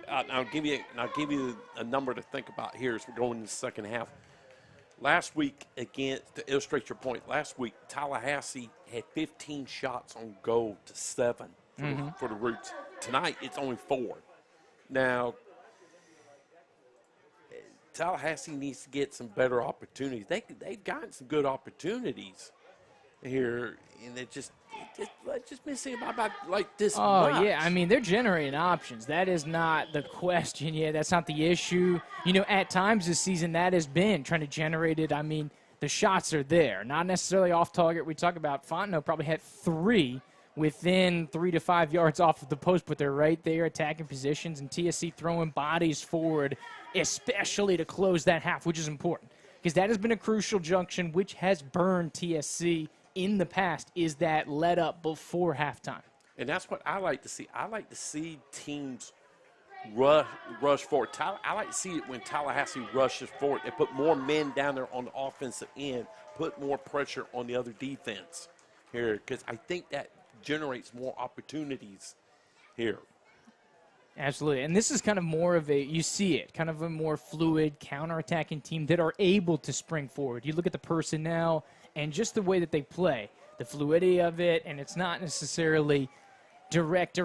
I'll give you a number to think about here as we go into the second half. Last week, again, to illustrate your point, last week Tallahassee had 15 shots on goal to 7 for the Roots. Tonight, it's only 4. Now, Tallahassee needs to get some better opportunities. They've gotten some good opportunities here, and they're just missing about like this much.
Oh, yeah. I mean, they're generating options. That is not the question. Yeah, that's not the issue. You know, at times this season that has been trying to generate it. I mean, the shots are there. Not necessarily off target. We talk about Fontenot probably had 3 within 3 to 5 yards off of the post, but they're right there attacking positions, and TSC throwing bodies forward, especially to close that half, which is important because that has been a crucial junction which has burned TSC in the past, is that let up before halftime.
And that's what I like to see. I like to see teams rush forward. I like to see it when Tallahassee rushes forward. They put more men down there on the offensive end, put more pressure on the other defense here, because I think that generates more opportunities here.
Absolutely. And this is kind of more of a, you see it, kind of a more fluid counterattacking team that are able to spring forward. You look at the personnel and just the way that they play, the fluidity of it, and it's not necessarily direct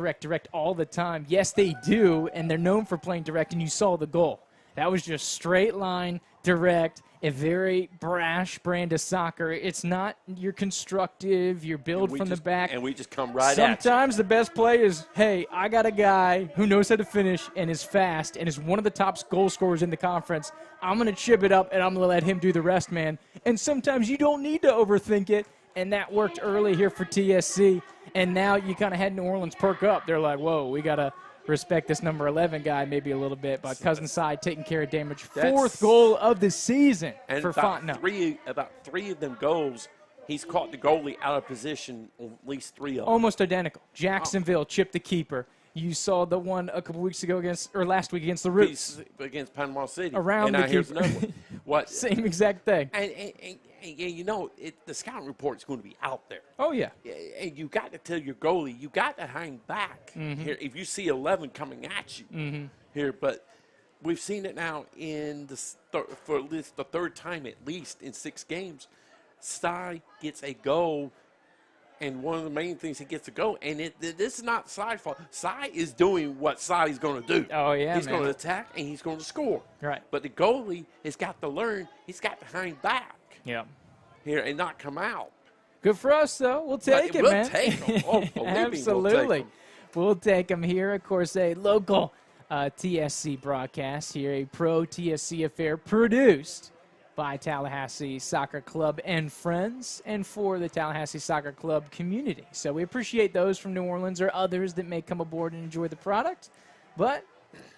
all the time. Yes, they do, and they're known for playing direct, and you saw the goal. That was just straight line, direct, a very brash brand of soccer. It's not your constructive, your build from the back.
And we just come right at you.
Sometimes the best play is, hey, I got a guy who knows how to finish and is fast and is one of the top goal scorers in the conference. I'm going to chip it up, and I'm going to let him do the rest, man. And sometimes you don't need to overthink it, and that worked early here for TSC. And now you kind of had New Orleans perk up. They're like, whoa, we got to respect this number 11 guy maybe a little bit, but Cousin Side taking care of damage. 4th goal of the season for Fontenot.
About 3 of them goals, he's caught the goalie out of position on at least 3 of them.
Almost identical. Jacksonville chipped the keeper. You saw the one a couple weeks ago last week against the Roots.
Against Panama City.
Around the keeper.
What?
Same exact thing.
And you know, the scouting report is going to be out there.
Oh, yeah.
And you got to tell your goalie, you got to hang back here if you see 11 coming at you here. But we've seen it now for at least the 3rd time at least in 6 games. Cy gets a goal, and one of the main things he gets a goal. And this is not Cy's fault. Cy is doing what Cy's going to do.
Oh, yeah,
He's going to attack, and he's going to score.
Right.
But the goalie has got to learn. He's got to hang back.
Yeah.
Here and not come out.
Good for us, though. We'll take it, man.
We'll take them. Oh,
absolutely. We'll take them here. Of course, a local TSC broadcast here, a pro TSC affair produced by Tallahassee Soccer Club and friends and for the Tallahassee Soccer Club community. So we appreciate those from New Orleans or others that may come aboard and enjoy the product. But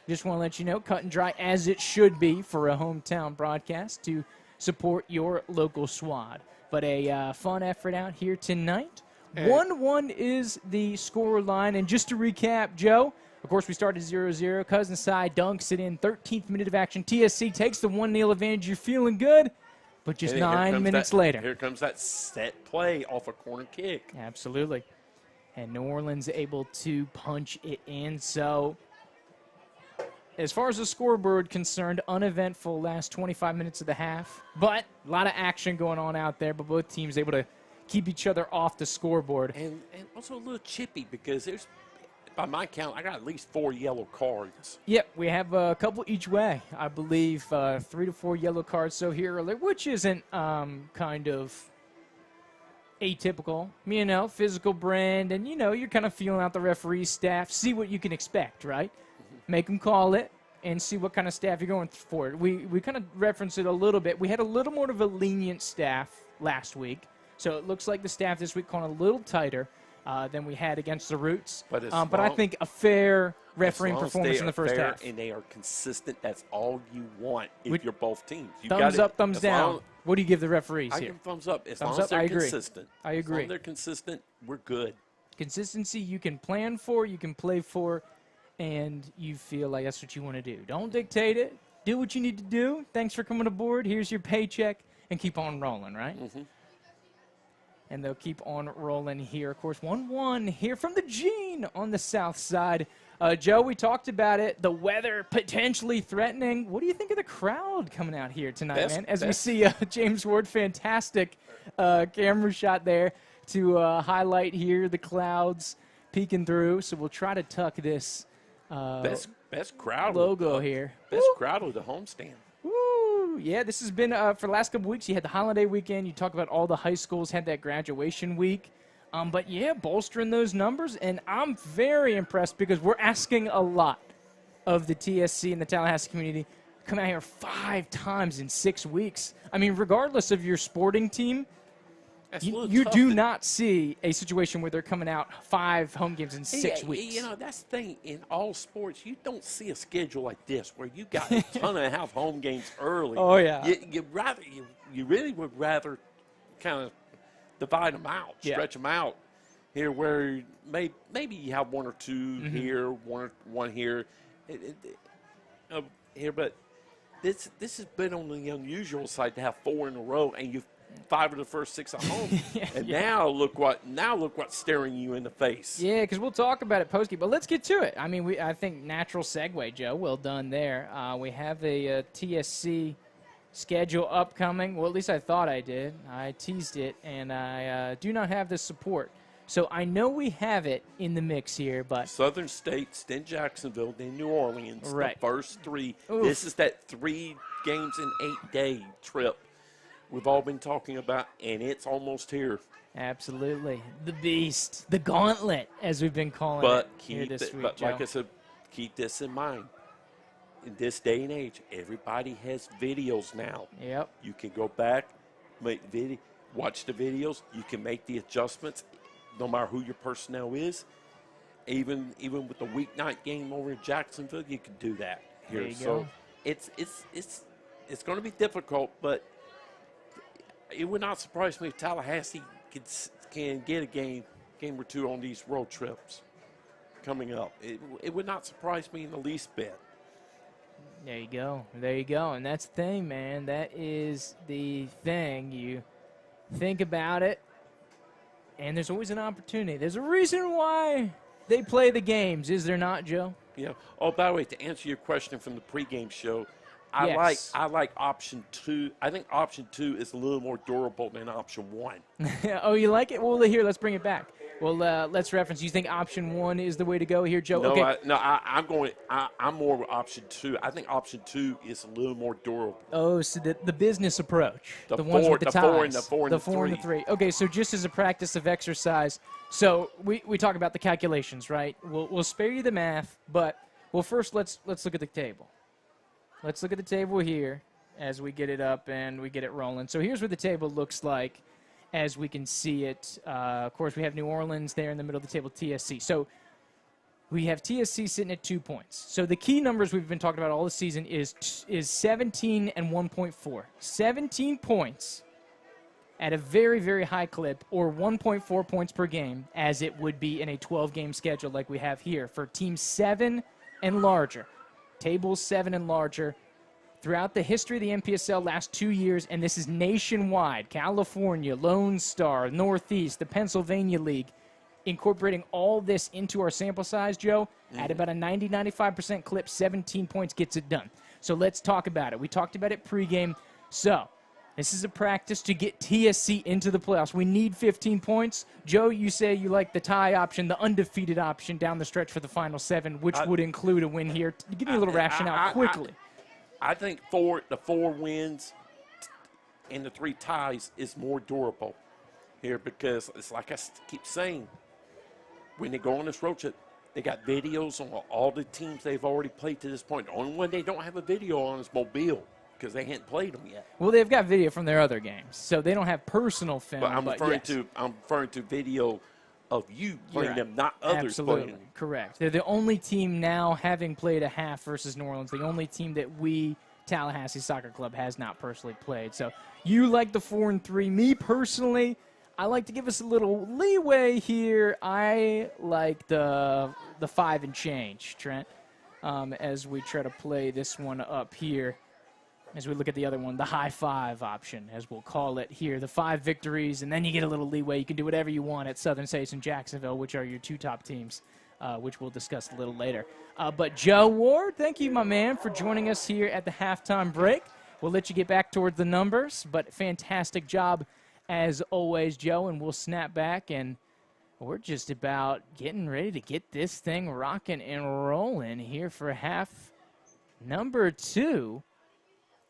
just want to let you know, cut and dry as it should be for a hometown broadcast to support your local squad. But a fun effort out here tonight. 1-1 is the score line. And just to recap, Joe, of course, we started 0-0. Cousin side dunks it in. 13th minute of action. TSC takes the 1-0 advantage. You're feeling good. But just 9 minutes later.
Here comes that set play off a corner kick.
Absolutely. And New Orleans able to punch it in. So, as far as the scoreboard concerned, uneventful last 25 minutes of the half. But a lot of action going on out there. But both teams able to keep each other off the scoreboard.
And also a little chippy because there's, by my count, I got at least 4 yellow cards.
Yep, we have a couple each way. I believe 3 to 4 yellow cards so here earlier, which isn't kind of atypical. You know, physical brand, and, you know, you're kind of feeling out the referee staff, see what you can expect, right? Make them call it and see what kind of staff you're going for. We kind of referenced it a little bit. We had a little more of a lenient staff last week, so it looks like the staff this week calling a little tighter than we had against the Roots. But I think a fair refereeing performance in the first half.
And they are consistent. That's all you want if you're both teams.
Thumbs up, thumbs down. What do you give the referees here?
I give thumbs up. As long as they're consistent.
I agree.
As long as they're consistent, we're good.
Consistency you can plan for, you can play for, and you feel like that's what you want to do. Don't dictate it. Do what you need to do. Thanks for coming aboard. Here's your paycheck, and keep on rolling, right?
Mm-hmm.
And they'll keep on rolling here. Of course, 1-1 here from the Gene on the south side. Joe, we talked about it. The weather potentially threatening. What do you think of the crowd coming out here tonight, man? As we see James Ward, fantastic camera shot there to highlight here the clouds peeking through. So we'll try to tuck this
best crowd
logo here.
Best crowd of the homestand.
Woo! Yeah, this has been for the last couple weeks. You had the holiday weekend. You talk about all the high schools had that graduation week. But, yeah, bolstering those numbers. And I'm very impressed because we're asking a lot of the TSC and the Tallahassee community to come out here 5 times in 6 weeks. I mean, regardless of your sporting team, you do not see a situation where they're coming out 5 home games in 6 weeks.
You know, that's the thing. In all sports, you don't see a schedule like this where you got a ton of half home games early.
Oh, yeah.
You really would rather kind of divide them out, stretch them out here where maybe you have 1 or 2 here, one here. Here, but this has been on the unusual side to have 4 in a row, and you've 5 of the first 6 at home. Now look what's staring you in the face.
Yeah, because we'll talk about it post-game, but let's get to it. I mean, I think natural segue, Joe. Well done there. We have a TSC schedule upcoming. Well, at least I thought I did. I teased it, and I do not have the support. So I know we have it in the mix here, but
Southern States, then Jacksonville, then New Orleans.
Right.
The first 3.
Oof.
This is that 3 games in 8-day trip we've all been talking about, and it's almost here.
Absolutely. The beast, the gauntlet, as we've been calling it here this week,
But
Joe.
like I said, keep this in mind. In this day and age, everybody has videos now.
Yep.
You can go back, watch the videos. You can make the adjustments, no matter who your personnel is. Even with the weeknight game over in Jacksonville, you can do that here.
There you
So
go.
it's going to be difficult, but it would not surprise me if Tallahassee can get a game or 2 on these road trips coming up. It would not surprise me in the least bit.
There you go. There you go. And that's the thing, man. That is the thing. You think about it, and there's always an opportunity. There's a reason why they play the games, is there not, Joe?
Yeah. Oh, by the way, to answer your question from the pregame show,
Yes.
I like option 2. I think option 2 is a little more durable than option 1.
Oh, you like it? Well, here, let's bring it back. Well, let's reference. You think option 1 is the way to go here, Joe?
No,
okay.
I'm more with option 2. I think option 2 is a little more durable.
Oh, so the business approach, the
four,
ones with the ties,
the 4 and the 3.
Okay, so just as a practice of exercise, so we talk about the calculations, right? We'll spare you the math, but first let's look at the table. Let's look at the table here as we get it up and we get it rolling. So here's what the table looks like as we can see it. Of course, we have New Orleans there in the middle of the table, TSC. So we have TSC sitting at 2 points. So the key numbers we've been talking about all the season is 17 and 1.4. 17 points at a very, very high clip, or 1.4 points per game, as it would be in a 12-game schedule like we have here for teams 7 and larger. Tables 7 and larger. Throughout the history of the NPSL last 2 years, and this is nationwide, California, Lone Star, Northeast, the Pennsylvania League, incorporating all this into our sample size, Joe, at about a 90-95% clip, 17 points gets it done. So let's talk about it. We talked about it pregame. So this is a practice to get TSC into the playoffs. We need 15 points. Joe, you say you like the tie option, the undefeated option down the stretch for the final 7, which would include a win here. Give me a little rationale quickly.
I think the 4 wins and the 3 ties is more durable here, because it's like I keep saying, when they go on this road trip, they got videos on all the teams they've already played to this point. The only one they don't have a video on is Mobile, because they hadn't played them yet.
Well, they've got video from their other games, so they don't have personal film.
But I'm referring to video of you playing them, not others
Absolutely.
playing them.
Correct. They're the only team now having played a half versus New Orleans, the only team that we, Tallahassee Soccer Club, has not personally played. So you like the 4 and 3. Me personally, I like to give us a little leeway here. I like the 5 and change, Trent, as we try to play this one up here. As we look at the other one, the high 5 option, as we'll call it here. The 5 victories, and then you get a little leeway. You can do whatever you want at Southern States and Jacksonville, which are your 2 top teams, which we'll discuss a little later. But Joe Ward, thank you, my man, for joining us here at the halftime break. We'll let you get back towards the numbers, but fantastic job as always, Joe, and we'll snap back, and we're just about getting ready to get this thing rocking and rolling here for half number 2.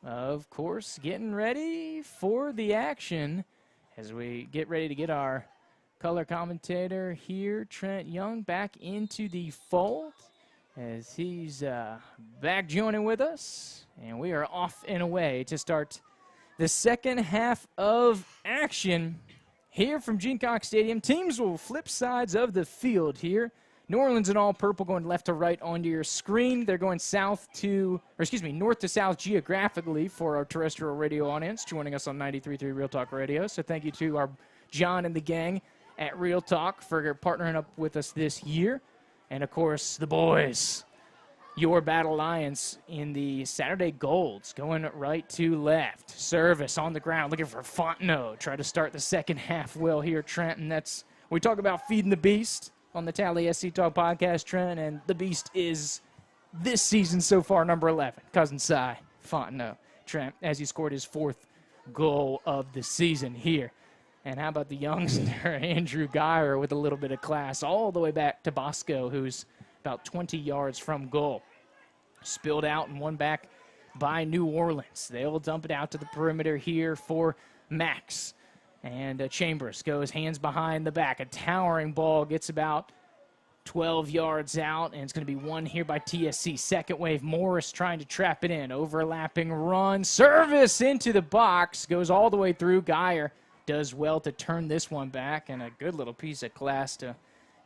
Of course, getting ready for the action as we get ready to get our color commentator here, Trent Young, back into the fold as he's back joining with us. And we are off and away to start the second half of action here from Gene Cox Stadium. Teams will flip sides of the field here. New Orleans in all purple going left to right onto your screen. They're going north to south geographically for our terrestrial radio audience, joining us on 93.3 Real Talk Radio. So thank you to our John and the gang at Real Talk for partnering up with us this year. And, of course, the boys, your Battle Lions in the Saturday Golds, going right to left. Service on the ground, looking for Fontenot. Try to start the second half well here, Trent. And that's, we talk about feeding the beast on the Tallahassee Talk podcast, Trent, and the beast is this season so far number 11, Cousin Cy Fontenot, Trent, as he scored his 4th goal of the season here. And how about the youngster, Andrew Geyer, with a little bit of class all the way back to Bosco, who's about 20 yards from goal. Spilled out and won back by New Orleans. They'll dump it out to the perimeter here for Max. And Chambers goes hands behind the back. A towering ball gets about 12 yards out, and it's going to be won here by TSC. Second wave, Morris trying to trap it in. Overlapping run. Service into the box. Goes all the way through. Geyer does well to turn this one back, and a good little piece of class to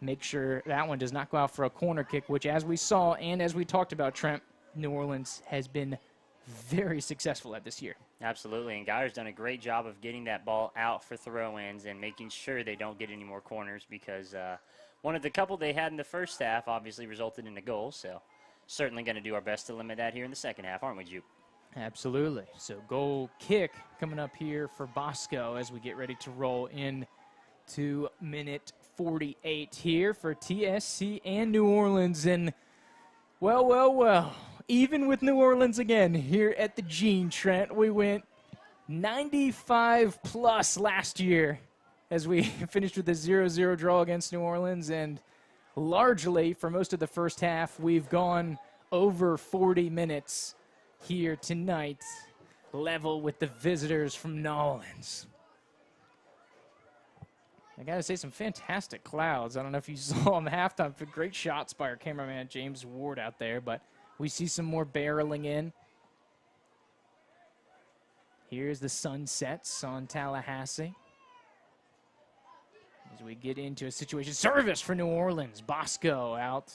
make sure that one does not go out for a corner kick, which, as we saw and as we talked about, Trent, New Orleans has been very successful at this year.
Absolutely, and Geyer's done a great job of getting that ball out for throw-ins and making sure they don't get any more corners, because one of the couple they had in the first half obviously resulted in a goal, so certainly going to do our best to limit that here in the second half, aren't we, Jupe?
Absolutely. So goal kick coming up here for Bosco as we get ready to roll in to minute 48 here for TSC and New Orleans. And, well, even with New Orleans again here at the Gene, Trent, we went 95-plus last year as we finished with a 0-0 draw against New Orleans. And largely, for most of the first half, we've gone over 40 minutes here tonight, level with the visitors from Nolans. I got to say, some fantastic clouds. I don't know if you saw them halftime. Great shots by our cameraman, James Ward, out there. But we see some more barreling in. Here's the sunsets on Tallahassee. As we get into a situation. Service for New Orleans. Bosco out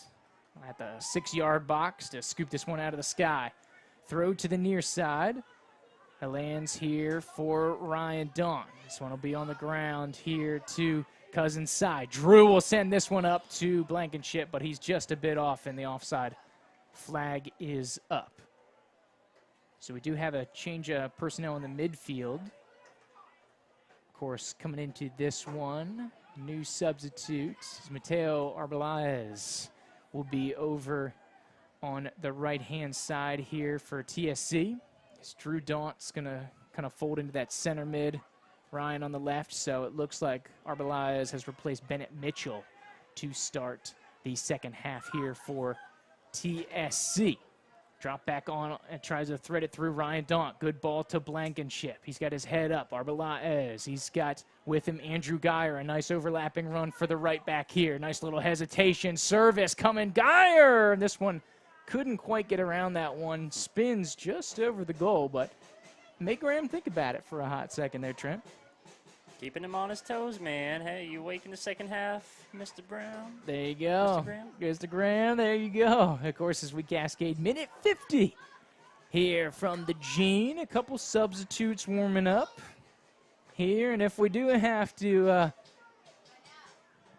at the 6-yard box to scoop this one out of the sky. Throw to the near side. It lands here for Ryan Dawn. This one will be on the ground here to Cousins' side. Drew will send this one up to Blankenship, but he's just a bit off, and the offside flag is up. So we do have a change of personnel in the midfield. Of course, coming into this one, new substitutes. Mateo Arbeláez will be over on the right-hand side here for TSC. Drew Daunt's going to kind of fold into that center mid. Ryan on the left, so it looks like Arbeláez has replaced Bennett Mitchell to start the second half here for TSC. Drop back on and tries to thread it through Ryan Daunt. Good ball to Blankenship. He's got his head up. Arbeláez. He's got with him Andrew Geyer. A nice overlapping run for the right back here. Nice little hesitation. Service coming. Geyer. This one couldn't quite get around that one. Spins just over the goal, but make Graham think about it for a hot second there, Trent.
Keeping him on his toes, man. Hey, you awake in the second half, Mr. Brown?
There you go. Mr. Graham, there you go. Of course, as we cascade minute 50 here from the Gene. A couple substitutes warming up here, and if we do have to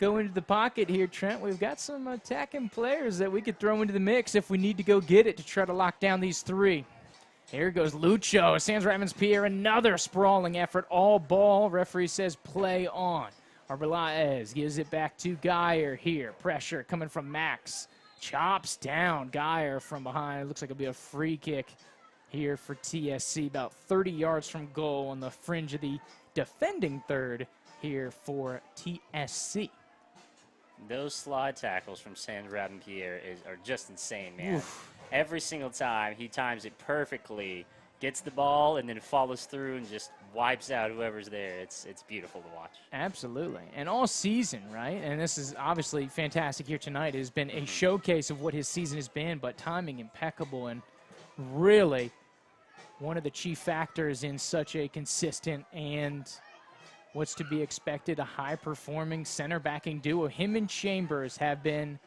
go into the pocket here, Trent, we've got some attacking players that we could throw into the mix if we need to go get it to try to lock down these three. Here goes Lucho. Sans Ravens-Pierre, another sprawling effort. All ball. Referee says play on. Arbeláez gives it back to Geyer here. Pressure coming from Max. Chops down Geyer from behind. Looks like it'll be a free kick here for TSC. About 30 yards from goal on the fringe of the defending third here for TSC.
Those slide tackles from Sans Ravens-Pierre are just insane, man.
Oof.
Every single time he times it perfectly, gets the ball, and then follows through and just wipes out whoever's there. It's beautiful to watch.
Absolutely. And all season, right? And this is obviously fantastic here tonight. It has been a showcase of what his season has been, but timing impeccable and really one of the chief factors in such a consistent and what's to be expected, a high-performing center-backing duo. Him and Chambers have been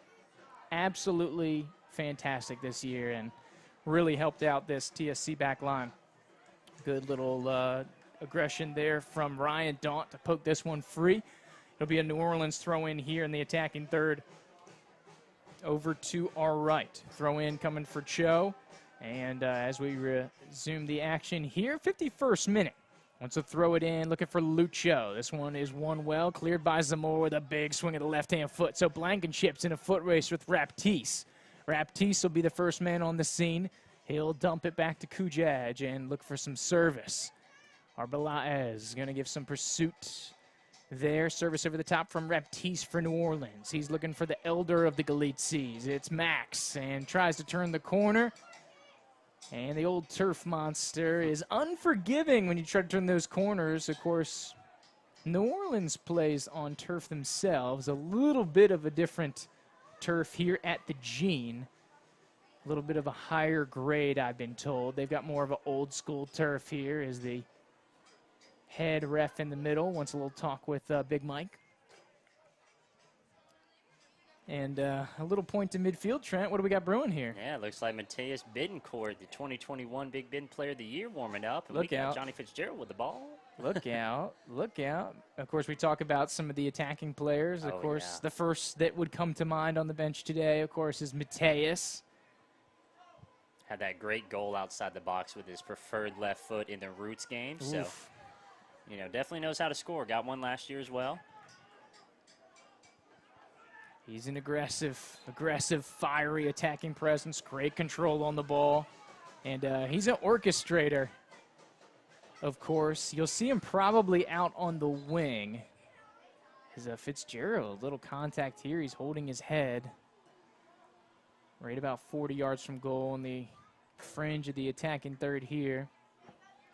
absolutely fantastic this year and really helped out this TSC back line. Good little aggression there from Ryan Daunt to poke this one free. It'll be a New Orleans throw in here in the attacking third over to our right. Throw in coming for Cho. And as we resume the action here, 51st minute. Wants to throw it in, looking for Lucho. This one is won well, cleared by Zamora with a big swing of the left-hand foot. So Blankenship's in a foot race with Raptiste. Raptiste will be the first man on the scene. He'll dump it back to Kujaj and look for some service. Arbeláez is going to give some pursuit there. Service over the top from Raptiste for New Orleans. He's looking for the elder of the Galitzis. It's Max and tries to turn the corner. And the old turf monster is unforgiving when you try to turn those corners. Of course, New Orleans plays on turf themselves. A little bit of a different turf here at the Gene. A little bit of a higher grade, I've been told. They've got more of an old school turf here as the head ref in the middle wants a little talk with Big Mike. And a little point to midfield, Trent. What do we got brewing here?
Yeah, it looks like Mateus Bittencourt, the 2021 Big Ben Player of the Year, warming up. And
Look
we got
out.
Johnny Fitzgerald with the ball.
Look out. Look out. Of course, we talk about some of the attacking players. Of course,
yeah.
the first that would come to mind on the bench today, of course, is Mateus.
Had that great goal outside the box with his preferred left foot in the Roots game. So,
Oof.
definitely knows how to score. Got one last year as well.
He's an aggressive, fiery attacking presence. Great control on the ball. And he's an orchestrator, of course. You'll see him probably out on the wing. Is Fitzgerald, a little contact here. He's holding his head. Right about 40 yards from goal on the fringe of the attacking third here.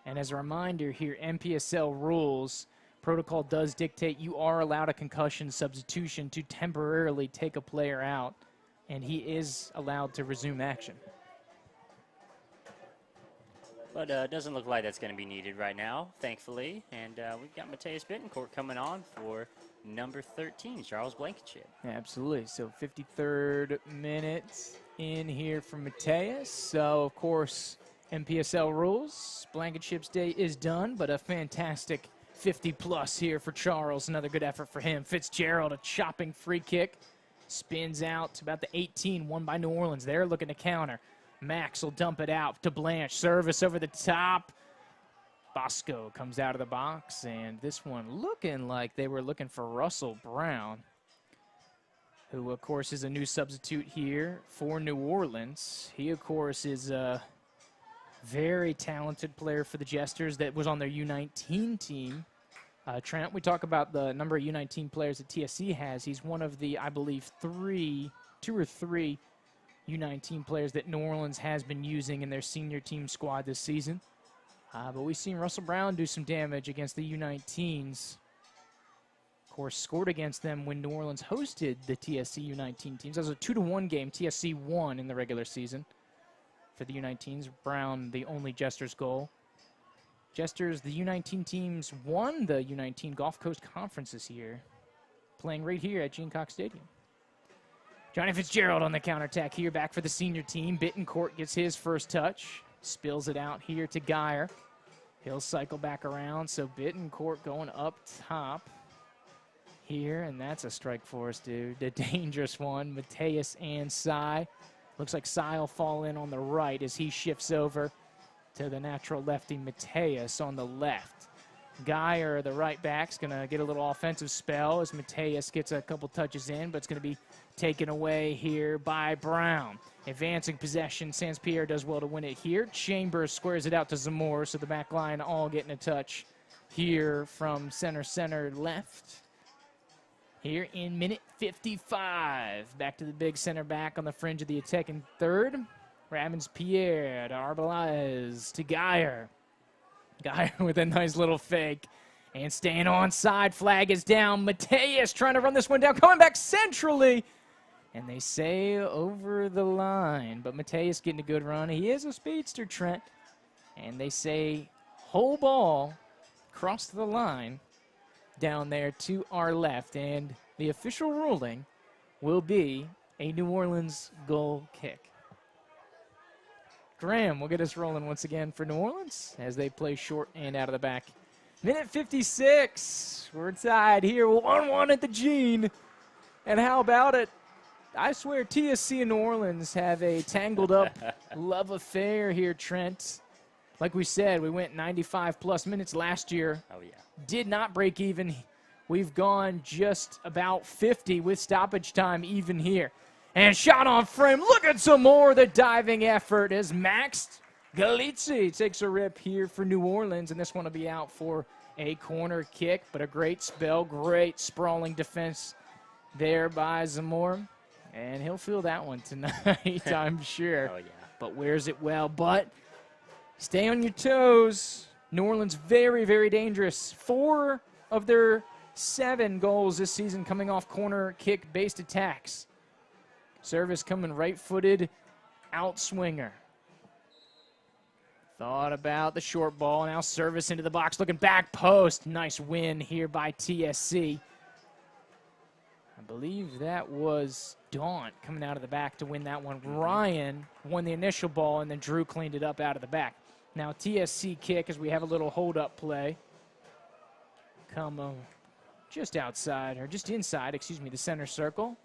And as a reminder here, MPSL rules, protocol does dictate you are allowed a concussion substitution to temporarily take a player out, and he is allowed to resume action.
But it doesn't look like that's going to be needed right now, thankfully. And we've got Mateus Bittencourt coming on for number 13, Charles Blankenship.
Absolutely. So 53rd minute in here for Mateus. So, of course, MPSL rules. Blankenship's day is done, but a fantastic 50-plus here for Charles. Another good effort for him. Fitzgerald, a chopping free kick. Spins out to about the 18, won by New Orleans. They're looking to counter. Max will dump it out to Blanche. Service over the top. Bosco comes out of the box, and this one looking like they were looking for Russell Brown, who, of course, is a new substitute here for New Orleans. He, of course, is a very talented player for the Jesters that was on their U19 team. Trent, we talk about the number of U19 players that TSC has. He's one of the, I believe, two or three U19 players that New Orleans has been using in their senior team squad this season. But we've seen Russell Brown do some damage against the U19s. Of course, scored against them when New Orleans hosted the TSC U19 teams. That was a 2-1 game. TSC won in the regular season for the U19s. Brown, the only Jesters goal. Jesters, the U19 teams won the U19 Gulf Coast Conference this year, playing right here at Gene Cox Stadium. Johnny Fitzgerald on the counterattack here, back for the senior team. Bittencourt gets his first touch. Spills it out here to Geyer. He'll cycle back around, so Bittencourt going up top here, and that's a strike for us, dude. A dangerous one. Mateus and Cy. Looks like Cy will fall in on the right as he shifts over to the natural lefty Mateus on the left. Geyer, the right back's going to get a little offensive spell as Mateus gets a couple touches in, but it's going to be taken away here by Brown. Advancing possession, Saint-Pierre does well to win it here. Chambers squares it out to Zamora, so the back line all getting a touch here from center left. Here in minute 55. Back to the big center back on the fringe of the attacking third. Ravens-Pierre to Arbelez to Geyer. Geyer with a nice little fake. And staying onside, flag is down. Mateus trying to run this one down, coming back centrally. And they say over the line. But Mateus getting a good run. He is a speedster, Trent. And they say whole ball crossed the line down there to our left. And the official ruling will be a New Orleans goal kick. Graham will get us rolling once again for New Orleans as they play short and out of the back. Minute 56. We're tied here. 1-1 at the Gene. And how about it? I swear TSC and New Orleans have a tangled up love affair here, Trent. Like we said, we went 95-plus minutes last year.
Oh, yeah.
Did not break even. We've gone just about 50 with stoppage time even here. And shot on frame. Look at some more. The diving effort as Max Galizzi takes a rip here for New Orleans. And this one will be out for a corner kick. But a great spell. Great sprawling defense there by Zamora. And he'll feel that one tonight, I'm sure.
Oh, yeah.
But wears it well. But stay on your toes. New Orleans very, very dangerous. 4 of their 7 goals this season coming off corner kick-based attacks. Service coming right-footed, outswinger. Thought about the short ball. Now service into the box, looking back post. Nice win here by TSC. I believe that was Daunt coming out of the back to win that one. Ryan won the initial ball, and then Drew cleaned it up out of the back. Now TSC kick as we have a little hold-up play. Come just outside, or just inside, excuse me, the center circle.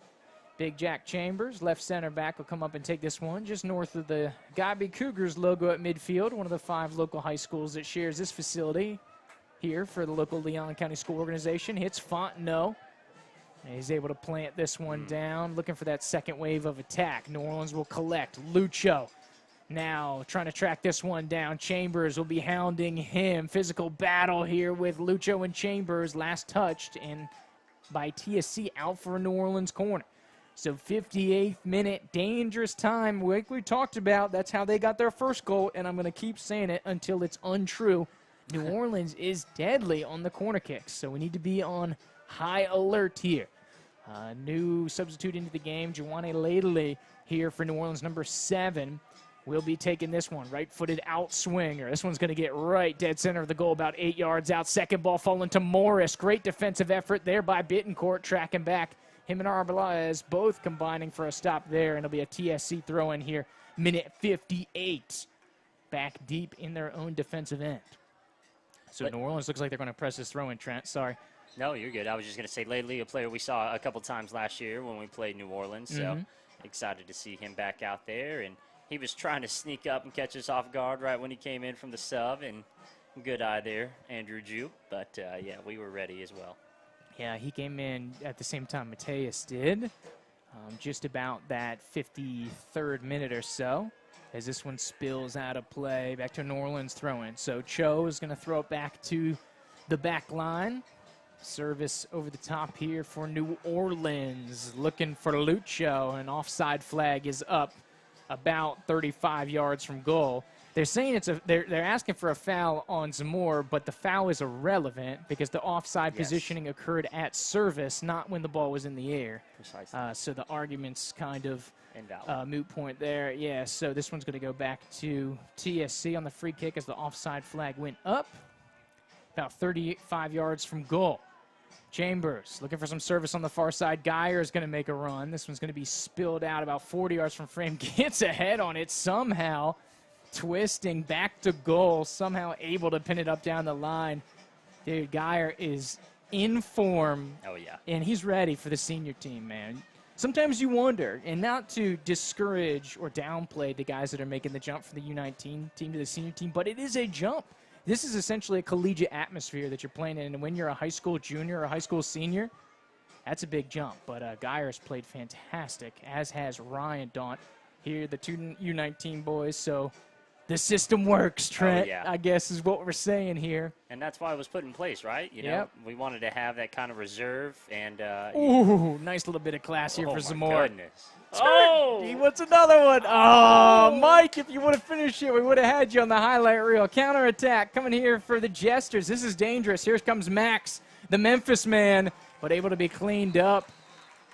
Big Jack Chambers, left center back, will come up and take this one just north of the Gobby Cougars logo at midfield, one of the 5 local high schools that shares this facility here for the local Leon County School Organization. Hits Fontenot. And he's able to plant this one down, looking for that second wave of attack. New Orleans will collect. Lucho now trying to track this one down. Chambers will be hounding him. Physical battle here with Lucho and Chambers. Last touched and by TSC out for a New Orleans corner. So 58th minute, dangerous time. Like we talked about, that's how they got their first goal, and I'm going to keep saying it until it's untrue. New Orleans is deadly on the corner kicks, so we need to be on high alert here. New substitute into the game, Juwane Ladley here for New Orleans, number 7. Will be taking this one, right-footed outswinger. This one's going to get right dead center of the goal, about 8 yards out. Second ball falling to Morris. Great defensive effort there by Bittencourt, tracking back. Him and Arbeláez both combining for a stop there, and it'll be a TSC throw-in here. Minute 58. back deep in their own defensive end. So New Orleans looks like they're going to press this throw in, Trent. Sorry.
No, you're good. I was just going to say lately a player we saw a couple times last year when we played New Orleans. So excited to see him back out there. And he was trying to sneak up and catch us off guard right when he came in from the sub. And good eye there, Andrew Jew. But, yeah, we were ready as well.
Yeah, he came in at the same time Mateus did, just about that 53rd minute or so, as this one spills out of play, back to New Orleans throwing. So Cho is going to throw it back to the back line. Service over the top here for New Orleans, looking for Lucho. An offside flag is up about 35 yards from goal. They're saying they're asking for a foul on Zamora, but the foul is irrelevant because the offside positioning occurred at service, not when the ball was in the air.
Precisely.
So the argument's kind of
invalid.
moot point there. Yeah, so this one's going to go back to TSC on the free kick as the offside flag went up. About 35 yards from goal. Chambers looking for some service on the far side. Geyer is going to make a run. This one's going to be spilled out about 40 yards from frame. Gets ahead on it somehow. Twisting back to goal, somehow able to pin it up down the line. Dude, Geyer is in form.
Oh, yeah.
And he's ready for the senior team, man. Sometimes you wonder, and not to discourage or downplay the guys that are making the jump from the U19 team to the senior team, but it is a jump. This is essentially a collegiate atmosphere that you're playing in, and when you're a high school junior or a high school senior, that's a big jump. But Geyer's played fantastic, as has Ryan Daunt here, the two U19 boys. So the system works, Trent, I guess is what we're saying here.
And that's why it was put in place, right? You know, we wanted to have that kind of reserve. And
ooh, nice little bit of class here for Zamora.
Oh, goodness.
Oh, he wants another one. Oh, Mike, if you would have finished it, we would have had you on the highlight reel. Counterattack coming here for the Jesters. This is dangerous. Here comes Max, the Memphis man, but able to be cleaned up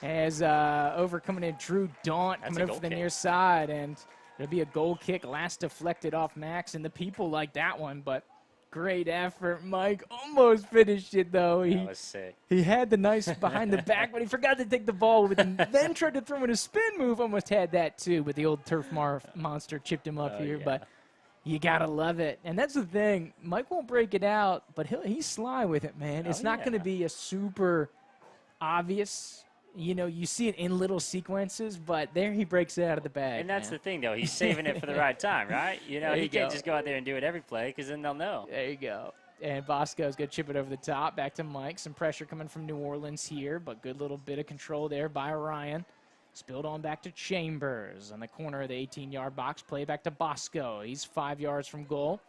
as overcoming in Drew Daunt coming over for the near side. And it'll be a goal kick, last deflected off Max, and the people like that one, but great effort. Mike almost finished it, though.
That was sick.
He had the nice behind the back, but he forgot to take the ball with him, then tried to throw in a spin move. Almost had that, too, but the old turf monster chipped him up here. Yeah. But you got to love it. And that's the thing. Mike won't break it out, but he's sly with it, man. It's not going to be a super obvious. You know, you see it in little sequences, but there he breaks it out of the bag.
And that's the thing, though. He's saving it for the right time, right? You know, he can't just go out there and do it every play because then they'll know.
There you go. And Bosco's going to chip it over the top. Back to Mike. Some pressure coming from New Orleans here, but good little bit of control there by Ryan. Spilled on back to Chambers on the corner of the 18-yard box. Play back to Bosco. He's 5 yards from goal.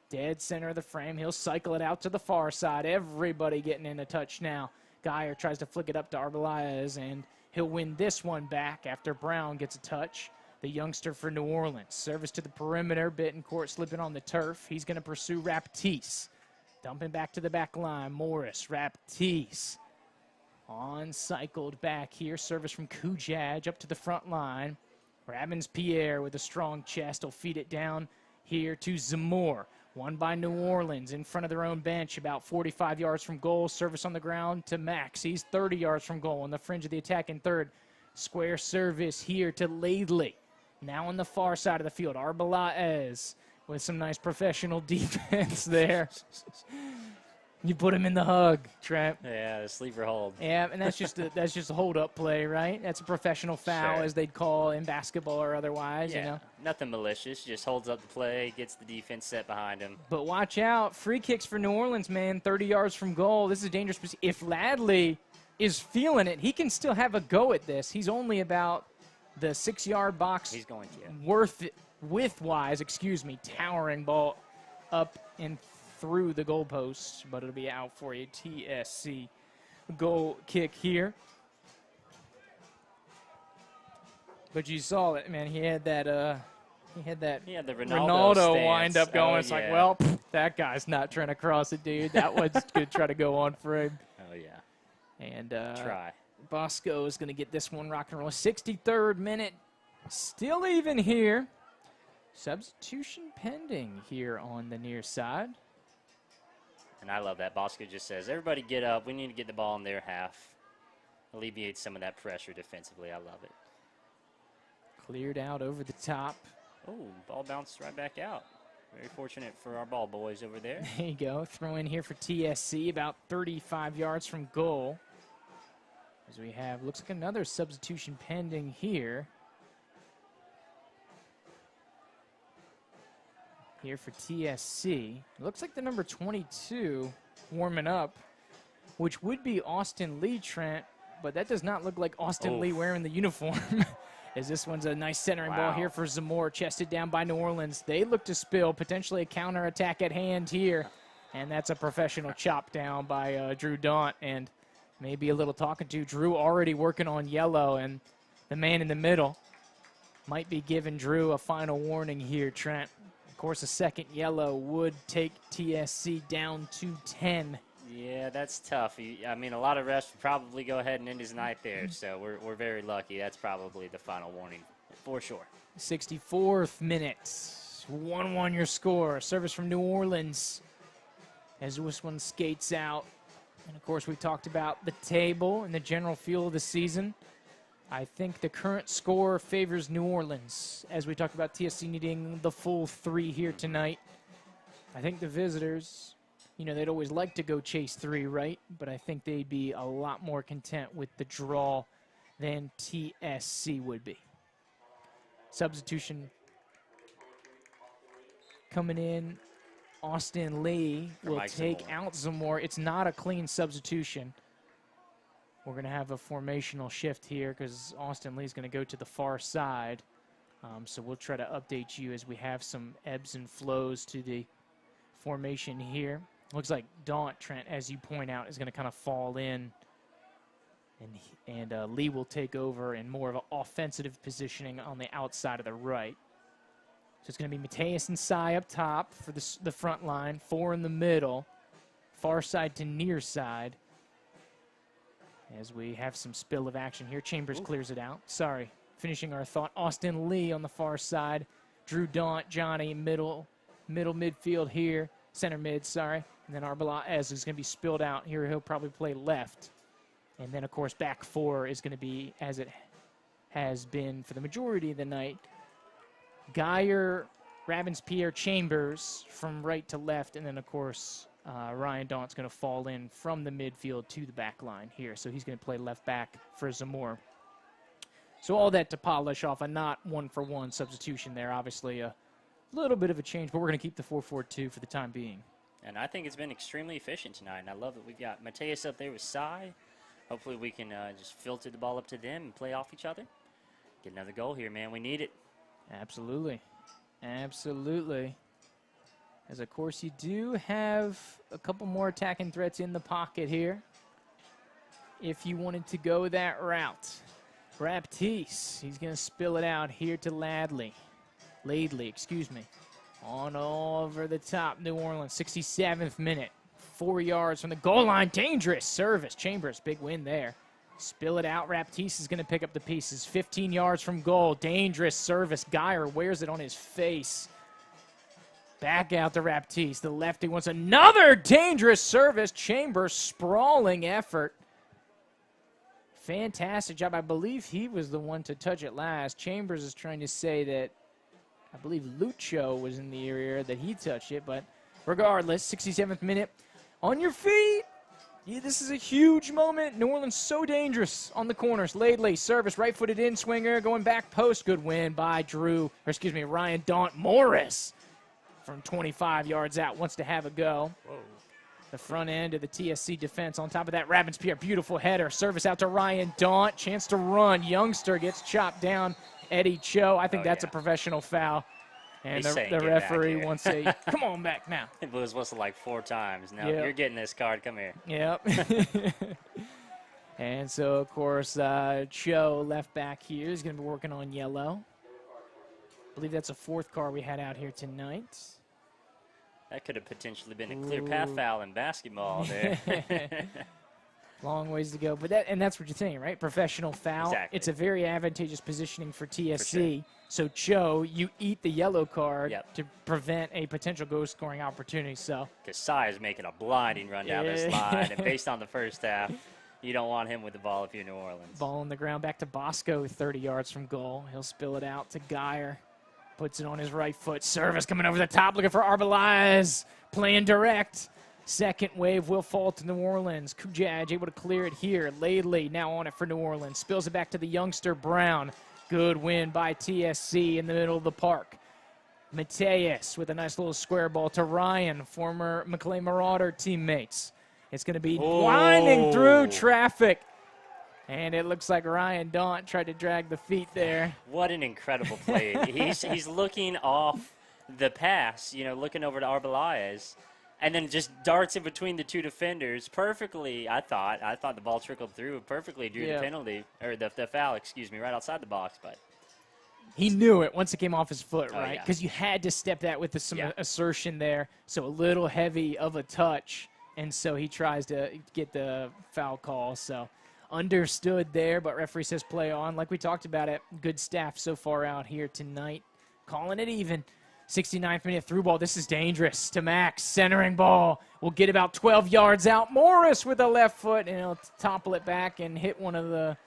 Dead center of the frame. He'll cycle it out to the far side. Everybody getting in a touch now. Geyer tries to flick it up to Arbeláez, and he'll win this one back after Brown gets a touch. The youngster for New Orleans. Service to the perimeter. Bittencourt slipping on the turf. He's going to pursue Raptiste. Dumping back to the back line. Morris, Raptiste. On cycled back here. Service from Kujaj up to the front line. Rabbins Pierre with a strong chest will feed it down here to Zamora. Won by New Orleans in front of their own bench, about 45 yards from goal. Service on the ground to Max. He's 30 yards from goal on the fringe of the attack in third. Square service here to Laidley. Now on the far side of the field, Arbeláez with some nice professional defense there. You put him in the hug, Trent.
Yeah, the sleeper hold.
Yeah, and that's just a hold-up play, right? That's a professional foul, as they'd call in basketball or otherwise.
Yeah,
you know,
nothing malicious. Just holds up the play, gets the defense set behind him.
But watch out, free kicks for New Orleans, man. 30 yards from goal. This is a dangerous. If Ladley is feeling it, he can still have a go at this. He's only about the 6-yard box.
He's going to.
Width-wise, towering ball up and through the goalposts, but it'll be out for a TSC goal kick here. But you saw it, man. He had the Ronaldo wind up going. It's like, well, that guy's not trying to cross it, dude. That one's going to try to go on for him.
Oh, yeah.
And
try.
Bosco is going to get this one rock and roll. 63rd minute. Still even here. Substitution pending here on the near side.
And I love that. Bosco just says, everybody get up. We need to get the ball in their half. Alleviate some of that pressure defensively. I love it.
Cleared out over the top.
Oh, ball bounced right back out. Very fortunate for our ball boys over there.
There you go. Throw in here for TSC, about 35 yards from goal. As we have, looks like another substitution pending here. Here for TSC. Looks like the number 22 warming up, which would be Austin Lee, Trent, but that does not look like Austin Lee wearing the uniform. As this one's a nice centering ball here for Zamora, chested down by New Orleans. They look to spill, potentially a counterattack at hand here. And that's a professional chop down by Drew Daunt, and maybe a little talking to. Drew already working on yellow, and the man in the middle might be giving Drew a final warning here, Trent. Of course, a second yellow would take TSC down to 10.
Yeah, that's tough. I mean, a lot of refs would probably go ahead and end his night there, so we're very lucky. That's probably the final warning for sure.
64th minute, 1-1 your score. Service from New Orleans as this one skates out. And, of course, we talked about the table and the general feel of the season. I think the current score favors New Orleans, as we talked about TSC needing the full 3 here tonight. I think the visitors, you know, they'd always like to go chase 3, right? But I think they'd be a lot more content with the draw than TSC would be. Substitution coming in. Austin Lee will take out Zamora. It's not a clean substitution. We're going to have a formational shift here because Austin Lee is going to go to the far side. So we'll try to update you as we have some ebbs and flows to the formation here. Looks like Daunt, Trent, as you point out, is going to kind of fall in. And Lee will take over in more of an offensive positioning on the outside of the right. So it's going to be Mateus and Sai up top for the front line, 4 in the middle, far side to near side. As we have some spill of action here. Chambers clears it out. Sorry, finishing our thought. Austin Lee on the far side. Drew Daunt, Johnny, middle midfield here. Center mid, sorry. And then Arbeláez is going to be spilled out here. He'll probably play left. And then, of course, back 4 is going to be, as it has been for the majority of the night, Geyer, Rabbins-Pierre, Chambers from right to left. And then, of course, Ryan Daunt's going to fall in from the midfield to the back line here. So he's going to play left back for Zamora. So all that to polish off a not 1-for-1 substitution there. Obviously a little bit of a change, but we're going to keep the 4-4-2 for the time being.
And I think it's been extremely efficient tonight. And I love that we've got Mateus up there with Sai. Hopefully we can just filter the ball up to them and play off each other. Get another goal here, man. We need it.
Absolutely. Absolutely. As, of course, you do have a couple more attacking threats in the pocket here. If you wanted to go that route. Baptiste, he's going to spill it out here to Laidley, excuse me. On over the top, New Orleans, 67th minute. 4 yards from the goal line. Dangerous service. Chambers, big win there. Spill it out. Baptiste is going to pick up the pieces. 15 yards from goal. Dangerous service. Geyer wears it on his face. Back out to Baptiste. The lefty wants another dangerous service. Chambers, sprawling effort. Fantastic job. I believe he was the one to touch it last. Chambers is trying to say that I believe Lucho was in the area that he touched it. But regardless, 67th minute. On your feet. Yeah, this is a huge moment. New Orleans so dangerous on the corners. Laidley, service, right-footed in-swinger, going back post. Good win by Ryan Daunt. Morris from 25 yards out wants to have a go. Whoa. The front end of the TSC defense. On top of that, Rabbins-Pierre, beautiful header. Service out to Ryan Daunt. Chance to run. Youngster gets chopped down. Eddie Cho. I think that's a professional foul. And the referee wants a, come on back now.
It was whistled like 4 times. Now you're getting this card. Come here.
Yep. And so, of course, Cho, left back here, is going to be working on yellow. I believe that's a 4th card we had out here tonight.
That could have potentially been a clear path foul in basketball there.
Long ways to go. But that's what you're saying, right? Professional foul.
Exactly.
It's a very advantageous positioning for TSC.
For sure.
So, Cho, you eat the yellow card to prevent a potential goal-scoring opportunity. So,
because Sai is making a blinding run down this line, and based on the first half, you don't want him with the ball if you're New Orleans.
Ball on the ground, back to Bosco, 30 yards from goal. He'll spill it out to Geyer. Puts it on his right foot. Service coming over the top, looking for Arbeláez. Playing direct. Second wave will fall to New Orleans. Kujaj able to clear it here. Laidley now on it for New Orleans. Spills it back to the youngster, Brown. Good win by TSC in the middle of the park. Mateus with a nice little square ball to Ryan, former McClay Marauder teammates. It's going to be winding through traffic. And it looks like Ryan Daunt tried to drag the feet there.
What an incredible play. he's looking off the pass, looking over to Arbeláez, and then just darts in between the two defenders perfectly. I thought the ball trickled through perfectly, drew the penalty, or the foul, right outside the box. But
he knew it once it came off his foot, right?
Yeah.
Because you had to step that with some assertion there. So a little heavy of a touch. And so he tries to get the foul call. So understood there, but referee says play on. Like we talked about it, good staff so far out here tonight. Calling it even. 69th minute through ball. This is dangerous to Max. Centering ball. Will get about 12 yards out. Morris with a left foot, and he'll topple it back and hit one of the,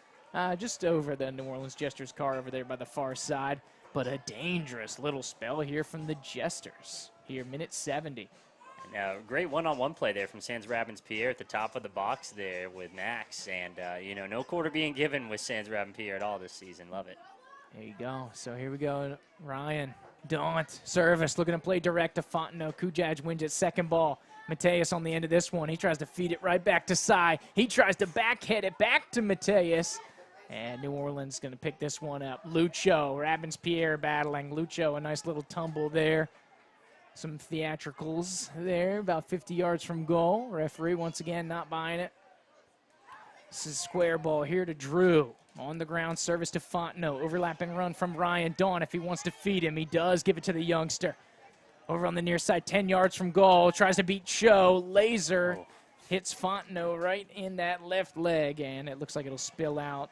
just over the New Orleans Jesters car over there by the far side. But a dangerous little spell here from the Jesters. Here, minute 70.
Great one-on-one play there from Sans Rabins-Pierre at the top of the box there with Max. And, no quarter being given with Sans Rabins-Pierre at all this season. Love it.
There you go. So here we go. Ryan Daunt, service, looking to play direct to Fontenot. Kujaj wins it, second ball. Mateus on the end of this one. He tries to feed it right back to Cy. He tries to backhead it back to Mateus. And New Orleans going to pick this one up. Lucho, Rabins-Pierre battling. Lucho, a nice little tumble there. Some theatricals there, about 50 yards from goal. Referee, once again, not buying it. This is square ball here to Drew. On the ground, service to Fontenot. Overlapping run from Ryan Daunt if he wants to feed him. He does give it to the youngster. Over on the near side, 10 yards from goal. Tries to beat Cho. Laser hits Fontenot right in that left leg, and it looks like it'll spill out.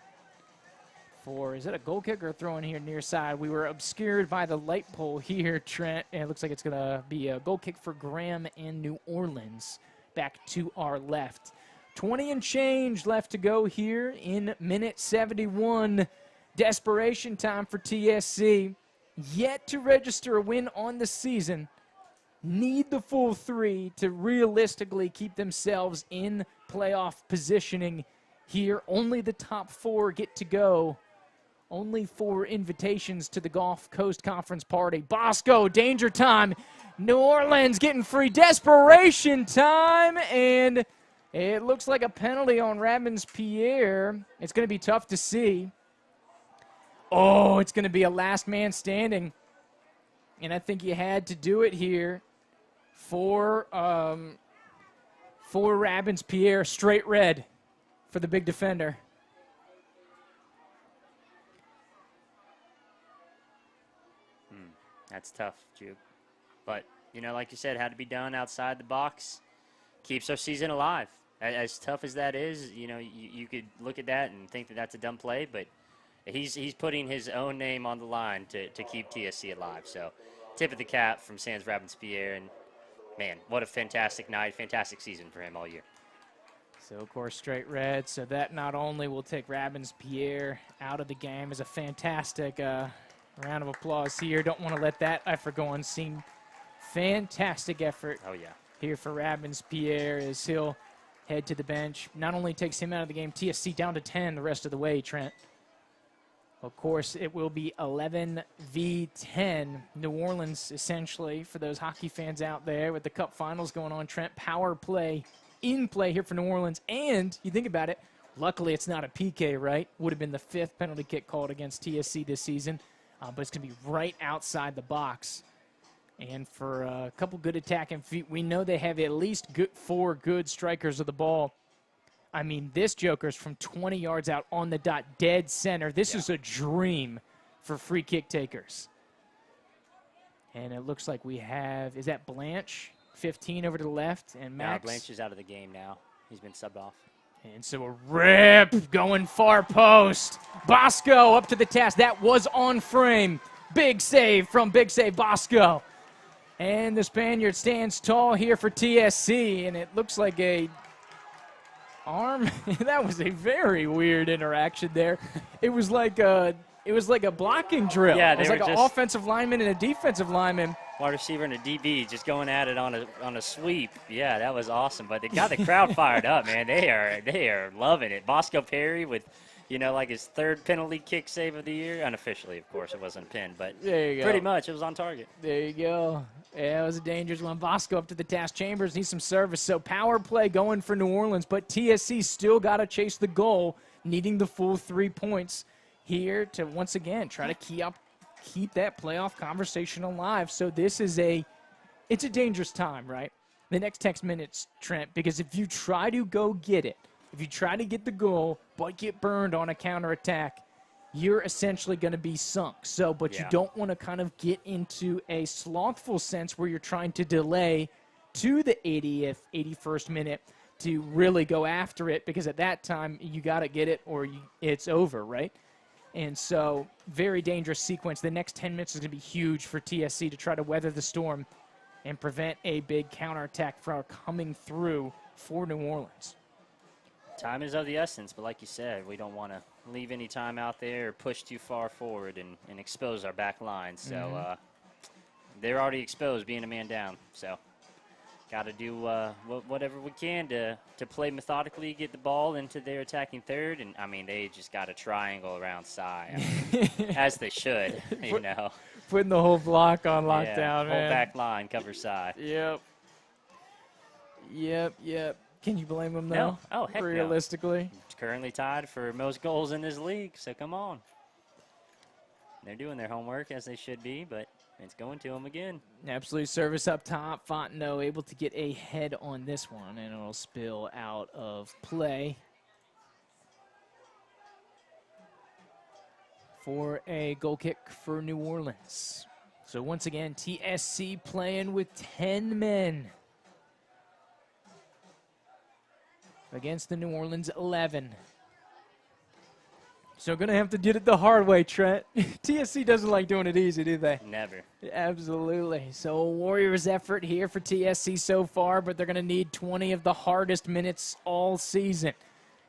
Is it a goal kick or a throw in here near side? We were obscured by the light pole here, Trent, and it looks like it's going to be a goal kick for Graham and New Orleans back to our left. 20 and change left to go here in minute 71. Desperation time for TSC. Yet to register a win on the season. Need the full 3 to realistically keep themselves in playoff positioning here. Only the top 4 get to go. Only 4 invitations to the Gulf Coast Conference party. Bosco, danger time. New Orleans getting free. Desperation time. And it looks like a penalty on Rabins-Pierre. It's going to be tough to see. Oh, it's going to be a last man standing. And I think you had to do it here for Rabins-Pierre. Straight red for the big defender.
That's tough, Juke. But, like you said, had to be done outside the box. Keeps our season alive. As tough as that is, you could look at that and think that that's a dumb play, but he's putting his own name on the line to keep TSC alive. So, tip of the cap from Sans Rabins-Pierre, and, man, what a fantastic night, fantastic season for him all year.
So, of course, straight red. So that not only will take Rabins-Pierre out of the game, is a fantastic round of applause here. Don't want to let that effort go unseen. Fantastic effort here for Rabins-Pierre as he'll head to the bench. Not only takes him out of the game, TSC down to 10 the rest of the way, Trent. Of course, it will be 11 v 10. New Orleans, essentially, for those hockey fans out there with the Cup Finals going on, Trent, power play in play here for New Orleans. And you think about it, luckily it's not a PK, right? Would have been the 5th penalty kick called against TSC this season. But it's going to be right outside the box. And for a couple good attacking feet, we know they have at least 4 good strikers of the ball. I mean, this joker's from 20 yards out on the dot, dead center. This is a dream for free kick takers. And it looks like we have, is that Blanche? 15 over to the left, and Max.
Blanche is out of the game now. He's been subbed off.
And so a rip going far post. Bosco up to the task. That was on frame. Big save from Big Save Bosco. And the Spaniard stands tall here for TSC, and it looks like a arm. That was a very weird interaction there. It was like It was like a blocking drill.
Yeah,
it was
they
like
were
an
just-
offensive lineman and a defensive lineman.
Wide receiver and a DB just going at it on a sweep. Yeah, that was awesome. But they got the crowd fired up, man. They are loving it. Bosco Perry with, like his third penalty kick save of the year. Unofficially, of course, it wasn't pinned, but
There you go.
pretty much it was on target.
There you go. Yeah, it was a dangerous one. Bosco up to the task. Chambers needs some service. So power play going for New Orleans, but TSC still got to chase the goal, needing the full 3 points here to once again try to keep that playoff conversation alive. So it's a dangerous time, right? The next 10 minutes, Trent, because if you try to go get it, if you try to get the goal but get burned on a counterattack, you're essentially going to be sunk. So, but you don't want to kind of get into a slothful sense where you're trying to delay to the 80th, 81st minute to really go after it, because at that time you got to get it or it's over, right? And so, very dangerous sequence. The next 10 minutes is going to be huge for TSC to try to weather the storm and prevent a big counterattack from coming through for New Orleans.
Time is of the essence, but like you said, we don't want to leave any time out there or push too far forward and expose our back line. So they're already exposed, being a man down. So got to do whatever we can to play methodically, get the ball into their attacking third. And, I mean, they just got a triangle around Cy, as they should,
Putting the whole block on lockdown,
yeah,
man.
Whole back line, cover Cy.
Yep. Can you blame them, though?
No. Oh, heck no.
Realistically?
It's currently tied for most goals in this league, so come on. They're doing their homework, as they should be, but it's going to them again.
Absolute service up top. Fontenot able to get a head on this one, and it'll spill out of play for a goal kick for New Orleans. So once again, TSC playing with 10 men against the New Orleans 11. So going to have to get it the hard way, Trent. TSC doesn't like doing it easy, do they?
Never.
Absolutely. So a Warriors effort here for TSC so far, but they're going to need 20 of the hardest minutes all season.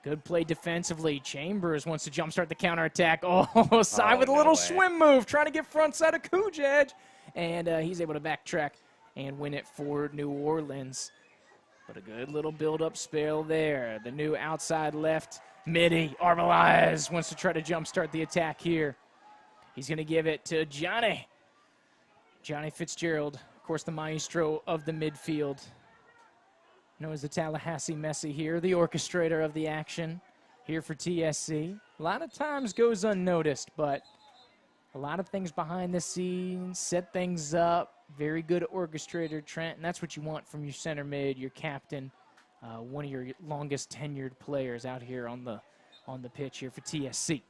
Good play defensively. Chambers wants to jumpstart the counterattack. Oh, Cy with a little swim move, trying to get front side of Coujaj. And he's able to backtrack and win it for New Orleans. But a good little build-up spell there. The new outside left midi. Arbeláez wants to try to jumpstart the attack here. He's going to give it to Johnny Fitzgerald, of course, the maestro of the midfield. Known as the Tallahassee Messi here, the orchestrator of the action here for TSC. A lot of times goes unnoticed, but a lot of things behind the scenes, set things up. Very good orchestrator, Trent, and that's what you want from your center mid, your captain, one of your longest tenured players out here on the pitch here for TSC.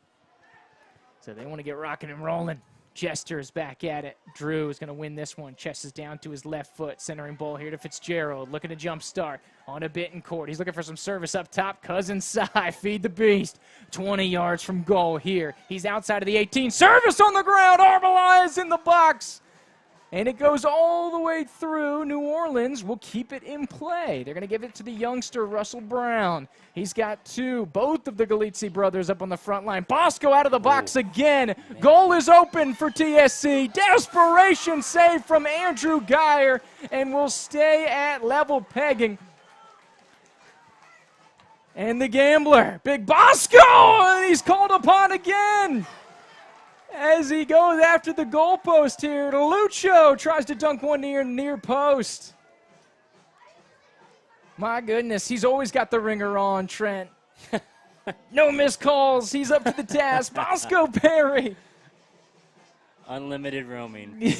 So they want to get rocking and rolling. Jesters back at it. Drew is going to win this one. Chest is down to his left foot. Centering ball here to Fitzgerald. Looking to jump start on a Bittencourt. He's looking for some service up top. Cousin Cy, feed the beast. 20 yards from goal here. He's outside of the 18. Service on the ground. Arbeláez in the box. And it goes all the way through. New Orleans will keep it in play. They're going to give it to the youngster, Russell Brown. He's got both of the Galizzi brothers up on the front line. Bosco out of the box again. Man. Goal is open for TSC. Desperation save from Andrew Geyer, and will stay at level pegging. And the gambler, Big Bosco, and he's called upon again. As he goes after the goalpost here, Lucho tries to dunk one near post. My goodness, he's always got the ringer on, Trent. No missed calls. He's up to the task. Bosco Perry.
Unlimited roaming.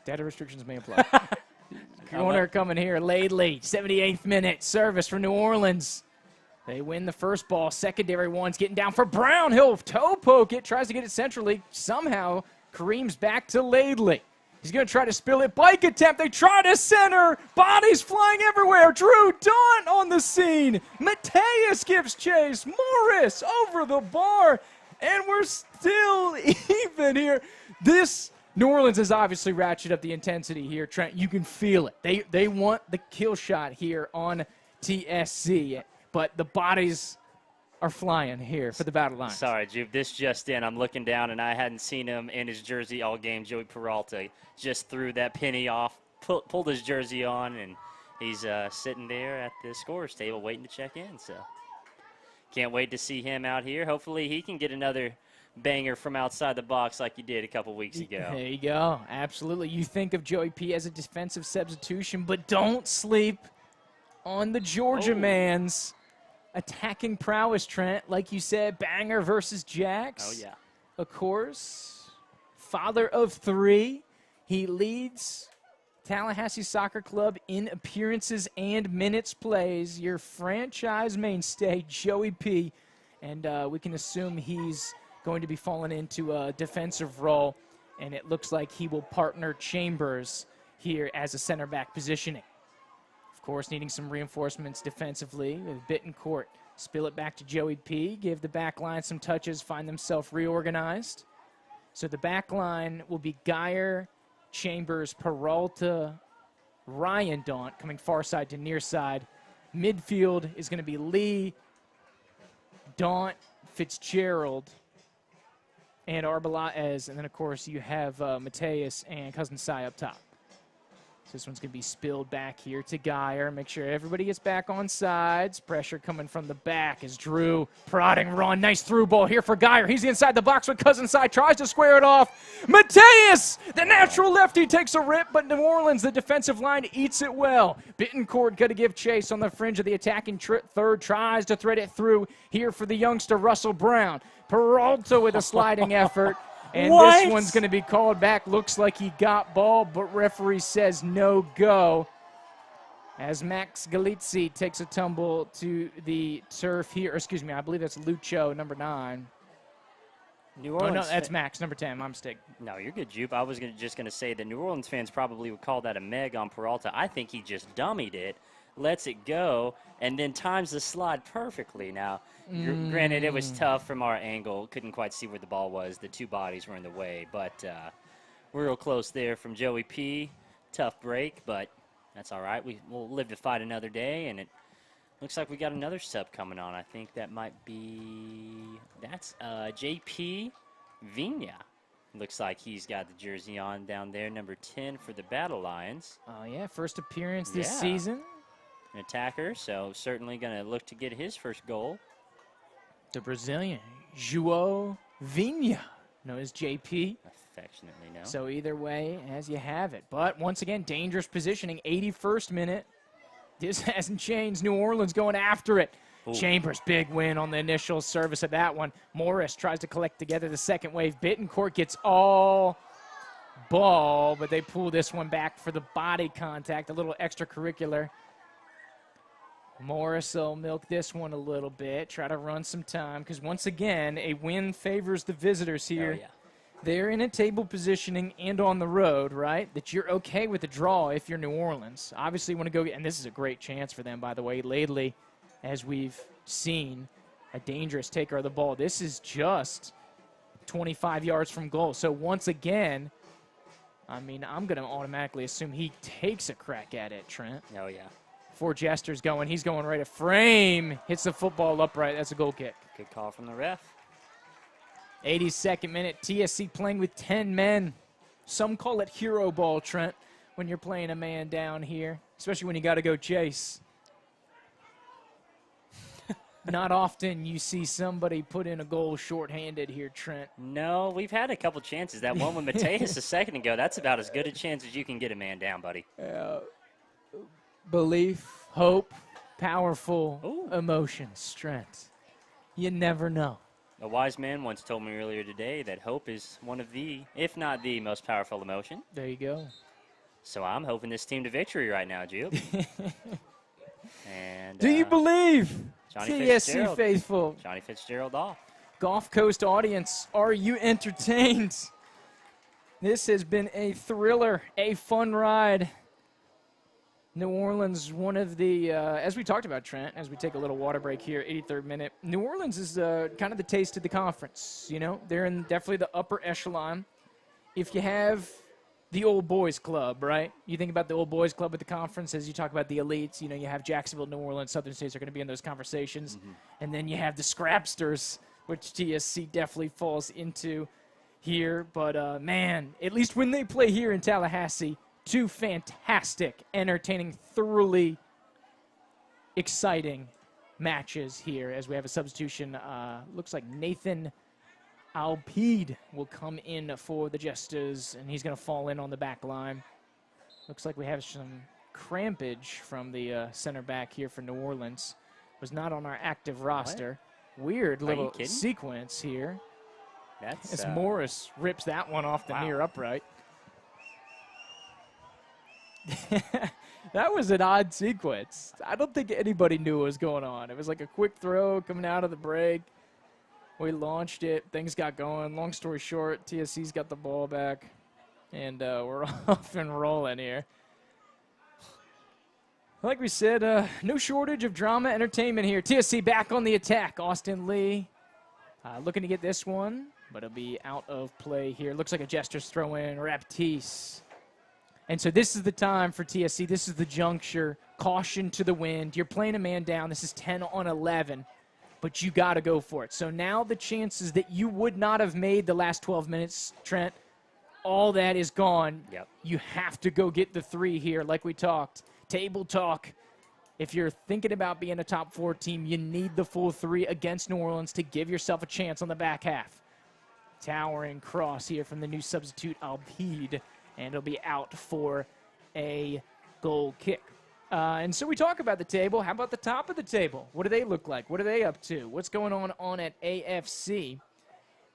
Data restrictions may apply. Corner coming here. Laidley, 78th minute. Service for New Orleans. They win the first ball. Secondary one's getting down for Brown. He'll toe poke it. Tries to get it centrally. Somehow, Kareem's back to Laidley. He's going to try to spill it. Bike attempt. They try to center. Bodies flying everywhere. Drew Daunt on the scene. Mateus gives chase. Morris over the bar. And we're still even here. New Orleans has obviously ratcheted up the intensity here, Trent. You can feel it. They want the kill shot here on TSC. But the bodies are flying here for the Battle Lines.
Sorry, Juve. This just in. I'm looking down, and I hadn't seen him in his jersey all game. Joey Peralta just threw that penny off, pulled his jersey on, and he's sitting there at the scorer's table waiting to check in. So can't wait to see him out here. Hopefully he can get another banger from outside the box like you did a couple weeks ago.
There you go. Absolutely. You think of Joey P as a defensive substitution, but don't sleep on the Georgia man's attacking prowess, Trent. Like you said, banger versus Jax.
Oh, yeah.
Of course, father of 3. He leads Tallahassee Soccer Club in appearances and minutes plays. Your franchise mainstay, Joey P. And we can assume he's going to be falling into a defensive role, and it looks like he will partner Chambers here as a center back positioning. Of course, needing some reinforcements defensively with Bittencourt. Spill it back to Joey P. Give the back line some touches, find themselves reorganized. So the back line will be Geyer, Chambers, Peralta, Ryan Daunt coming far side to near side. Midfield is going to be Lee, Daunt, Fitzgerald, and Arbeláez. And then, of course, you have Mateus and Cousin Sai up top. So this one's going to be spilled back here to Geyer. Make sure everybody gets back on sides. Pressure coming from the back as Drew prodding run. Nice through ball here for Geyer. He's inside the box with Cousin Sai. Tries to square it off. Mateus, the natural lefty, takes a rip, but New Orleans, the defensive line, eats it well. Bittencourt got to give chase on the fringe of the attacking third. Tries to thread it through here for the youngster Russell Brown. Peralta with a sliding effort. And this one's going to be called back. Looks like he got ball, but referee says no go. As Max Galizzi takes a tumble to the turf here. Or excuse me, I believe that's Lucho, number 9.
New Orleans.
Oh, no, that's Max, number 10. My mistake.
No, you're good, Jupe. I was just going to say that New Orleans fans probably would call that a meg on Peralta. I think he just dummied it, lets it go, and then times the slide perfectly. Now, granted, it was tough from our angle. Couldn't quite see where the ball was. The two bodies were in the way, but we're real close there from Joey P. Tough break, but that's all right. We'll live to fight another day, and it looks like we got another sub coming on. I think that might be that's JP Vigna. Looks like he's got the jersey on down there, number 10 for the Battle Lions.
Oh, yeah, first appearance this season.
An attacker, so certainly going to look to get his first goal.
The Brazilian, João Vigna, known as JP.
Affectionately known.
So either way, as you have it. But once again, dangerous positioning, 81st minute. This hasn't changed. New Orleans going after it. Ooh. Chambers, big win on the initial service of that one. Morris tries to collect together the second wave. Bittencourt gets all ball, but they pull this one back for the body contact, a little extracurricular. Morris will milk this one a little bit, try to run some time, because once again, a win favors the visitors here.
Oh, yeah.
They're in a table positioning and on the road, right, that you're okay with the draw if you're New Orleans. Obviously, you want to go, and this is a great chance for them, by the way. Laidley, as we've seen, a dangerous taker of the ball. This is just 25 yards from goal. So once again, I mean, I'm going to automatically assume he takes a crack at it, Trent.
Oh, yeah.
For Jesters going. He's going right at frame. Hits the football upright. That's a goal kick.
Good call from the ref.
82nd minute. TSC playing with 10 men. Some call it hero ball, Trent, when you're playing a man down here, especially when you got to go chase. Not often you see somebody put in a goal shorthanded here, Trent.
No, we've had a couple chances. That one with Mateus a second ago, that's about as good a chance as you can get a man down, buddy.
Belief, hope, powerful emotions, strength. You never know.
A wise man once told me earlier today that hope is one of the, if not the most powerful emotion.
There you go.
So I'm hoping this team to victory right now, Jupe. And
do you believe?
Johnny
TSC faithful.
Johnny Fitzgerald off.
Gulf Coast audience, are you entertained? This has been a thriller, a fun ride. New Orleans, one of the, as we talked about, Trent, as we take a little water break here, 83rd minute, New Orleans is kind of the taste of the conference. You know, they're in definitely the upper echelon. If you have the old boys club, right? You think about the old boys club at the conference as you talk about the elites. You know, you have Jacksonville, New Orleans, Southern States are going to be in those conversations. And then you have the Scrapsters, which TSC definitely falls into here. But, man, at least when they play here in Tallahassee, two fantastic, entertaining, thoroughly exciting matches here as we have a substitution. Looks like Nathan Alpide will come in for the Jesters, and he's going to fall in on the back line. Looks like we have some crampage from the center back here for New Orleans. Was not on our active roster. Weird little sequence here.
That's
as Morris rips that one off the near upright. That was an odd sequence. I don't think anybody knew what was going on. It was like a quick throw coming out of the break. We launched it. Things got going. Long story short, TSC's got the ball back, and we're off and rolling here. Like we said, no shortage of drama, entertainment here. TSC back on the attack. Austin Lee looking to get this one, but it'll be out of play here. Looks like a Jesters throw in. Raptiste. And so this is the time for TSC. This is the juncture. Caution to the wind. You're playing a man down. This is 10 on 11. But you got to go for it. So now the chances that you would not have made the last 12 minutes, Trent, all that is gone.
Yep.
You have to go get the 3 here like we talked. Table talk. If you're thinking about being a top 4 team, you need the full 3 against New Orleans to give yourself a chance on the back half. Towering cross here from the new substitute, Alpide, and it'll be out for a goal kick. And so we talk about the table. How about the top of the table? What do they look like? What are they up to? What's going on at AFC?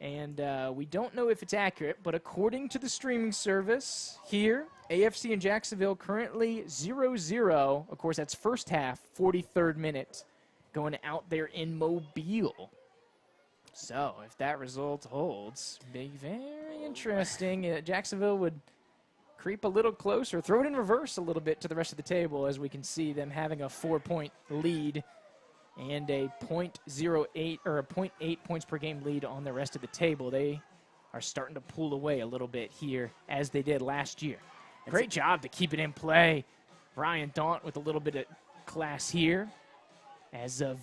And we don't know if it's accurate, but according to the streaming service here, AFC and Jacksonville currently 0-0. Of course, that's first half, 43rd minute, going out there in Mobile. So if that result holds, be very interesting. Jacksonville would creep a little closer, throw it in reverse a little bit to the rest of the table, as we can see them having a 4-point lead and a 0.08 or a 0.8 points per game lead on the rest of the table. They are starting to pull away a little bit here as they did last year. Great job to keep it in play. Ryan Daunt with a little bit of class here as Joao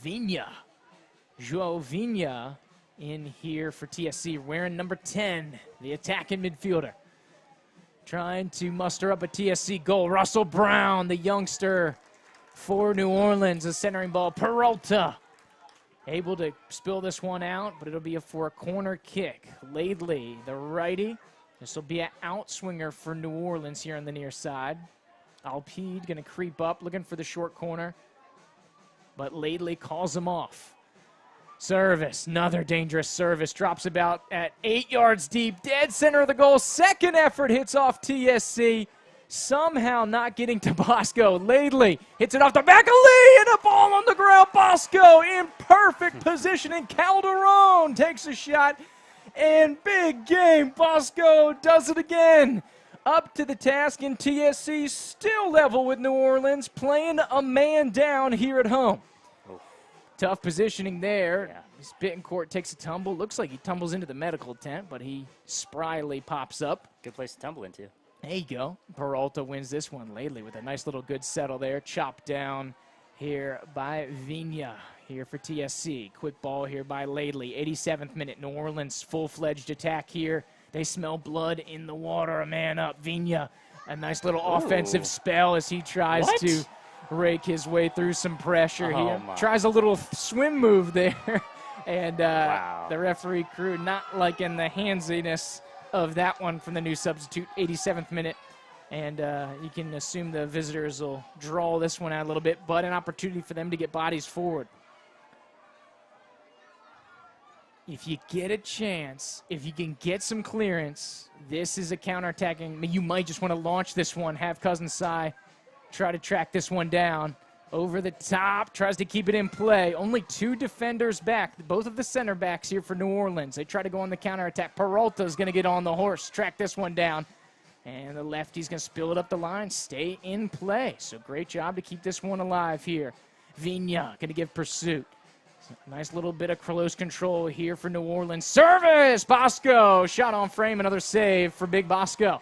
Vigna in here for TSC, wearing number 10, the attacking midfielder. Trying to muster up a TSC goal. Russell Brown, the youngster for New Orleans, a centering ball. Peralta able to spill this one out, but it'll be for a corner kick. Laidley, the righty. This will be an outswinger for New Orleans here on the near side. Alpide going to creep up, looking for the short corner, but Laidley calls him off. Service, another dangerous service, drops about at 8 yards deep, dead center of the goal. Second effort hits off TSC, somehow not getting to Bosco. Laidley hits it off the back of Lee, and a ball on the ground. Bosco in perfect position, and Calderon takes a shot, and big game. Bosco does it again. Up to the task, and TSC still level with New Orleans, playing a man down here at home. Tough positioning there. Yeah. Bittencourt takes a tumble. Looks like he tumbles into the medical tent, but he spryly pops up.
Good place to tumble into.
There you go. Peralta wins this one lately with a nice little good settle there. Chopped down here by Vigna here for TSC. Quick ball here by Laidley. 87th minute. New Orleans full-fledged attack here. They smell blood in the water. A man up. Vigna, a nice little offensive spell as he tries to rake his way through some pressure here. Tries a little swim move there. And the referee crew not liking the handsiness of that one from the new substitute, 87th minute. And you can assume the visitors will draw this one out a little bit, but an opportunity for them to get bodies forward. If you get a chance, if you can get some clearance, this is a counterattacking. You might just want to launch this one, have Cousin Cy try to track this one down. Over the top, tries to keep it in play. Only 2 defenders back, both of the center backs here for New Orleans. They try to go on the counterattack. Peralta's going to get on the horse, track this one down. And the lefty's going to spill it up the line, stay in play. So great job to keep this one alive here. Vigna going to give pursuit. Nice little bit of close control here for New Orleans. Service! Bosco! Shot on frame, another save for Big Bosco.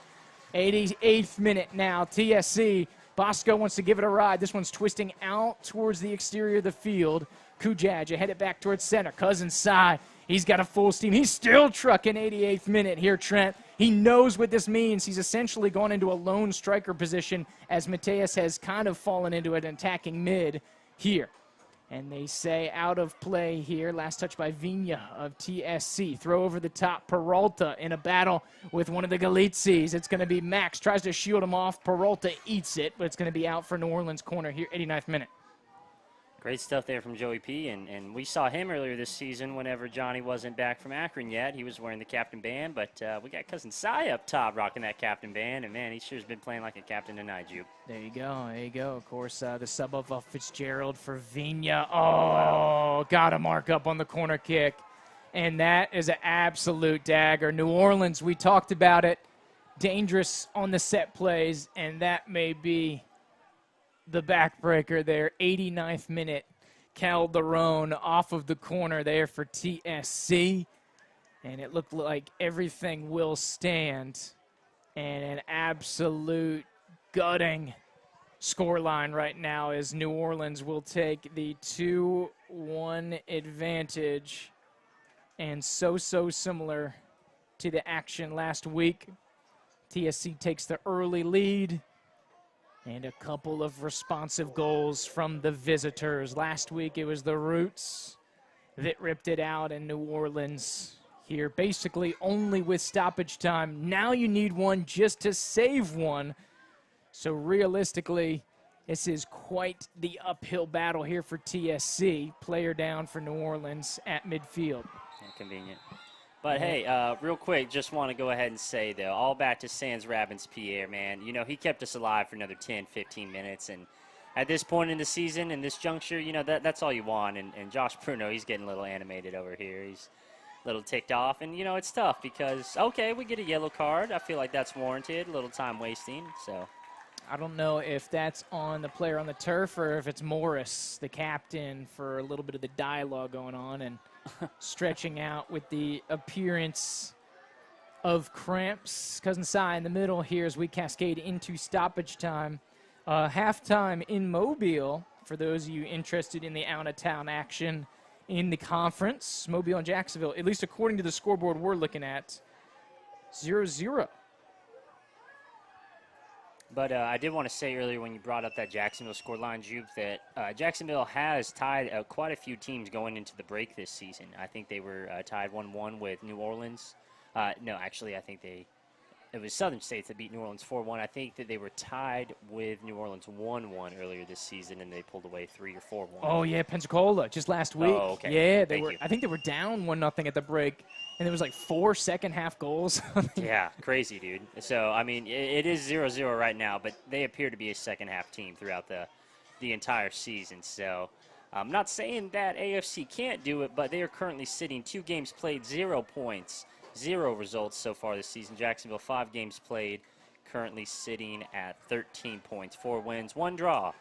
88th minute now. TSC. Bosco wants to give it a ride. This one's twisting out towards the exterior of the field. Kujaja headed back towards center. Cousins side. He's got a full steam. He's still trucking 88th minute here, Trent. He knows what this means. He's essentially gone into a lone striker position as Mateus has kind of fallen into an attacking mid here. And they say out of play here. Last touch by Vina of TSC. Throw over the top. Peralta in a battle with one of the Galitzis. It's going to be Max. Tries to shield him off. Peralta eats it, but it's going to be out for New Orleans corner here, 89th minute.
Great stuff there from Joey P. And we saw him earlier this season whenever Johnny wasn't back from Akron yet. He was wearing the captain band, but we got Cousin Cy up top rocking that captain band. And, man, he sure has been playing like a captain tonight, Juke.
There you go. There you go. Of course, the sub of Fitzgerald for Vina. Oh, got a mark up on the corner kick. And that is an absolute dagger. New Orleans, we talked about it. Dangerous on the set plays, and that may be the backbreaker there. 89th minute. Calderon off of the corner there for TSC. And it looked like everything will stand. And an absolute gutting scoreline right now as New Orleans will take the 2-1 advantage. And so similar to the action last week. TSC takes the early lead. And a couple of responsive goals from the visitors. Last week it was the Roots that ripped it out in New Orleans. Here basically only with stoppage time. Now you need one just to save one. So realistically, this is quite the uphill battle here for TSC. Player down for New Orleans at midfield.
Convenient. But, hey, real quick, just want to go ahead and say, though, all back to Sans Rabbins Pierre, man. You know, he kept us alive for another 10, 15 minutes. And at this point in the season, in this juncture, you know, that's all you want. And Josh Bruno, he's getting a little animated over here. He's a little ticked off. And, you know, it's tough because, okay, we get a yellow card. I feel like that's warranted, a little time wasting. So
I don't know if that's on the player on the turf or if it's Morris, the captain, for a little bit of the dialogue going on and stretching out with the appearance of cramps. Cousin Cy in the middle here as we cascade into stoppage time. Halftime in Mobile, for those of you interested in the out-of-town action in the conference. Mobile and Jacksonville, at least according to the scoreboard we're looking at, 0-0.
But I did want to say earlier when you brought up that Jacksonville scoreline, Juke, that Jacksonville has tied quite a few teams going into the break this season. I think they were tied 1-1 with New Orleans. No, actually, I think it was Southern States that beat New Orleans 4-1. I think that they were tied with New Orleans 1-1 earlier this season, and they pulled away 3 or 4-1.
Oh, yeah, Pensacola, just last week.
Oh, okay.
Yeah,
Thank you.
I think they were down 1-0 at the break, and there was like 4 second-half goals.
Yeah, crazy, dude. So, I mean, it is 0-0 right now, but they appear to be a second-half team throughout the entire season. So, I'm not saying that AFC can't do it, but they are currently sitting 2 games played, 0 points. 0 results so far this season. Jacksonville, 5 games played, currently sitting at 13 points, 4 wins, 1 draw.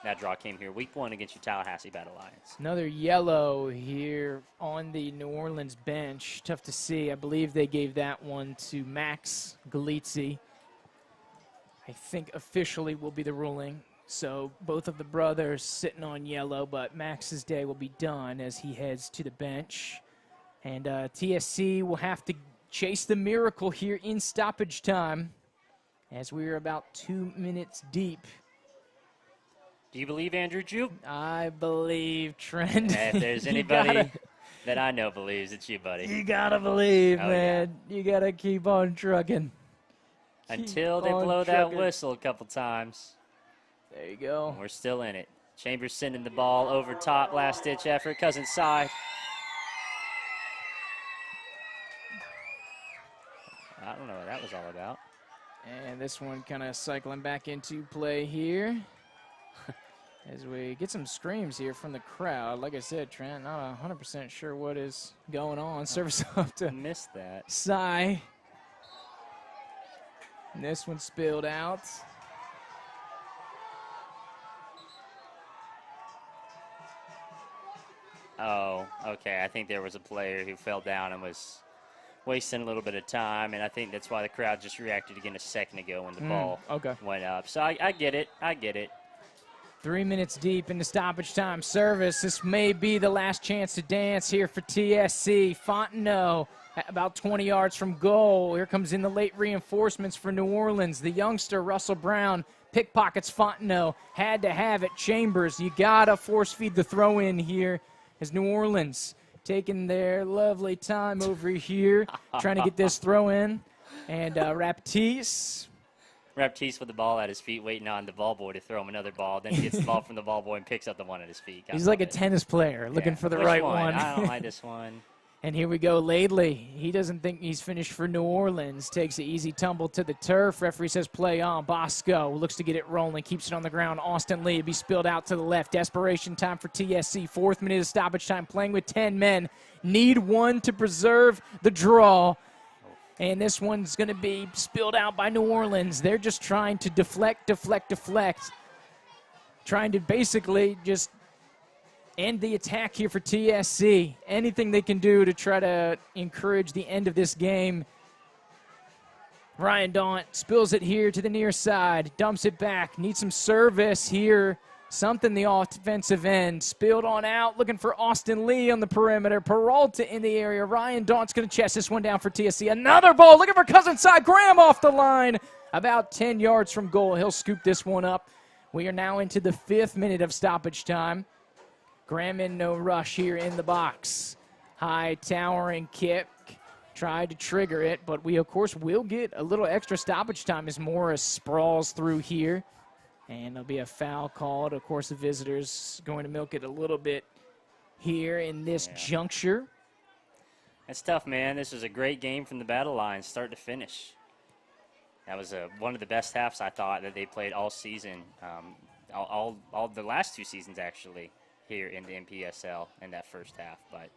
That draw came here week 1 against your Tallahassee Battle Lions.
Another yellow here on the New Orleans bench. Tough to see. I believe they gave that one to Max Galizzi. I think officially will be the ruling. So both of the brothers sitting on yellow, but Max's day will be done as he heads to the bench. And TSC will have to chase the miracle here in stoppage time as we are about 2 minutes deep.
Do you believe Andrew Juke?
I believe, Trent.
If there's anybody that I know believes, it's you, buddy.
You gotta believe,
Oh,
man. Yeah. You gotta keep on trucking.
Until they
Keep on
blow
trucking.
that whistle a couple times.
There you go.
We're still in it. Chambers sending the ball over top, last-ditch effort. Cousin Cy. I don't know what that was all about.
And this one kind of cycling back into play here. As we get some screams here from the crowd. Like I said, Trent, not 100% sure what is going on. Service up to
Missed that.
Cy. And this one spilled out.
Oh, okay. I think there was a player who fell down and was wasting a little bit of time, and I think that's why the crowd just reacted again a second ago when the ball went up. So I get it. I get it.
3 minutes deep into stoppage time service. This may be the last chance to dance here for TSC. Fontenot at about 20 yards from goal. Here comes in the late reinforcements for New Orleans. The youngster, Russell Brown, pickpockets Fontenot. Had to have it. Chambers, you got to force feed the throw in here as New Orleans taking their lovely time over here, trying to get this throw in. And Raptiste
with the ball at his feet, waiting on the ball boy to throw him another ball. Then he gets the ball from the ball boy and picks up the one at his feet.
He's like a tennis player looking for the right one.
I don't like this one.
And here we go, Laidley. He doesn't think he's finished for New Orleans. Takes an easy tumble to the turf. Referee says play on. Bosco looks to get it rolling. Keeps it on the ground. Austin Lee be spilled out to the left. Desperation time for TSC. 4th minute of stoppage time. Playing with 10 men. Need one to preserve the draw. And this one's going to be spilled out by New Orleans. They're just trying to deflect. Trying to basically just end the attack here for TSC. Anything they can do to try to encourage the end of this game. Ryan Daunt spills it here to the near side. Dumps it back. Needs some service here. Something the offensive end. Spilled on out. Looking for Austin Lee on the perimeter. Peralta in the area. Ryan Daunt's going to chest this one down for TSC. Another ball. Looking for Cousinside. Graham off the line. About 10 yards from goal. He'll scoop this one up. We are now into the 5th minute of stoppage time. Graham in no rush here in the box. High towering kick. Tried to trigger it, but we, of course, will get a little extra stoppage time as Morris sprawls through here. And there'll be a foul called. Of course, the visitors going to milk it a little bit here in this juncture.
That's tough, man. This was a great game from the battle line, start to finish. That was one of the best halves, I thought, that they played all season. All the last 2 seasons, actually, here in the NPSL in that first half. But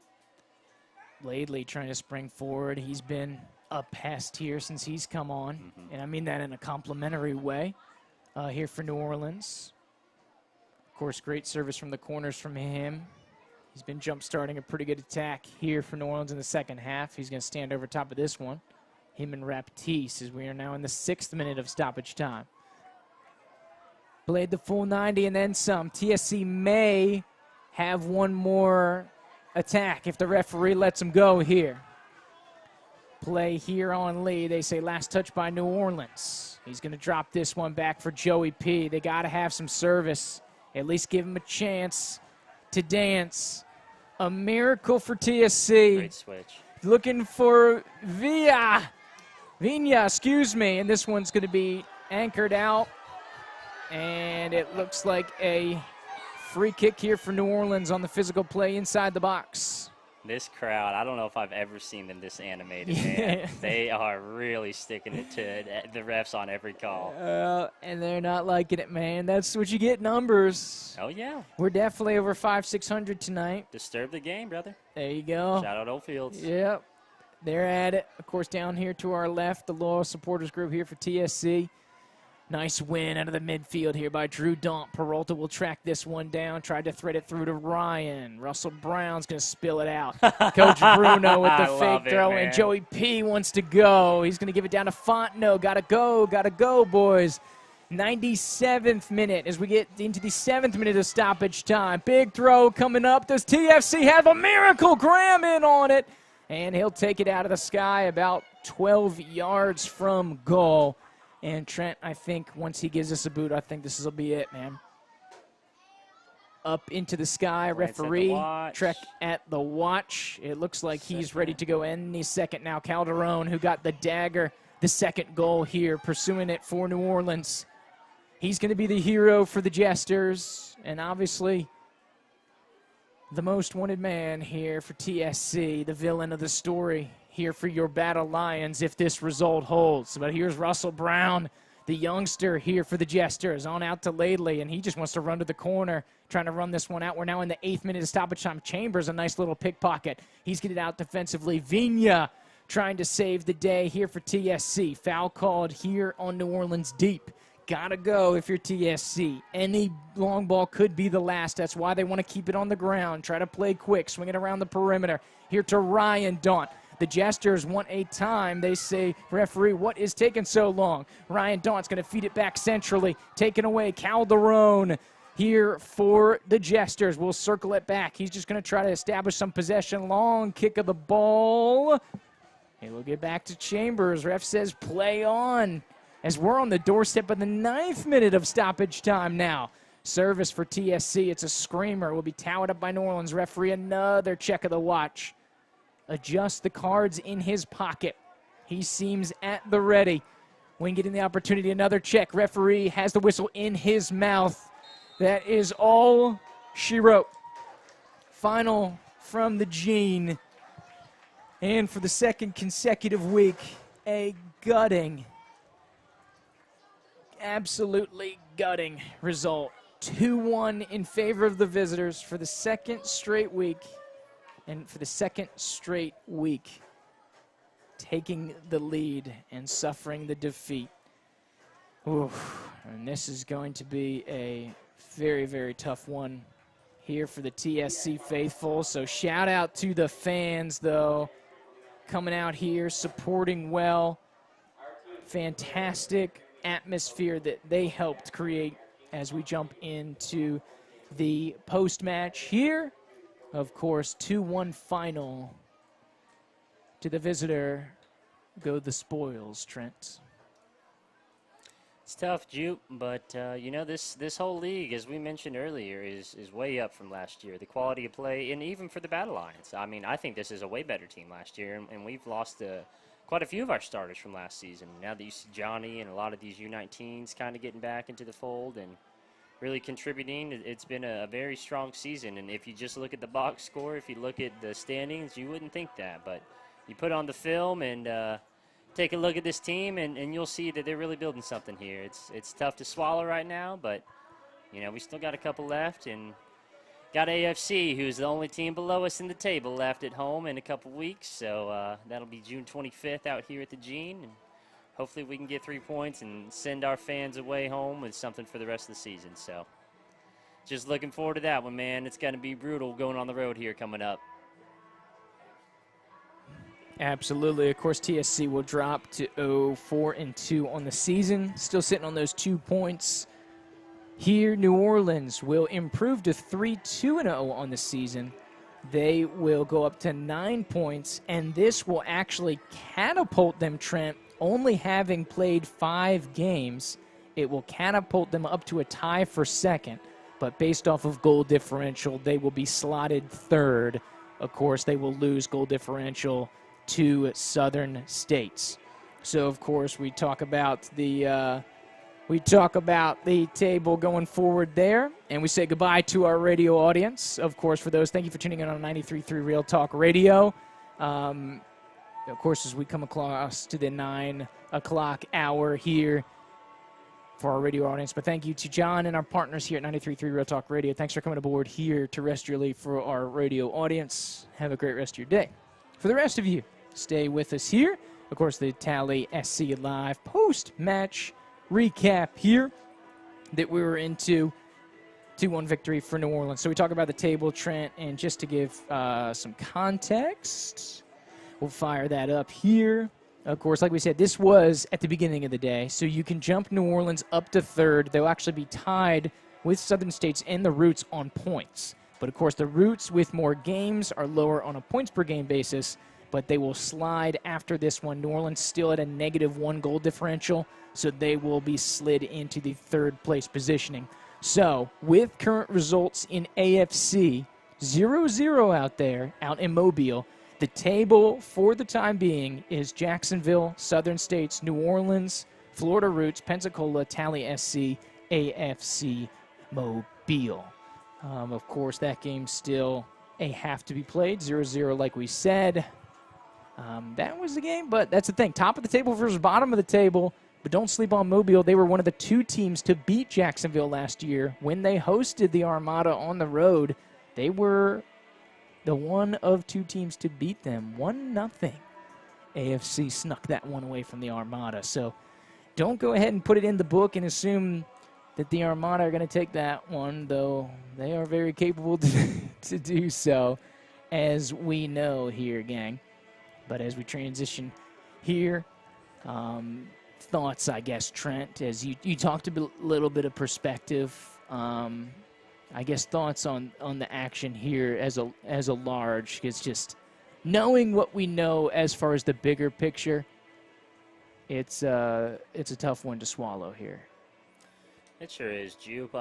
Laidley trying to spring forward. He's been a pest here since he's come on. And I mean that in a complimentary way here for New Orleans. Of course, great service from the corners from him. He's been jump-starting a pretty good attack here for New Orleans in the second half. He's going to stand over top of this one. Him and Raptiste as we are now in the 6th minute of stoppage time. Played the full 90 and then some. TSC may have one more attack if the referee lets him go here. Play here on Lee. They say last touch by New Orleans. He's going to drop this one back for Joey P. They got to have some service. At least give him a chance to dance. A miracle for TSC.
great switch.
Looking for Viña, and this one's going to be anchored out. And it looks like a free kick here for New Orleans on the physical play inside the box.
This crowd, I don't know if I've ever seen them this animated, man. They are really sticking it to the refs on every call.
And they're not liking it, man. That's what you get, numbers.
Oh, yeah.
We're definitely over 500-600 tonight.
Disturb the game, brother.
There you go.
Shout out Old Fields.
Yep. They're at it. Of course, down here to our left, the loyal supporters group here for TSC. Nice win out of the midfield here by Drew Daunt. Peralta will track this one down. Tried to thread it through to Ryan. Russell Brown's going to spill it out. Coach Bruno with the fake throw, and Joey P wants to go. He's going to give it down to Fontenot. Got to go, boys. 97th minute as we get into the 7th minute of stoppage time. Big throw coming up. Does TFC have a miracle? Graham in on it, and he'll take it out of the sky about 12 yards from goal. And Trent, I think once he gives us a boot, I think this will be it, man. Up into the sky, referee, Trek at the watch. It looks like he's ready to go any second now. Calderon, who got the dagger, the second goal here, pursuing it for New Orleans. He's going to be the hero for the Jesters, and obviously the most wanted man here for TSC, the villain of the story here for your Battle Lions if this result holds. But here's Russell Brown, the youngster here for the Jesters, on out to Laidley, and he just wants to run to the corner, trying to run this one out. We're now in the 8th minute of stoppage time. Chambers, a nice little pickpocket. He's getting it out defensively. Viña trying to save the day here for TSC. Foul called here on New Orleans deep. Gotta go if you're TSC. Any long ball could be the last. That's why they want to keep it on the ground. Try to play quick, swing it around the perimeter. Here to Ryan Daunt. The Jesters want a time. They say, referee, what is taking so long? Ryan Daunt's going to feed it back centrally. Taken away, Calderon here for the Jesters. We'll circle it back. He's just going to try to establish some possession. Long kick of the ball. It will get back to Chambers. Ref says play on as we're on the doorstep of the 9th minute of stoppage time now. Service for TSC. It's a screamer. It will be towed up by New Orleans. Referee, another check of the watch. Adjust the cards in his pocket. He seems at the ready when getting the opportunity. Another check. Referee has the whistle in his mouth. That is all she wrote. Final from the Gene. And for the second consecutive week, a gutting, absolutely gutting result. 2-1 in favor of the visitors for the second straight week. And for the second straight week, taking the lead and suffering the defeat. Oof. And this is going to be a very, very tough one here for the TSC faithful. So shout out to the fans, though, coming out here, supporting well. Fantastic atmosphere that they helped create as we jump into the post-match here. Of course, 2-1 final to the visitor. Go the spoils, Trent.
It's tough, Jupe, but you know, this whole league, as we mentioned earlier, is way up from last year. The quality of play, and even for the Battle Lions. I mean, I think this is a way better team last year, and we've lost quite a few of our starters from last season. Now that you see Johnny and a lot of these U19s kind of getting back into the fold and really contributing, it's been a very strong season. And if you just look at the box score, if you look at the standings, you wouldn't think that. But you put on the film and take a look at this team, and you'll see that they're really building something here. It's tough to swallow right now, but, you know, we still got a couple left. And got AFC, who's the only team below us in the table, left at home in a couple weeks. So that'll be June 25th out here at the Gene. And hopefully we can get 3 points and send our fans away home with something for the rest of the season. So just looking forward to that one, man. It's going to be brutal going on the road here coming up.
Absolutely. Of course, TSC will drop to 0-4-2 on the season. Still sitting on those 2 points. Here, New Orleans will improve to 3-2-0 on the season. They will go up to 9 points, and this will actually catapult them, Trent, only having played 5 games. It will catapult them up to a tie for second, but based off of goal differential, they will be slotted third. Of course, they will lose goal differential to Southern States. So, of course, we talk about the table going forward there, and we say goodbye to our radio audience. Of course, for those, thank you for tuning in on 93.3 Real Talk Radio. Of course, as we come across to the 9 o'clock hour here for our radio audience. But thank you to John and our partners here at 93.3 Real Talk Radio. Thanks for coming aboard here terrestrially for our radio audience. Have a great rest of your day. For the rest of you, stay with us here. Of course, the Tallahassee Live post-match recap here that we were into. 2-1 victory for New Orleans. So we talk about the table, Trent, and just to give some context, we'll fire that up here. Of course, like we said, this was at the beginning of the day, so you can jump New Orleans up to third. They'll actually be tied with Southern States and the Roots on points. But, of course, the Roots with more games are lower on a points-per-game basis, but they will slide after this one. New Orleans still at a -1 goal differential, so they will be slid into the third-place positioning. So, with current results in AFC, 0-0 out there, out in Mobile, the table for the time being is Jacksonville, Southern States, New Orleans, Florida Roots, Pensacola, Tallahassee, AFC, Mobile. Of course, that game's still a have to be played, 0-0 like we said. That was the game, but that's the thing. Top of the table versus bottom of the table, but don't sleep on Mobile. They were one of the 2 teams to beat Jacksonville last year. When they hosted the Armada on the road, they were the one of 2 teams to beat them, 1-0. AFC snuck that one away from the Armada. So don't go ahead and put it in the book and assume that the Armada are going to take that one, though they are very capable to do so, as we know here, gang. But as we transition here, thoughts, I guess, Trent, as you talked a little bit of perspective. I guess thoughts on the action here as a large. It's just knowing what we know as far as the bigger picture. It's a tough one to swallow here.
It sure is, Jupe.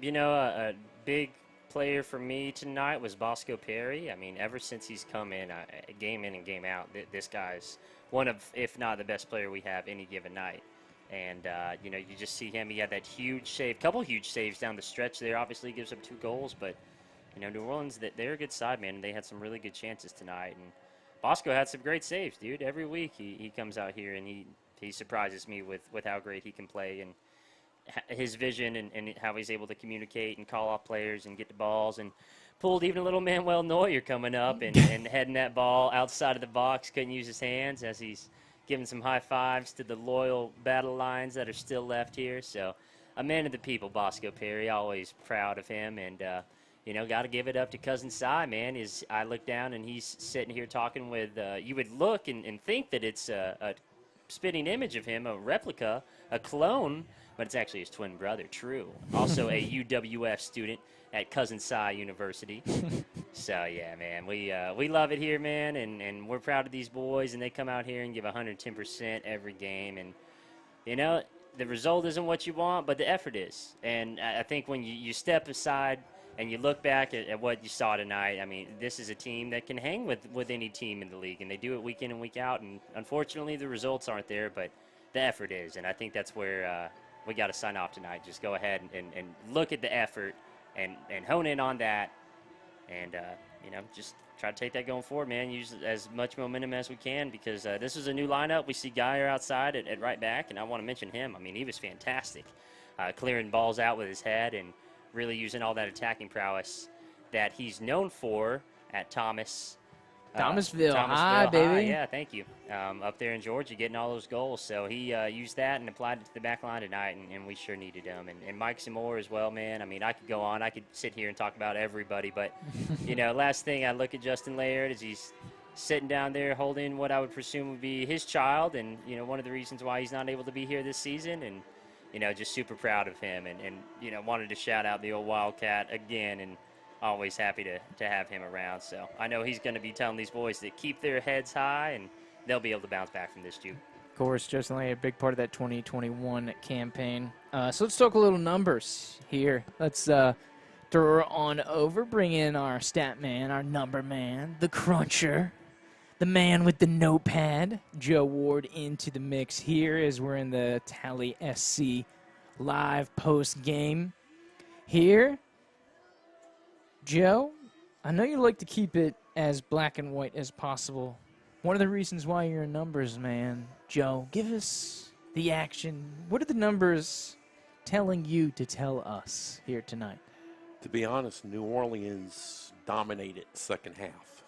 You know, a big player for me tonight was Bosco Perry. I mean, ever since he's come in, game in and game out, this guy's one of, if not the best player we have any given night. And, you know, you just see him. He had that huge save, couple huge saves down the stretch there. Obviously gives up 2 goals, but, you know, New Orleans, they're a good side, man. And they had some really good chances tonight. And Bosco had some great saves, dude. Every week he comes out here and he surprises me with how great he can play and his vision and how he's able to communicate and call off players and get the balls, and pulled even a little Manuel Neuer coming up and heading that ball outside of the box. Couldn't use his hands as he's giving some high fives to the loyal battle lines that are still left here. So a man of the people, Bosco Perry, always proud of him. And, you know, got to give it up to Cousin Cy, man. I look down and he's sitting here talking with, you would look and think that it's a spitting image of him, a replica, a clone, but it's actually his twin brother, True. Also a UWF student at Cousin Cy University. So, yeah, man, we love it here, man, and we're proud of these boys, and they come out here and give 110% every game. And, you know, the result isn't what you want, but the effort is. And I think when you step aside and you look back at what you saw tonight, I mean, this is a team that can hang with any team in the league, and they do it week in and week out. And unfortunately, the results aren't there, but the effort is. And I think that's where we got to sign off tonight. Just go ahead and look at the effort and hone in on that. And, you know, just try to take that going forward, man. Use as much momentum as we can, because this is a new lineup. We see Geyer outside at right back, and I want to mention him. I mean, he was fantastic, clearing balls out with his head and really using all that attacking prowess that he's known for at Thomasville.
Hi, baby.
Yeah, thank you. Up there in Georgia, getting all those goals. So he used that and applied it to the back line tonight, and we sure needed him. And Mike Samore as well, man. I mean, I could go on. I could sit here and talk about everybody. But, you know, last thing, I look at Justin Laird as he's sitting down there holding what I would presume would be his child. And, you know, one of the reasons why he's not able to be here this season. And, you know, just super proud of him. And you know, wanted to shout out the old Wildcat again. And always happy to have him around. So I know he's going to be telling these boys to keep their heads high, and they'll be able to bounce back from this, Juke.
Of course, Justin Lee, a big part of that 2021 campaign. So let's talk a little numbers here. Let's throw on over, bring in our stat man, our number man, the cruncher, the man with the notepad, Joe Ward, into the mix here as we're in the Tallahassee live post game here. Joe, I know you like to keep it as black and white as possible. One of the reasons why you're a numbers man, Joe, give us the action. What are the numbers telling you to tell us here tonight?
To be honest, New Orleans dominated second half.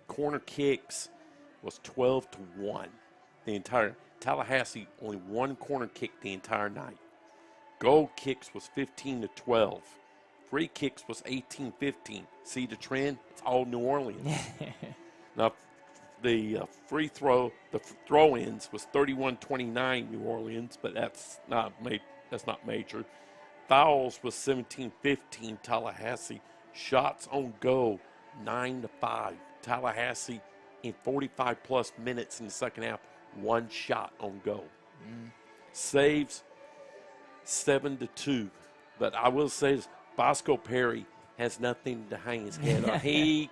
Corner kicks was 12-1. The entire Tallahassee only one corner kick the entire night. Goal kicks was 15-12. Free kicks was 18-15. See the trend? It's all New Orleans. Now, the throw-ins was 31-29 New Orleans, but that's not major. Fouls was 17-15 Tallahassee. Shots on goal 9-5. Tallahassee in 45-plus minutes in the second half, one shot on goal. Saves 7-2. But I will say this. Bosco Perry has nothing to hang his head on. He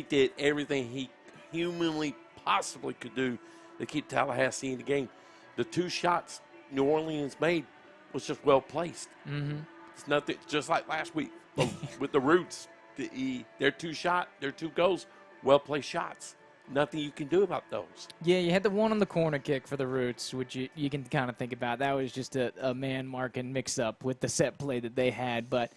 did everything he humanly possibly could do to keep Tallahassee in the game. The 2 shots New Orleans made was just well placed. It's nothing, just like last week with the Roots. Their 2 goals, well placed shots. Nothing you can do about those.
Yeah, you had the one on the corner kick for the Roots, which you can kind of think about. That was just a man marking mix-up with the set play that they had. But,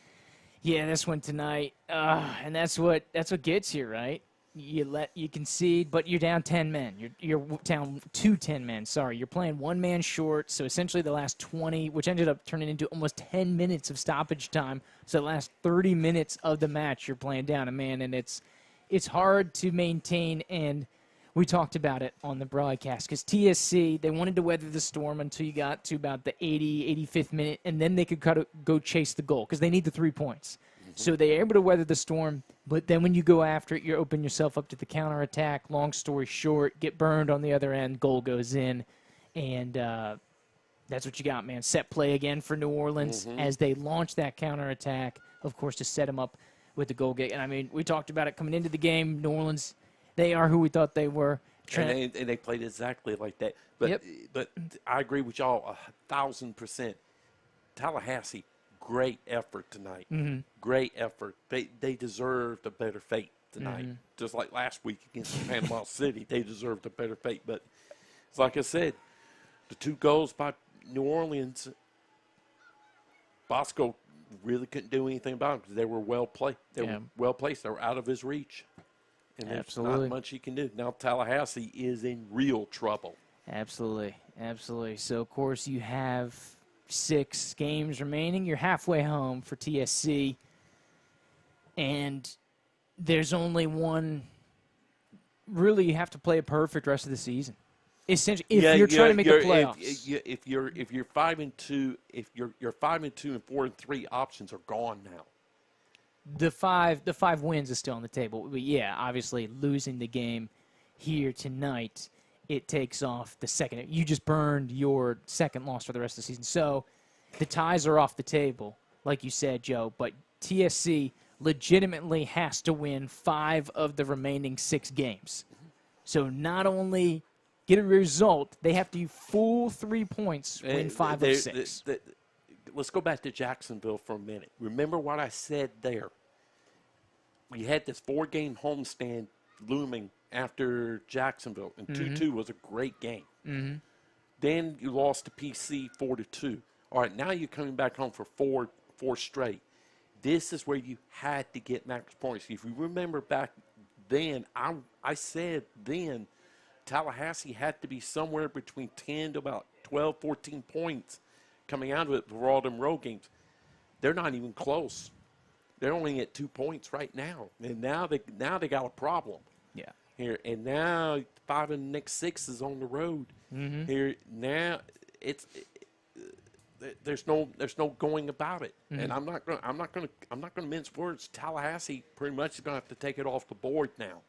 yeah, this one tonight, and that's what gets you, right? You concede, but you're down 10 men. You're down 10 men. Sorry, you're playing 1 man short. So essentially the last 20, which ended up turning into almost 10 minutes of stoppage time. So the last 30 minutes of the match, you're playing down a man, and it's hard to maintain. And we talked about it on the broadcast because TSC, they wanted to weather the storm until you got to about the 85th minute, and then they could go chase the goal because they need the 3 points. So they're able to weather the storm, but then when you go after it, you open yourself up to the counterattack. Long story short, get burned on the other end, goal goes in, and that's what you got, man. Set play again for New Orleans as they launch that counterattack, of course, to set them up with the goal gate. And, I mean, we talked about it coming into the game. New Orleans, they are who we thought they were.
And they played exactly like that. But but I agree with y'all 1,000%. Tallahassee, great effort tonight. Great effort. They deserved a better fate tonight. Just like last week against Panama City, they deserved a better fate. But it's like I said, the 2 goals by New Orleans, Bosco really couldn't do anything about them because they were well played. They were well placed. They were out of his reach. And there's not much he can do. Now Tallahassee is in real trouble.
Absolutely. So, of course, you have 6 games remaining. You're halfway home for TSC. And there's only one. Really, you have to play a perfect rest of the season. Essentially, if you're trying to make the playoffs.
If you're 5-2, if you're 5-2 and 4-3 options are gone now.
The five wins is still on the table. But yeah, obviously losing the game here tonight, it takes off the second. You just burned your second loss for the rest of the season. So the ties are off the table, like you said, Joe. But TSC legitimately has to win 5 of the remaining 6 games. So not only get a result, they have to full 3 points, win 5 of 6.
Let's go back to Jacksonville for a minute. Remember what I said there. We had this 4-game homestand looming after Jacksonville, and 2-2 was a great game. Then you lost to PC 4-2. All right, now you're coming back home for four straight. This is where you had to get max points. If you remember back then, I said then Tallahassee had to be somewhere between 10 to about 12, 14 points coming out of it for all them road games. They're not even close. They're only at 2 points right now, and now they got a problem.
Yeah.
Here and now, 5 of the next 6 is on the road. Here now, there's no going about it, and I'm not going to mince words. Tallahassee pretty much is going to have to take it off the board now,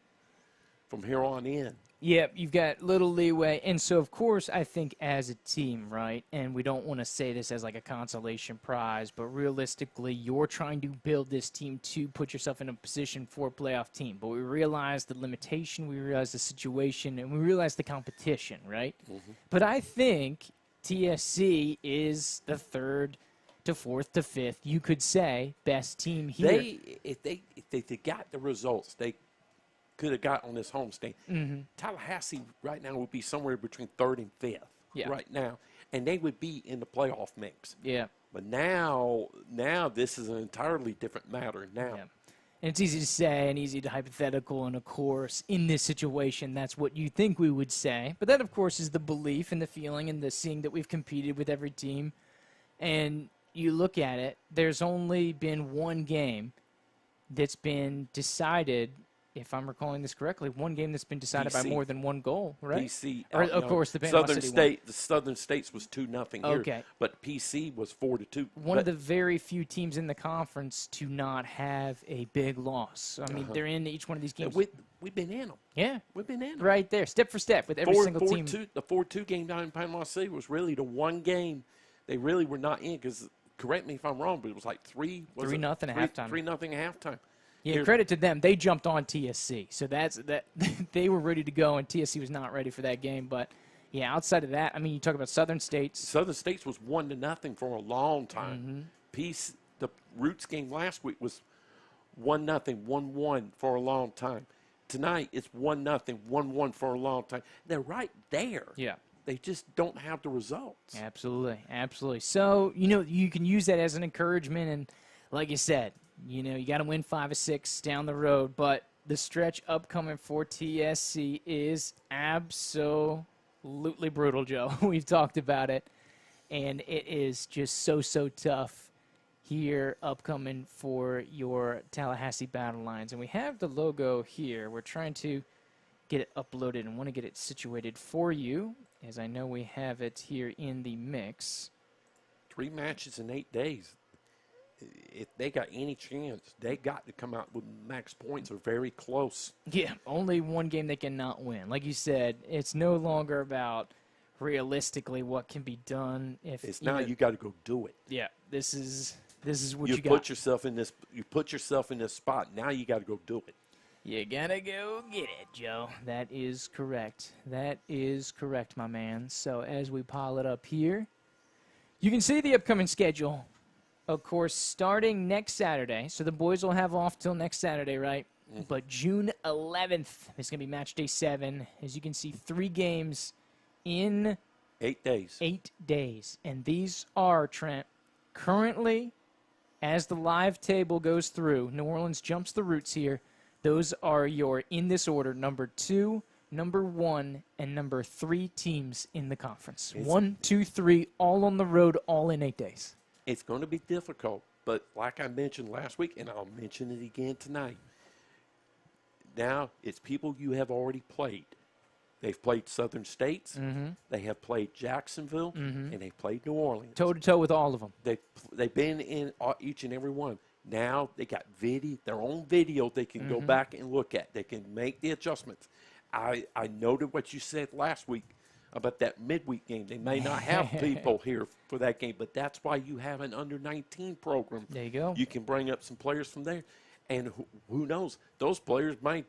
from here on in.
Yeah, you've got little leeway. And so, of course, I think as a team, right, and we don't want to say this as like a consolation prize, but realistically, you're trying to build this team to put yourself in a position for a playoff team. But we realize the limitation, we realize the situation, and we realize the competition, right? But I think TSC is the 3rd to 4th to 5th, you could say, best team here.
If they got the results, they could have got on this homestand. Tallahassee right now would be somewhere between 3rd and 5th right now, and they would be in the playoff mix.
Yeah.
But now this is an entirely different matter now.
Yeah. And it's easy to say and easy to hypothetical, and, of course, in this situation, that's what you think we would say. But that, of course, is the belief and the feeling and the seeing that we've competed with every team. And you look at it, there's only been one game that's been decided, if I'm recalling this correctly, one game that's been decided by more than one goal, right?
PC,
or, of course, the Panama City one.
The Southern States was 2-0 here.
Okay.
But PC was 4-2.
One of the very few teams in the conference to not have a big loss. I mean, they're in each one of these games.
We've been in them.
Yeah.
We've been in them.
Right there, step for step with every single team.
The 4-2 game down in Panama City was really the one game they really were not in, because, correct me if I'm wrong, but it was like 3-0 at halftime. 3-0 at halftime.
Yeah, credit to them. They jumped on TSC. So that's that. They were ready to go, and TSC was not ready for that game. But, yeah, outside of that, I mean, you talk about Southern States.
Southern States was 1-0 for a long time. The Roots game last week was 1-0, 1-1 for a long time. Tonight, it's 1-0, 1-1 for a long time. They're right there.
Yeah.
They just don't have the results.
Absolutely. So, you can use that as an encouragement. And like you said, you got to win 5 or 6 down the road. But the stretch upcoming for TSC is absolutely brutal, Joe. We've talked about it. And it is just so tough here upcoming for your Tallahassee Battle Lions. And we have the logo here. We're trying to get it uploaded and want to get it situated for you, as I know we have it here in the mix.
3 matches in 8 days. If they got any chance, they got to come out with max points or very close.
Yeah, only one game they cannot win. Like you said, it's no longer about realistically what can be done. If
It's now you got to go do it.
Yeah, this is what
You
you
put
got.
yourself in this. You put yourself in this spot. Now you got to go do it.
You gotta go get it, Joe. That is correct. That is correct, my man. So as we pile it up here, you can see the upcoming schedule. Of course, starting next Saturday. So the boys will have off till next Saturday, right?
Mm-hmm.
But June 11th is going to be match day 7. As you can see, 3 games in
8 days.
8 days. And these are, Trent, currently, as the live table goes through, New Orleans jumps the roots here. Those are your, in this order, number 2, number 1, and number 3 teams in the conference. 1, 2, 3, all on the road, all in 8 days.
It's going to be difficult, but like I mentioned last week, and I'll mention it again tonight, now it's people you have already played. They've played Southern States, they have played Jacksonville, and they've played New Orleans.
Toe-to-toe with all of them.
They've been in each and every one. Now they got their own video they can go back and look at. They can make the adjustments. I noted what you said last week about that midweek game. They may not have people here for that game, but that's why you have an under-19 program.
There you go.
You can bring up some players from there, and who knows? Those players might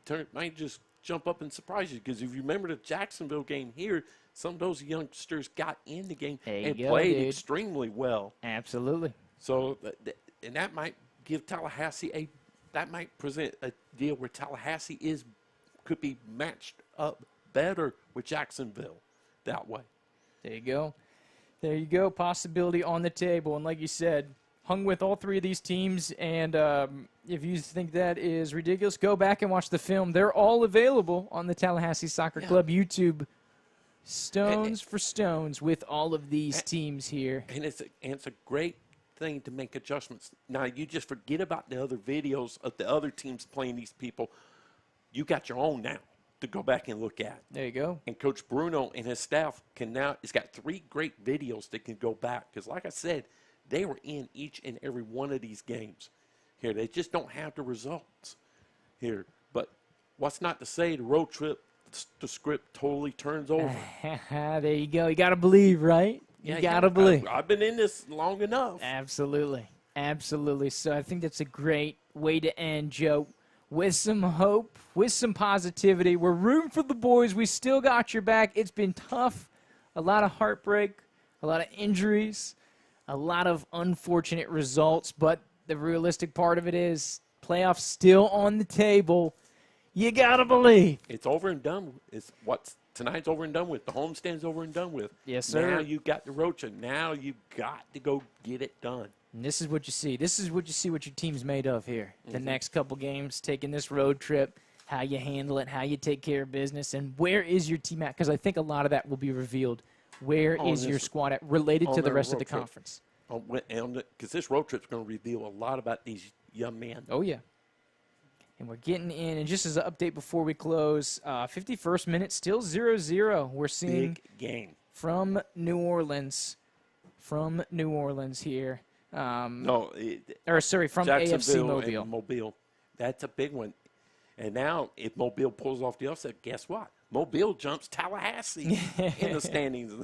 just jump up and surprise you, because if you remember the Jacksonville game here, some of those youngsters got in the game and played extremely well.
Absolutely.
So, and that might give Tallahassee that might present a deal where Tallahassee could be matched up better with Jacksonville that way.
There you go. There you go. Possibility on the table. And like you said, hung with all 3 of these teams. And if you think that is ridiculous, go back and watch the film. They're all available on the Tallahassee Soccer Club YouTube. Stones for stones with all of these teams here.
And it's a great thing to make adjustments. Now, you just forget about the other videos of the other teams playing these people. You got your own now to go back and look at.
There you go.
And Coach Bruno and his staff he's got 3 great videos that can go back. Because like I said, they were in each and every one of these games here. They just don't have the results here. But what's not to say the road trip, the script totally turns over.
There you go. You got to believe, right? You got to believe.
I've been in this long enough.
Absolutely. Absolutely. So I think that's a great way to end, Joe. With some hope, with some positivity. We're rooting for the boys. We still got your back. It's been tough. A lot of heartbreak, a lot of injuries, a lot of unfortunate results. But the realistic part of it is playoffs still on the table. You got to believe.
It's over and done. Tonight's over and done with. The homestand's over and done with.
Yes, sir.
Now you got the road trip. Now you got to go get it done.
And this is what you see. This is what you see what your team's made of here. The next couple games, taking this road trip, how you handle it, how you take care of business, and where is your team at? Because I think a lot of that will be revealed. Where is your squad at related to the rest of the conference?
Because this road trip's going to reveal a lot about these young men.
Oh, yeah. And we're getting in. And just as an update before we close, 51st minute, still 0-0. We're seeing
Big game.
from New Orleans here. From AFC Mobile.
And Mobile. That's a big one. And now, if Mobile pulls off the upset, guess what? Mobile jumps Tallahassee in the standings.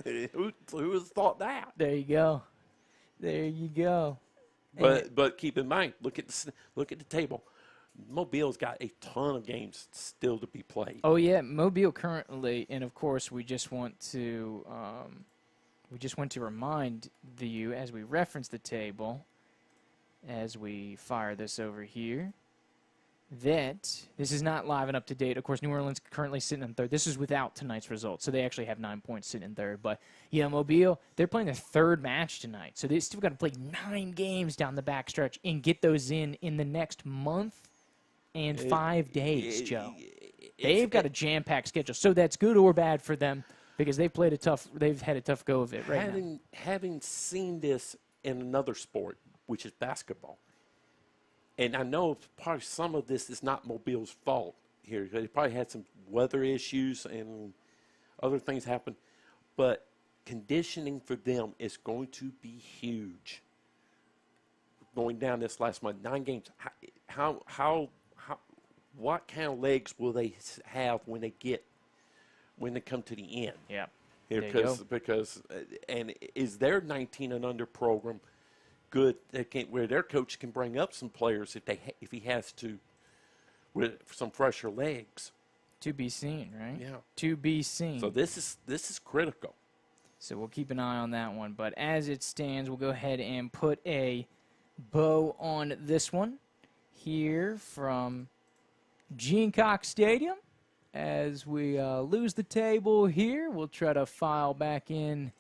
Who has thought that?
There you go. There you go.
But keep in mind, look at the table. Mobile's got a ton of games still to be played.
Oh yeah, Mobile currently, and of course we just want to remind you as we reference the table, as we fire this over here, that this is not live and up to date. Of course, New Orleans currently sitting in 3rd. This is without tonight's results, so they actually have 9 points sitting in 3rd. But yeah, Mobile, they're playing their 3rd match tonight, so they still got to play 9 games down the backstretch and get those in the next month and 5 days, Joe. They've got a jam-packed schedule, so that's good or bad for them because they've had a tough go of it right now.
Having seen this in another sport, which is basketball, and I know probably some of this is not Mobile's fault here. They probably had some weather issues and other things happen. But conditioning for them is going to be huge. Going down this last month, 9 games. What kind of legs will they have when they come to the end?
Yeah.
Because and is their 19 and under program good? Where their coach can bring up some players if he has to, with some fresher legs.
To be seen, right?
Yeah.
To be seen.
So this is critical.
So we'll keep an eye on that one. But as it stands, we'll go ahead and put a bow on this one here from Gene Cox Stadium. As we lose the table here, we'll try to file back in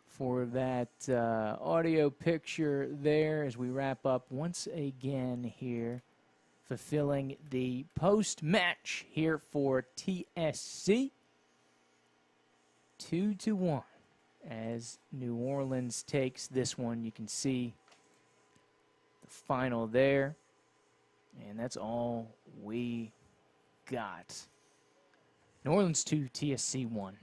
for that audio picture there as we wrap up once again here, fulfilling the post-match here for TSC. 2-1 as New Orleans takes this one. You can see the final there, and that's all we got. New Orleans 2, TSC 1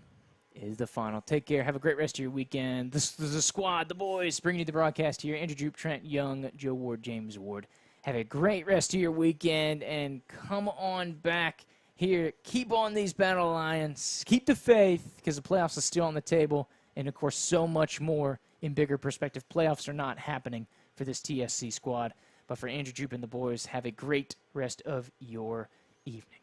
is the final. Take care. Have a great rest of your weekend. This is the squad, the boys, bringing you the broadcast here. Andrew Droop, Trent Young, Joe Ward, James Ward. Have a great rest of your weekend, and come on back here. Keep on these Battle Lions. Keep the faith, because the playoffs are still on the table, and, of course, so much more in bigger perspective. Playoffs are not happening for this TSC squad. But for Andrew Droop and the boys, have a great rest of your evening.